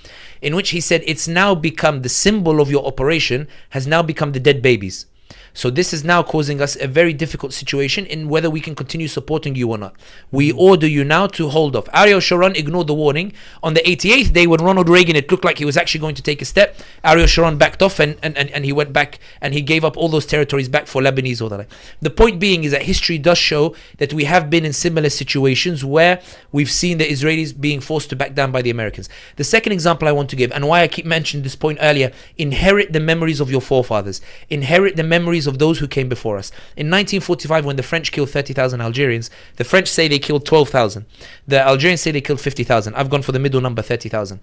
in which he said, it's now become the symbol of your operation has now become the dead babies. So this is now causing us a very difficult situation in whether we can continue supporting you or not. We order you now to hold off. Ariel Sharon ignored the warning. On the 88th day, when Ronald Reagan, it looked like he was actually going to take a step, Ariel Sharon backed off and he went back and he gave up all those territories back for Lebanese or the like. The point being is that history does show that we have been in similar situations where we've seen the Israelis being forced to back down by the Americans. The second example I want to give, and why I keep mentioning this point earlier, inherit the memories of your forefathers. Inherit the memories of those who came before us. In 1945, when the French killed 30,000 Algerians, the French say they killed 12,000. The Algerians say they killed 50,000. I've gone for the middle number, 30,000.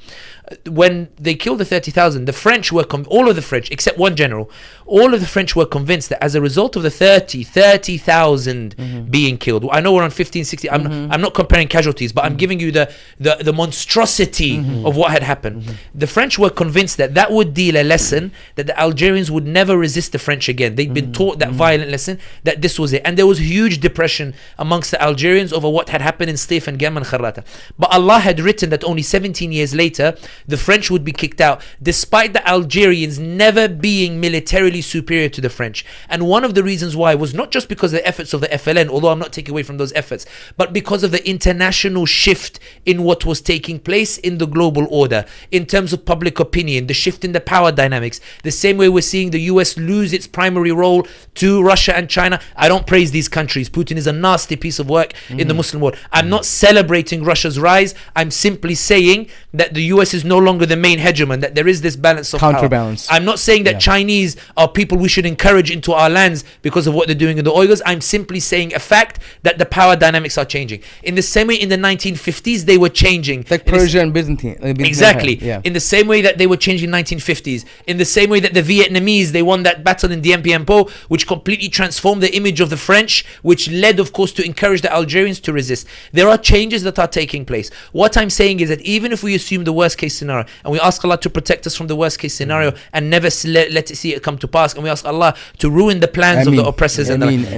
When they killed the 30,000, the French were, all of the French, except one general, all of the French were convinced that as a result of the 30,000 being killed, I know we're on 15, 16, I'm not comparing casualties, but I'm giving you the monstrosity of what had happened. The French were convinced that that would deal a lesson that the Algerians would never resist the French again. They'd been taught that violent lesson, that this was it. And there was huge depression amongst the Algerians over what had happened in Stif and Gam and Kharrata. But Allah had written that only 17 years later, the French would be kicked out, despite the Algerians never being militarily superior to the French. And one of the reasons why was not just because of the efforts of the FLN, although I'm not taking away from those efforts, but because of the international shift in what was taking place in the global order, in terms of public opinion, the shift in the power dynamics, the same way we're seeing the US lose its primary role to Russia and China. I don't praise these countries. Putin is a nasty piece of work in the Muslim world. I'm not celebrating Russia's rise. I'm simply saying that the US is no longer the main hegemon, that there is this balance of counterbalance. Power. I'm not saying that Chinese are people we should encourage into our lands because of what they're doing in the Uyghurs. I'm simply saying a fact that the power dynamics are changing. In the same way in the 1950s they were changing. Like Persia and Byzantine. Exactly. In the same way that they were changing in 1950s. In the same way that the Vietnamese, they won that battle in Dien Bien Phu, which completely transformed the image of the French, which led, of course, to encourage the Algerians to resist. There are changes that are taking place. What I'm saying is that even if we assume the worst case scenario, and we ask Allah to protect us from the worst case scenario and never let it see it come to pass, and we ask Allah to ruin the plans of the oppressors,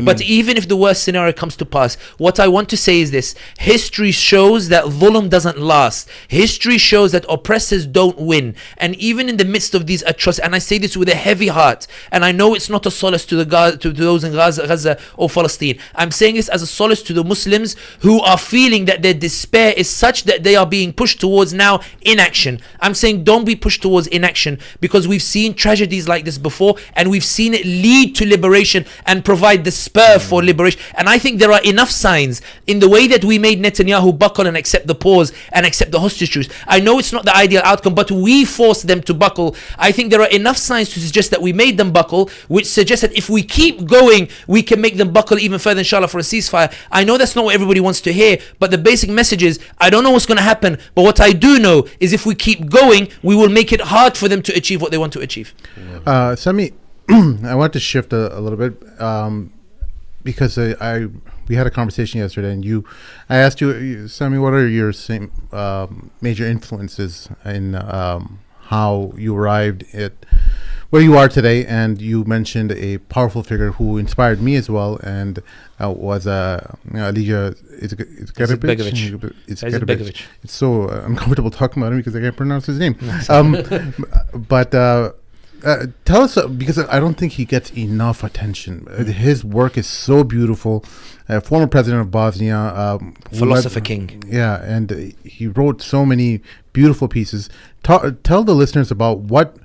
but even if the worst scenario comes to pass, what I want to say is this: history shows that dhulm doesn't last. History shows that oppressors don't win. And even in the midst of these atrocities, and I say this with a heavy heart, and I know it's not a solace to those in Gaza or Palestine. I'm saying this as a solace to the Muslims who are feeling that their despair is such that they are being pushed towards now inaction. I'm saying don't be pushed towards inaction, because we've seen tragedies like this before, and we've seen it lead to liberation and provide the spur for liberation. And I think there are enough signs in the way that we made Netanyahu buckle and accept the pause and accept the hostage truce. I know it's not the ideal outcome, but we forced them to buckle. I think there are enough signs to suggest that we made them buckle, which suggests that if we keep going, we can make them buckle even further, inshallah, for a ceasefire. I know that's not what everybody wants to hear, but the basic message is, I don't know what's going to happen, but what I do know is if we keep going, we will make it hard for them to achieve what they want to achieve. Sami, I want to shift a little bit because we had a conversation yesterday, and I asked you, Sami, what are your major influences in how you arrived at where you are today? And you mentioned a powerful figure who inspired me as well, and was Alija Izetbegović. It's so uncomfortable talking about him because I can't pronounce his name. But tell us, because I don't think he gets enough attention. His work is so beautiful. Former president of Bosnia, philosopher king. Yeah, and he wrote so many beautiful pieces. Tell the listeners about what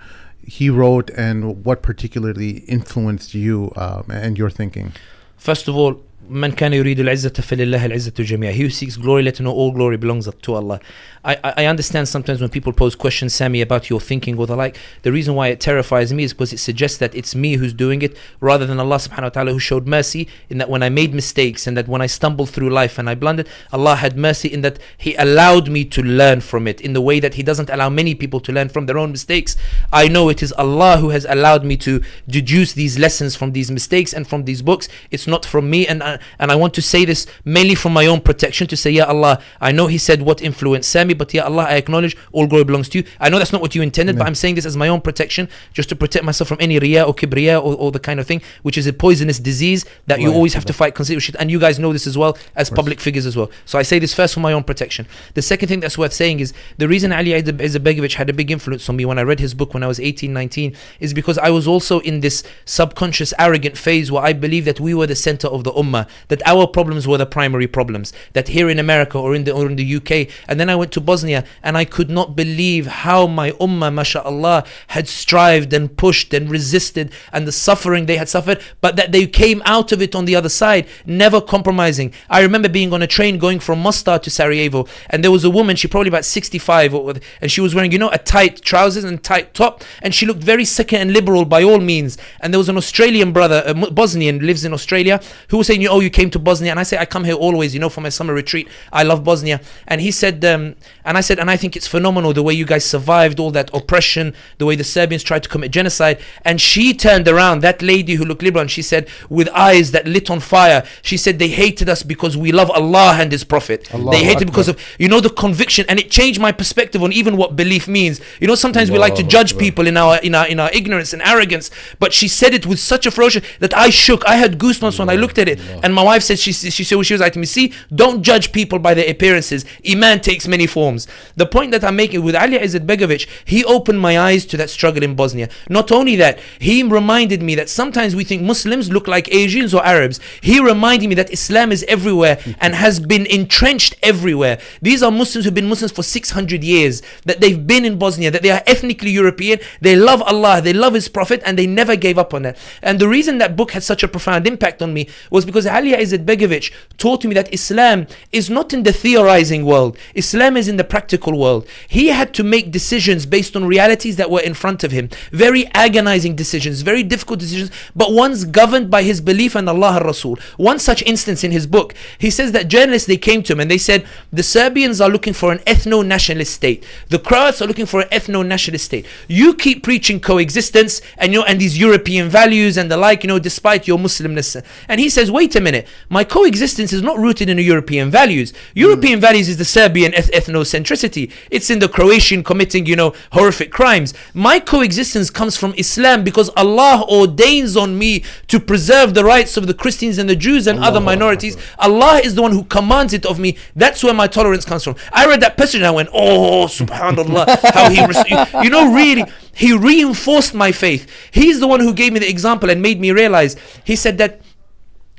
he wrote and what particularly influenced you and your thinking. First of all, من كان يريد العزة فلله العزة جميعا. He who seeks glory, let him know all glory belongs to Allah. I understand sometimes when people pose questions, Sami, about your thinking or the like. The reason why it terrifies me is because it suggests that it's me who's doing it rather than Allah subhanahu wa ta'ala, who showed mercy in that when I made mistakes and that when I stumbled through life and I blundered, Allah had mercy in that He allowed me to learn from it in the way that He doesn't allow many people to learn from their own mistakes. I know it is Allah who has allowed me to deduce these lessons from these mistakes and from these books. It's not from me, and I want to say this mainly from my own protection, to say, Ya Allah, I know He said what influenced Sami, but Ya Allah, I acknowledge all glory belongs to you. I know that's not what you intended, but I'm saying this as my own protection, just to protect myself from any riya or kibriya or the kind of thing, which is a poisonous disease that you always have to fight consideration. And you guys know this as well as public figures as well. So I say this first for my own protection. The second thing that's worth saying is the reason Alija Izetbegović had a big influence on me when I read his book when I was 18, 19 is because I was also in this subconscious, arrogant phase where I believed that we were the center of the ummah, that our problems were the primary problems, that here in America or in the UK. And then I went to Bosnia, and I could not believe how my ummah, mashallah, had strived and pushed and resisted, and the suffering they had suffered, but that they came out of it on the other side, never compromising. I remember being on a train going from Mostar to Sarajevo, and there was a woman, she probably about 65, and she was wearing, a tight trousers and tight top, and she looked very secular and liberal by all means. And there was an Australian brother, a Bosnian, lives in Australia, who was saying, you came to Bosnia. And I say, I come here always, for my summer retreat. I love Bosnia. And he said, and I said, and I think it's phenomenal the way you guys survived all that oppression, the way the Serbians tried to commit genocide. And she turned around, that lady who looked liberal, and she said, with eyes that lit on fire, she said, they hated us because we love Allah and His Prophet. They hated because of, the conviction. And it changed my perspective on even what belief means. Sometimes we like to judge people in our ignorance and arrogance. But she said it with such a ferocious that I shook. I had goosebumps when I looked at it. And my wife said, she was like to me, see, don't judge people by their appearances. Iman takes many forms. The point that I'm making with Alija Izetbegović, he opened my eyes to that struggle in Bosnia. Not only that, he reminded me that sometimes we think Muslims look like Asians or Arabs. He reminded me that Islam is everywhere and has been entrenched everywhere. These are Muslims who've been Muslims for 600 years, that they've been in Bosnia, that they are ethnically European, they love Allah, they love His Prophet, and they never gave up on that. And the reason that book had such a profound impact on me was because Alija Izetbegović taught me that Islam is not in the theorizing world. Islam is in the practical world. He had to make decisions based on realities that were in front of him. Very agonizing decisions, very difficult decisions, but ones governed by his belief in Allah and Rasul. One such instance in his book, he says that journalists, they came to him and they said, the Serbians are looking for an ethno-nationalist state. The Croats are looking for an ethno-nationalist state. You keep preaching coexistence and these European values and the like, despite your Muslimness. And he says, wait a minute, my coexistence is not rooted in European values. European values is the Serbian ethnocentricity. It's in the Croatian committing, horrific crimes. My coexistence comes from Islam because Allah ordains on me to preserve the rights of the Christians and the Jews and other minorities. Allah is the one who commands it of me. That's where my tolerance comes from. I read that passage and I went, oh, subhanallah, how he, really, he reinforced my faith. He's the one who gave me the example and made me realize. He said that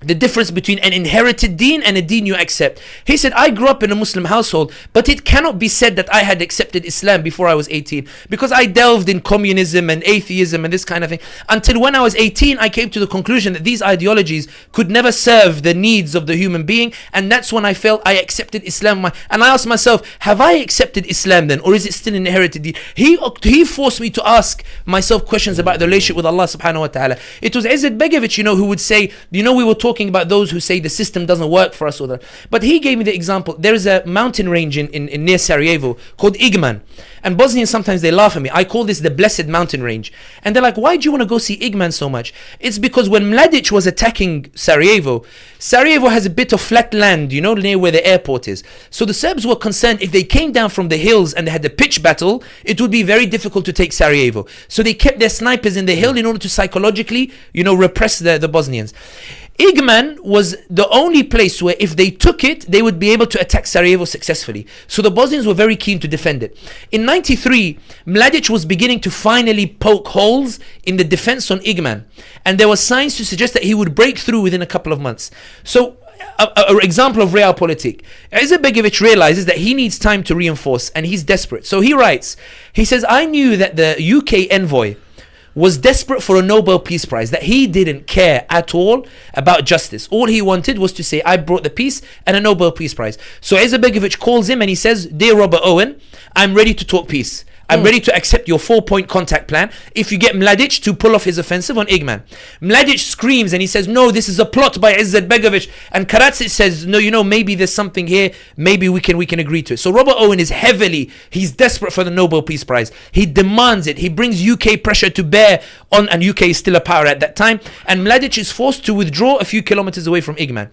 the difference between an inherited deen and a deen you accept. He said, I grew up in a Muslim household, but it cannot be said that I had accepted Islam before I was 18, because I delved in communism and atheism and this kind of thing. Until when I was 18, I came to the conclusion that these ideologies could never serve the needs of the human being, and that's when I felt I accepted Islam. And I asked myself, have I accepted Islam then, or is it still an inherited deen? He forced me to ask myself questions about the relationship with Allah subhanahu wa ta'ala. It was Izetbegović, who would say, we were talking about those who say the system doesn't work for us, but he gave me the example. There is a mountain range in near Sarajevo called Igman, and Bosnians sometimes they laugh at me. I call this the blessed mountain range, and they're like, why do you want to go see Igman so much? It's because when Mladic was attacking Sarajevo has a bit of flat land, near where the airport is. So the Serbs were concerned if they came down from the hills and they had a pitch battle, it would be very difficult to take Sarajevo. So they kept their snipers in the hill in order to psychologically, repress the Bosnians. Igman was the only place where if they took it, they would be able to attack Sarajevo successfully. So the Bosnians were very keen to defend it. In 93, Mladic was beginning to finally poke holes in the defense on Igman. And there were signs to suggest that he would break through within a couple of months. So, an example of realpolitik. Izetbegović realizes that he needs time to reinforce, and he's desperate. So he writes, he says, I knew that the UK envoy was desperate for a Nobel Peace Prize, that he didn't care at all about justice. All he wanted was to say, I brought the peace and a Nobel Peace Prize. So Izetbegović calls him and he says, Dear Robert Owen, I'm ready to talk peace. I'm ready to accept your 4-point contact plan if you get Mladic to pull off his offensive on Igman. Mladic screams and he says, no, this is a plot by Izetbegović. And Karadzic says, no, maybe there's something here. Maybe we can agree to it. So Robert Owen is he's desperate for the Nobel Peace Prize. He demands it. He brings UK pressure to bear on, and UK is still a power at that time. And Mladic is forced to withdraw a few kilometers away from Igman.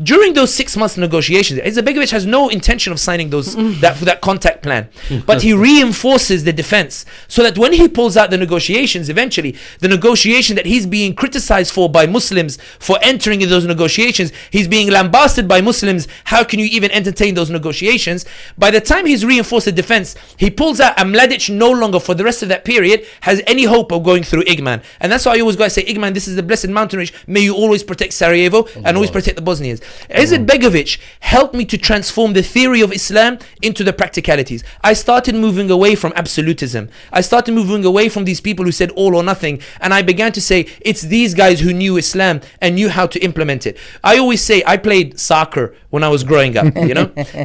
During those 6 months negotiations, Izetbegović has no intention of signing that contact plan. But he reinforces the defense so that when he pulls out the negotiations, eventually the negotiation that he's being criticized for by Muslims for entering in those negotiations, he's being lambasted by Muslims, how can you even entertain those negotiations? By the time he's reinforced the defense, he pulls out, and Mladic no longer for the rest of that period has any hope of going through Igman. And that's why I always got to say, Igman, this is the blessed mountain range, may you always protect Sarajevo and always protect the Bosnians. Izetbegović helped me to transform the theory of Islam into the practicalities. I started moving away from absolutism. I started moving away from these people who said all or nothing, and I began to say it's these guys who knew Islam and knew how to implement it. I always say I played soccer when I was growing up,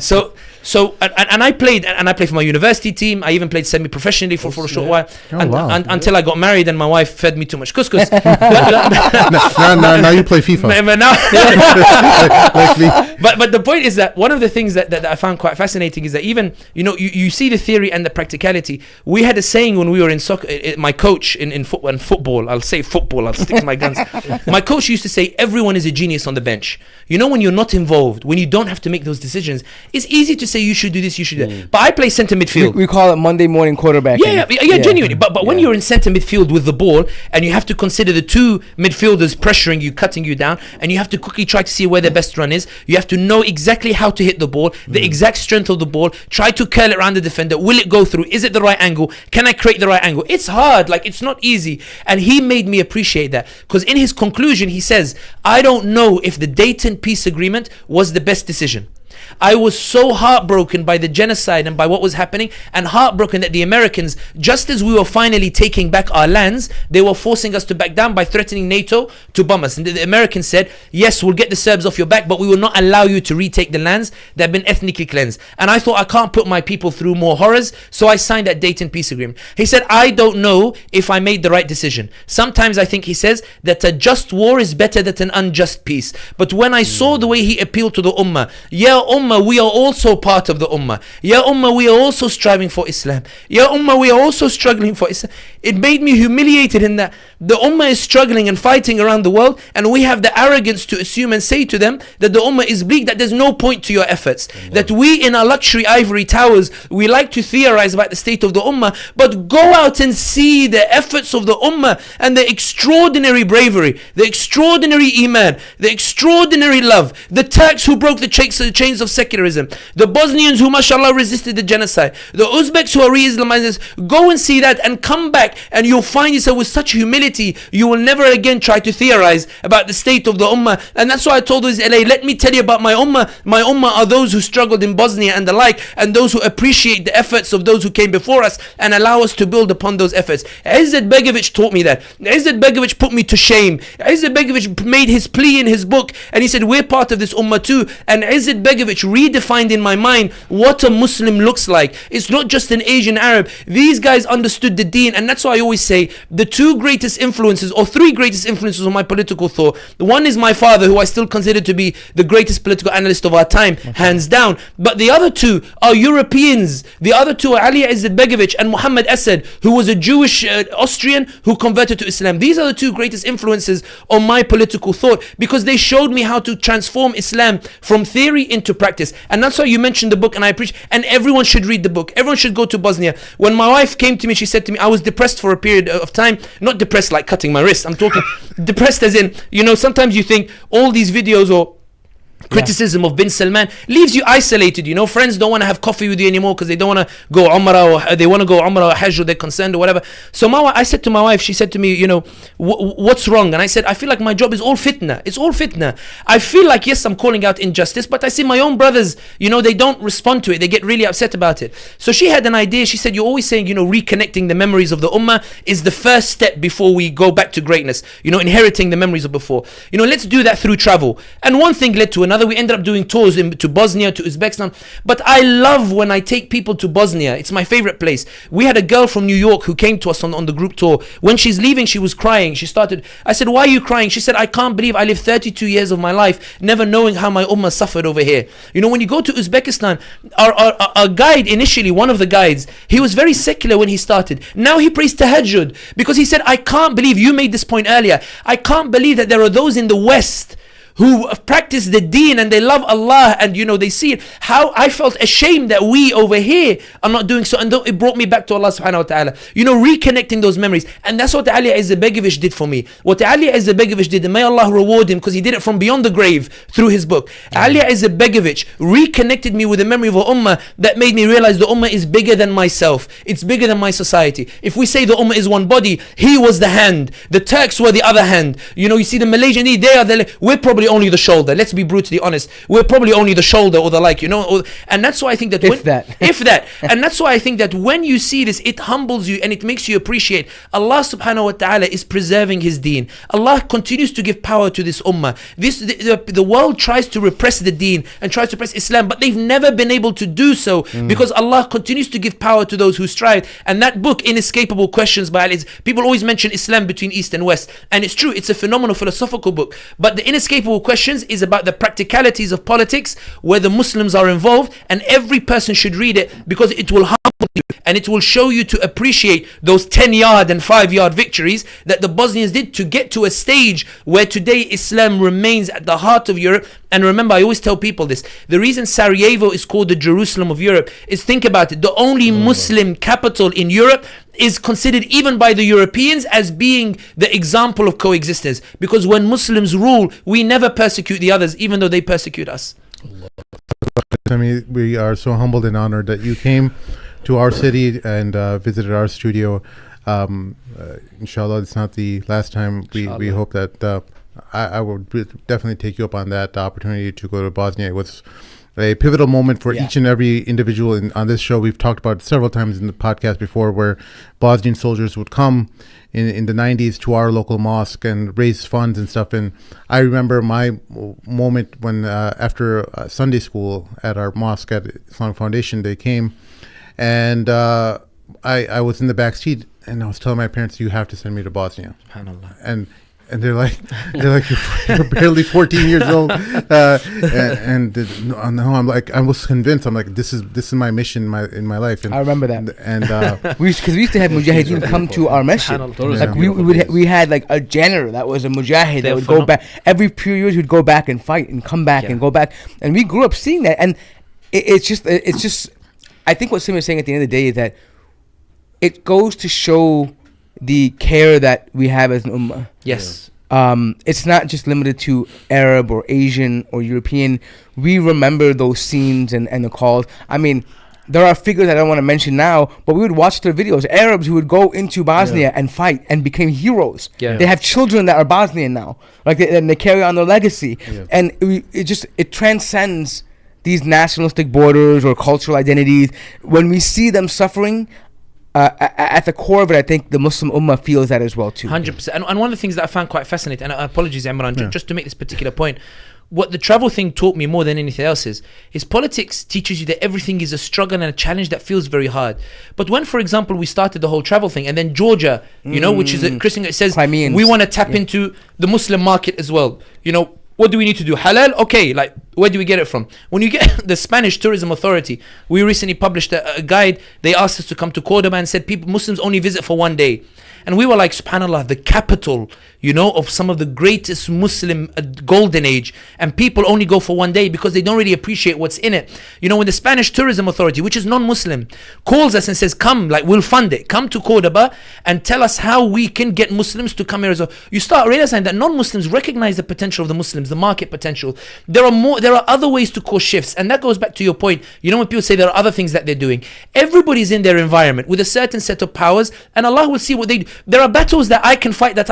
So I played for my university team. I even played semi-professionally for a short while until I got married and my wife fed me too much couscous. now you play FIFA. But the point is that one of the things that I found quite fascinating is that even you see the theory and the practicality. We had a saying when we were in soccer. My coach in football. I'll say football. I'll stick to my guns. My coach used to say everyone is a genius on the bench. When you're not involved, when you don't have to make those decisions, it's easy to say you should do this, you should do that. But I play center midfield. We call it Monday morning quarterback. Yeah, genuinely. But when you're in center midfield with the ball and you have to consider the two midfielders pressuring you, cutting you down, and you have to quickly try to see where the best run is. You have to know exactly how to hit the ball, the exact strength of the ball, try to curl it around the defender. Will it go through? Is it the right angle? Can I create the right angle? It's hard, it's not easy. And he made me appreciate that, because in his conclusion he says, I don't know if the Dayton peace agreement was the best decision. I was so heartbroken by the genocide and by what was happening, and heartbroken that the Americans, just as we were finally taking back our lands, they were forcing us to back down by threatening NATO to bomb us. And the Americans said, yes, we'll get the Serbs off your back, but we will not allow you to retake the lands that have been ethnically cleansed. And I thought, I can't put my people through more horrors, so I signed that Dayton peace agreement. He said, I don't know if I made the right decision. Sometimes I think, he says, that a just war is better than an unjust peace. But when I saw the way he appealed to the Ummah, Ummah, we are also part of the Ummah. Ya Ummah, we are also striving for Islam. Ya Ummah, we are also struggling for Islam. It made me humiliated in that the Ummah is struggling and fighting around the world, and we have the arrogance to assume and say to them that the Ummah is bleak, that there's no point to your efforts. That we in our luxury ivory towers, we like to theorize about the state of the Ummah, but go out and see the efforts of the Ummah and the extraordinary bravery, the extraordinary iman, the extraordinary love, the Turks who broke the chains of secularism, the Bosnians who mashallah resisted the genocide, the Uzbeks who are re-Islamizers. Go and see that and come back, and you'll find yourself with such humility, you will never again try to theorize about the state of the Ummah. And that's why I told those LA, let me tell you about my Ummah. My Ummah are those who struggled in Bosnia and the like, and those who appreciate the efforts of those who came before us and allow us to build upon those efforts. Izetbegović taught me that. Izetbegović put me to shame. Izetbegović made his plea in his book, and he said we're part of this Ummah too. And Izetbegović redefined in my mind what a Muslim looks like. It's not just an Asian Arab. These guys understood the deen, and that's why I always say the two greatest influences, or three greatest influences on my political thought. The one is my father, who I still consider to be the greatest political analyst of our time, hands down. But the other two are Europeans. The other two are Alija Izetbegović and Muhammad Asad, who was a Jewish Austrian who converted to Islam. These are the two greatest influences on my political thought, because they showed me how to transform Islam from theory into practice. And that's why you mentioned the book, and I appreciate, and everyone should read the book. Everyone should go to Bosnia. When my wife came to me, she said to me, I was depressed for a period of time. Not depressed like cutting my wrist. I'm talking depressed as in, sometimes you think all these videos or criticism of bin Salman leaves you isolated. Friends don't want to have coffee with you anymore because they don't want to go Umrah, or they want to go Umrah or Hajj, or they're concerned or whatever. So I said to my wife, she said to me, what's wrong? And I said, I feel like my job is all fitna. It's all fitna. I feel like, yes, I'm calling out injustice, but I see my own brothers, they don't respond to it. They get really upset about it. So she had an idea. She said, you're always saying, reconnecting the memories of the Ummah is the first step before we go back to greatness, inheriting the memories of before. Let's do that through travel. And one thing led to another. We ended up doing tours to Bosnia, to Uzbekistan. But I love when I take people to Bosnia. It's my favorite place. We had a girl from New York who came to us on the group tour. When she's leaving, she was crying. I said, why are you crying? She said, I can't believe I lived 32 years of my life never knowing how my ummah suffered over here. When you go to Uzbekistan, our guide initially, one of the guides, he was very secular when he started. Now he prays tahajjud, because he said, I can't believe, you made this point earlier, I can't believe that there are those in the West who practice the deen and they love Allah, and they see it. How I felt ashamed that we over here are not doing so, and it brought me back to Allah subhanahu wa ta'ala, reconnecting those memories. And that's what Alija Izetbegović did for me. What Alija Izetbegović did, and may Allah reward him, because he did it from beyond the grave through his book. Alija Izetbegović reconnected me with the memory of a ummah that made me realize the ummah is bigger than myself. It's bigger than my society. If we say the ummah is one body, he was the hand, the Turks were the other hand. You see the Malaysian, they are we're probably only the shoulder. Let's be brutally honest. We're probably only the shoulder or the like, and that's why I think that if that, and that's why I think that when you see this, it humbles you and it makes you appreciate Allah subhanahu wa ta'ala is preserving his deen. Allah continues to give power to this ummah. The world tries to repress the deen and tries to repress Islam, but they've never been able to do so because Allah continues to give power to those who strive. And that book, Inescapable Questions by Ali, people always mention Islam between East and West, and it's true, it's a phenomenal philosophical book, but the Inescapable Questions is about the practicalities of politics where the Muslims are involved, and every person should read it because it will humble you and it will show you to appreciate those 10-yard and 5-yard victories that the Bosnians did to get to a stage where today Islam remains at the heart of Europe. And remember, I always tell people this, the reason Sarajevo is called the Jerusalem of Europe is, think about it, the only Muslim capital in Europe is considered even by the Europeans as being the example of coexistence, because when Muslims rule, we never persecute the others, even though they persecute us. I mean, we are so humbled and honored that you came to our city and visited our studio. Inshallah, it's not the last time. We hope that I would definitely take you up on that opportunity to go to Bosnia. It was a pivotal moment for each and every individual on this show. We've talked about it several times in the podcast before, where Bosnian soldiers would come in the 90s to our local mosque and raise funds and stuff. And I remember my moment when after Sunday school at our mosque at Islamic Foundation, they came, and I was in the back seat, and I was telling my parents, you have to send me to Bosnia. SubhanAllah. And and they're like, you're barely 14 years old, and no, I was convinced. I'm like, this is my mission in my life. And I remember that. And because we used to have mujahideen come to our masjid. Like we had like a janitor that was a mujahid that would go back every few years. He'd go back and fight and come back and go back, and we grew up seeing that. And it's just I think what Sami was saying at the end of the day is that it goes to show the care that we have as an ummah. Yes. It's not just limited to Arab or Asian or European. We remember those scenes and the calls. I mean, there are figures I don't want to mention now, but we would watch their videos. Arabs who would go into Bosnia and fight and became heroes. Yeah. They have children that are Bosnian now, and they carry on their legacy. Yeah. And it transcends these nationalistic borders or cultural identities. When we see them suffering, at the core of it, I think the Muslim Ummah feels that as well too. 100%. And one of the things that I found quite fascinating, and apologies, Imran, just to make this particular point, what the travel thing taught me more than anything else is politics teaches you that everything is a struggle and a challenge that feels very hard. But when, for example, we started the whole travel thing, and then Georgia, which is a Christian, it says Crimeans. We want to tap into the Muslim market as well. What do we need to do? Halal? Okay, like, where do we get it from? When you get the Spanish Tourism Authority, we recently published a guide. They asked us to come to Cordoba and said Muslims only visit for 1 day. And we were like, subhanAllah, the capital, of some of the greatest Muslim golden age. And people only go for 1 day because they don't really appreciate what's in it. When the Spanish Tourism Authority, which is non-Muslim, calls us and says, come, like, we'll fund it. Come to Cordoba and tell us how we can get Muslims to come here as well. You start realizing that non-Muslims recognize the potential of the Muslims, the market potential. There are other ways to cause shifts. And that goes back to your point. When people say there are other things that they're doing, everybody's in their environment with a certain set of powers, and Allah will see what they do. There are battles that I can fight that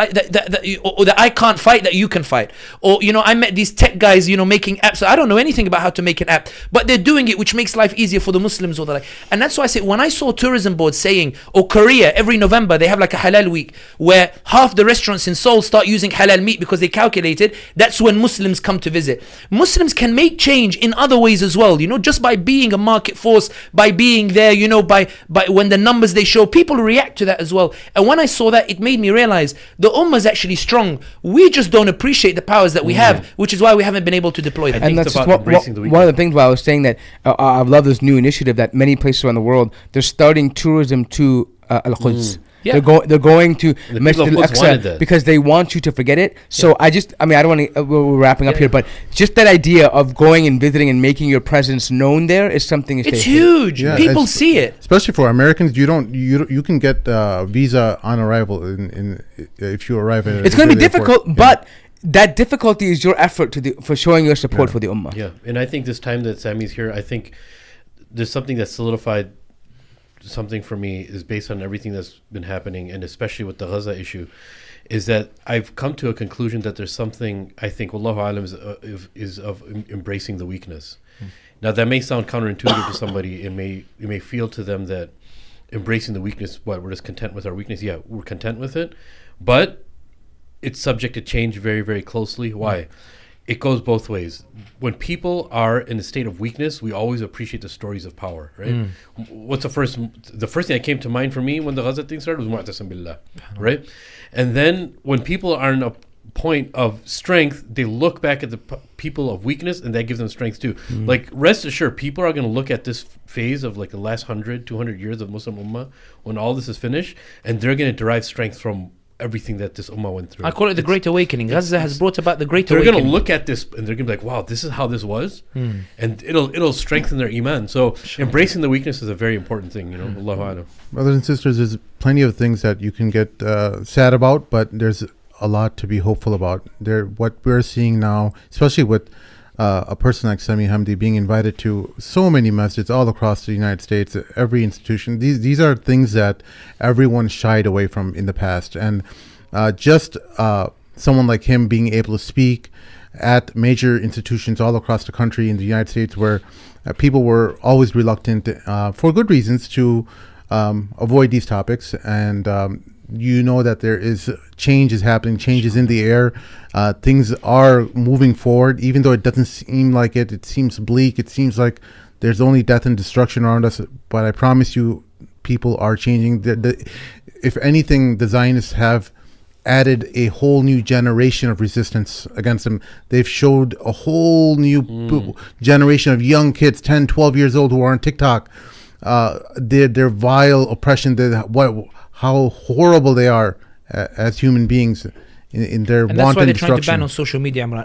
I can't fight that you can fight. Or I met these tech guys making apps. So I don't know anything about how to make an app, but they're doing it, which makes life easier for the Muslims or the like. And that's why I say, when I saw tourism boards saying, Korea, every November they have like a halal week where half the restaurants in Seoul start using halal meat because they calculated that's when Muslims come to visit. Muslims can make change in other ways as well, just by being a market force, by being there, by when the numbers they show, people react to that as well. And when I saw that, it made me realize the ummah is actually strong. We just don't appreciate the powers that we have, which is why we haven't been able to deploy them. And that's just one of the things why I was saying that I love this new initiative that many places around the world, they're starting tourism to Al-Quds. Yeah. They're going to Masjid al-Aqsa because they want you to forget it. So I don't want to, we're wrapping up here, but just that idea of going and visiting and making your presence known there is something. It's huge. Yeah, people see it. Especially for Americans, you can get visa on arrival if you arrive at. It's going to be difficult, but that difficulty is your effort for showing your support for the ummah. Yeah, and I think this time that Sami's here, I think there's something that solidified something for me is based on everything that's been happening, and especially with the Gaza issue, is that I've come to a conclusion that there's something, I think, Wallahu alam, is of embracing the weakness. Now that may sound counterintuitive to somebody. It may feel to them that embracing the weakness, we're just content with our weakness. Yeah, we're content with it, but it's subject to change very, very closely. Why? It goes both ways. When people are in a state of weakness, we always appreciate the stories of power, right? What's the first thing that came to mind for me when the Gaza thing started was Mu'tasim Billah, right? And then when people are in a point of strength, they look back at the people of weakness, and that gives them strength too. Like, rest assured, people are going to look at this phase of like the last 100, 200 years of Muslim Ummah when all this is finished, and they're going to derive strength from everything that this ummah went through. I call it the Great Awakening. Gaza has brought about the Great Awakening. They're going to look at this and they're going to be like, wow, this is how this was. And it'll strengthen their iman. So embracing the weakness is a very important thing, Allahu alam. Brothers and sisters, there's plenty of things that you can get sad about, but there's a lot to be hopeful about. What we're seeing now, especially with a person like Sami Hamdi being invited to so many masjids all across the United States, every institution. These are things that everyone shied away from in the past, and just someone like him being able to speak at major institutions all across the country in the United States, where people were always reluctant, for good reasons, to avoid these topics, and that there is changes happening, changes in the air. Things are moving forward, even though it doesn't seem like it. It seems bleak. It seems like there's only death and destruction around us. But I promise you, people are changing. If anything, the Zionists have added a whole new generation of resistance against them. They've showed a whole new generation of young kids, 10, 12 years old, who are on TikTok. Their vile oppression, how horrible they are as human beings in their And that's why wanton they're trying to ban destruction. on social media, Imran.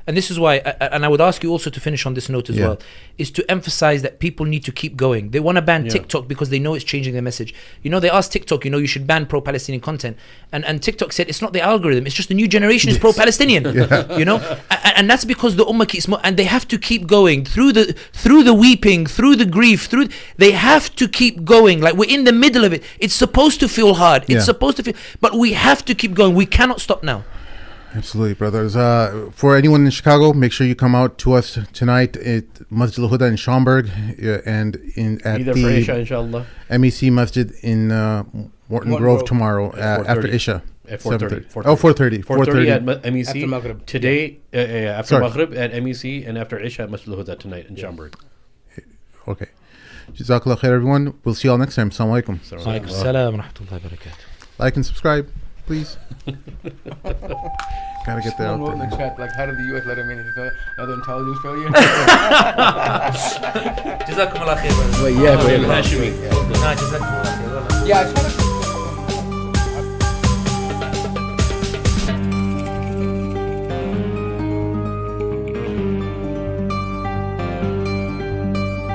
And this is why, and I would ask you also to finish on this note as well, is to emphasize that people need to keep going. They want to ban TikTok because they know it's changing their message. You know, they asked TikTok, you should ban pro-Palestinian content. And TikTok said, it's not the algorithm, it's just the new generation is pro-Palestinian. And that's because the ummah keeps, and they have to keep going through the weeping, through the grief, they have to keep going. Like, we're in the middle of it. It's supposed to feel hard. It's supposed to feel, but we have to keep going. We cannot stop now. Absolutely, brothers. For anyone in Chicago, make sure you come out to us tonight at Masjid al-Huda in Schaumburg and at Either for Isha, inshallah. MEC Masjid in Morton Grove tomorrow after Isha. At 4:30. 4:30. 4:30 at MEC. After Maghrib. Today, after Sorry. Maghrib at MEC, and after Isha at Masjid al-Huda tonight in Schaumburg. Okay. Jazakallah khair, everyone. We'll see you all next time. Assalamu alaikum. Alaikum salam wa rahmatullahi wa barakatuh. Like and subscribe, please. Gotta get that Someone out wrote in the there. chat, like, how did the U.S. let him in? Is it another intelligence failure? Jazakumullah khair. But yeah, Hashimi. Nah, jazakumullah khair. yeah, I just want to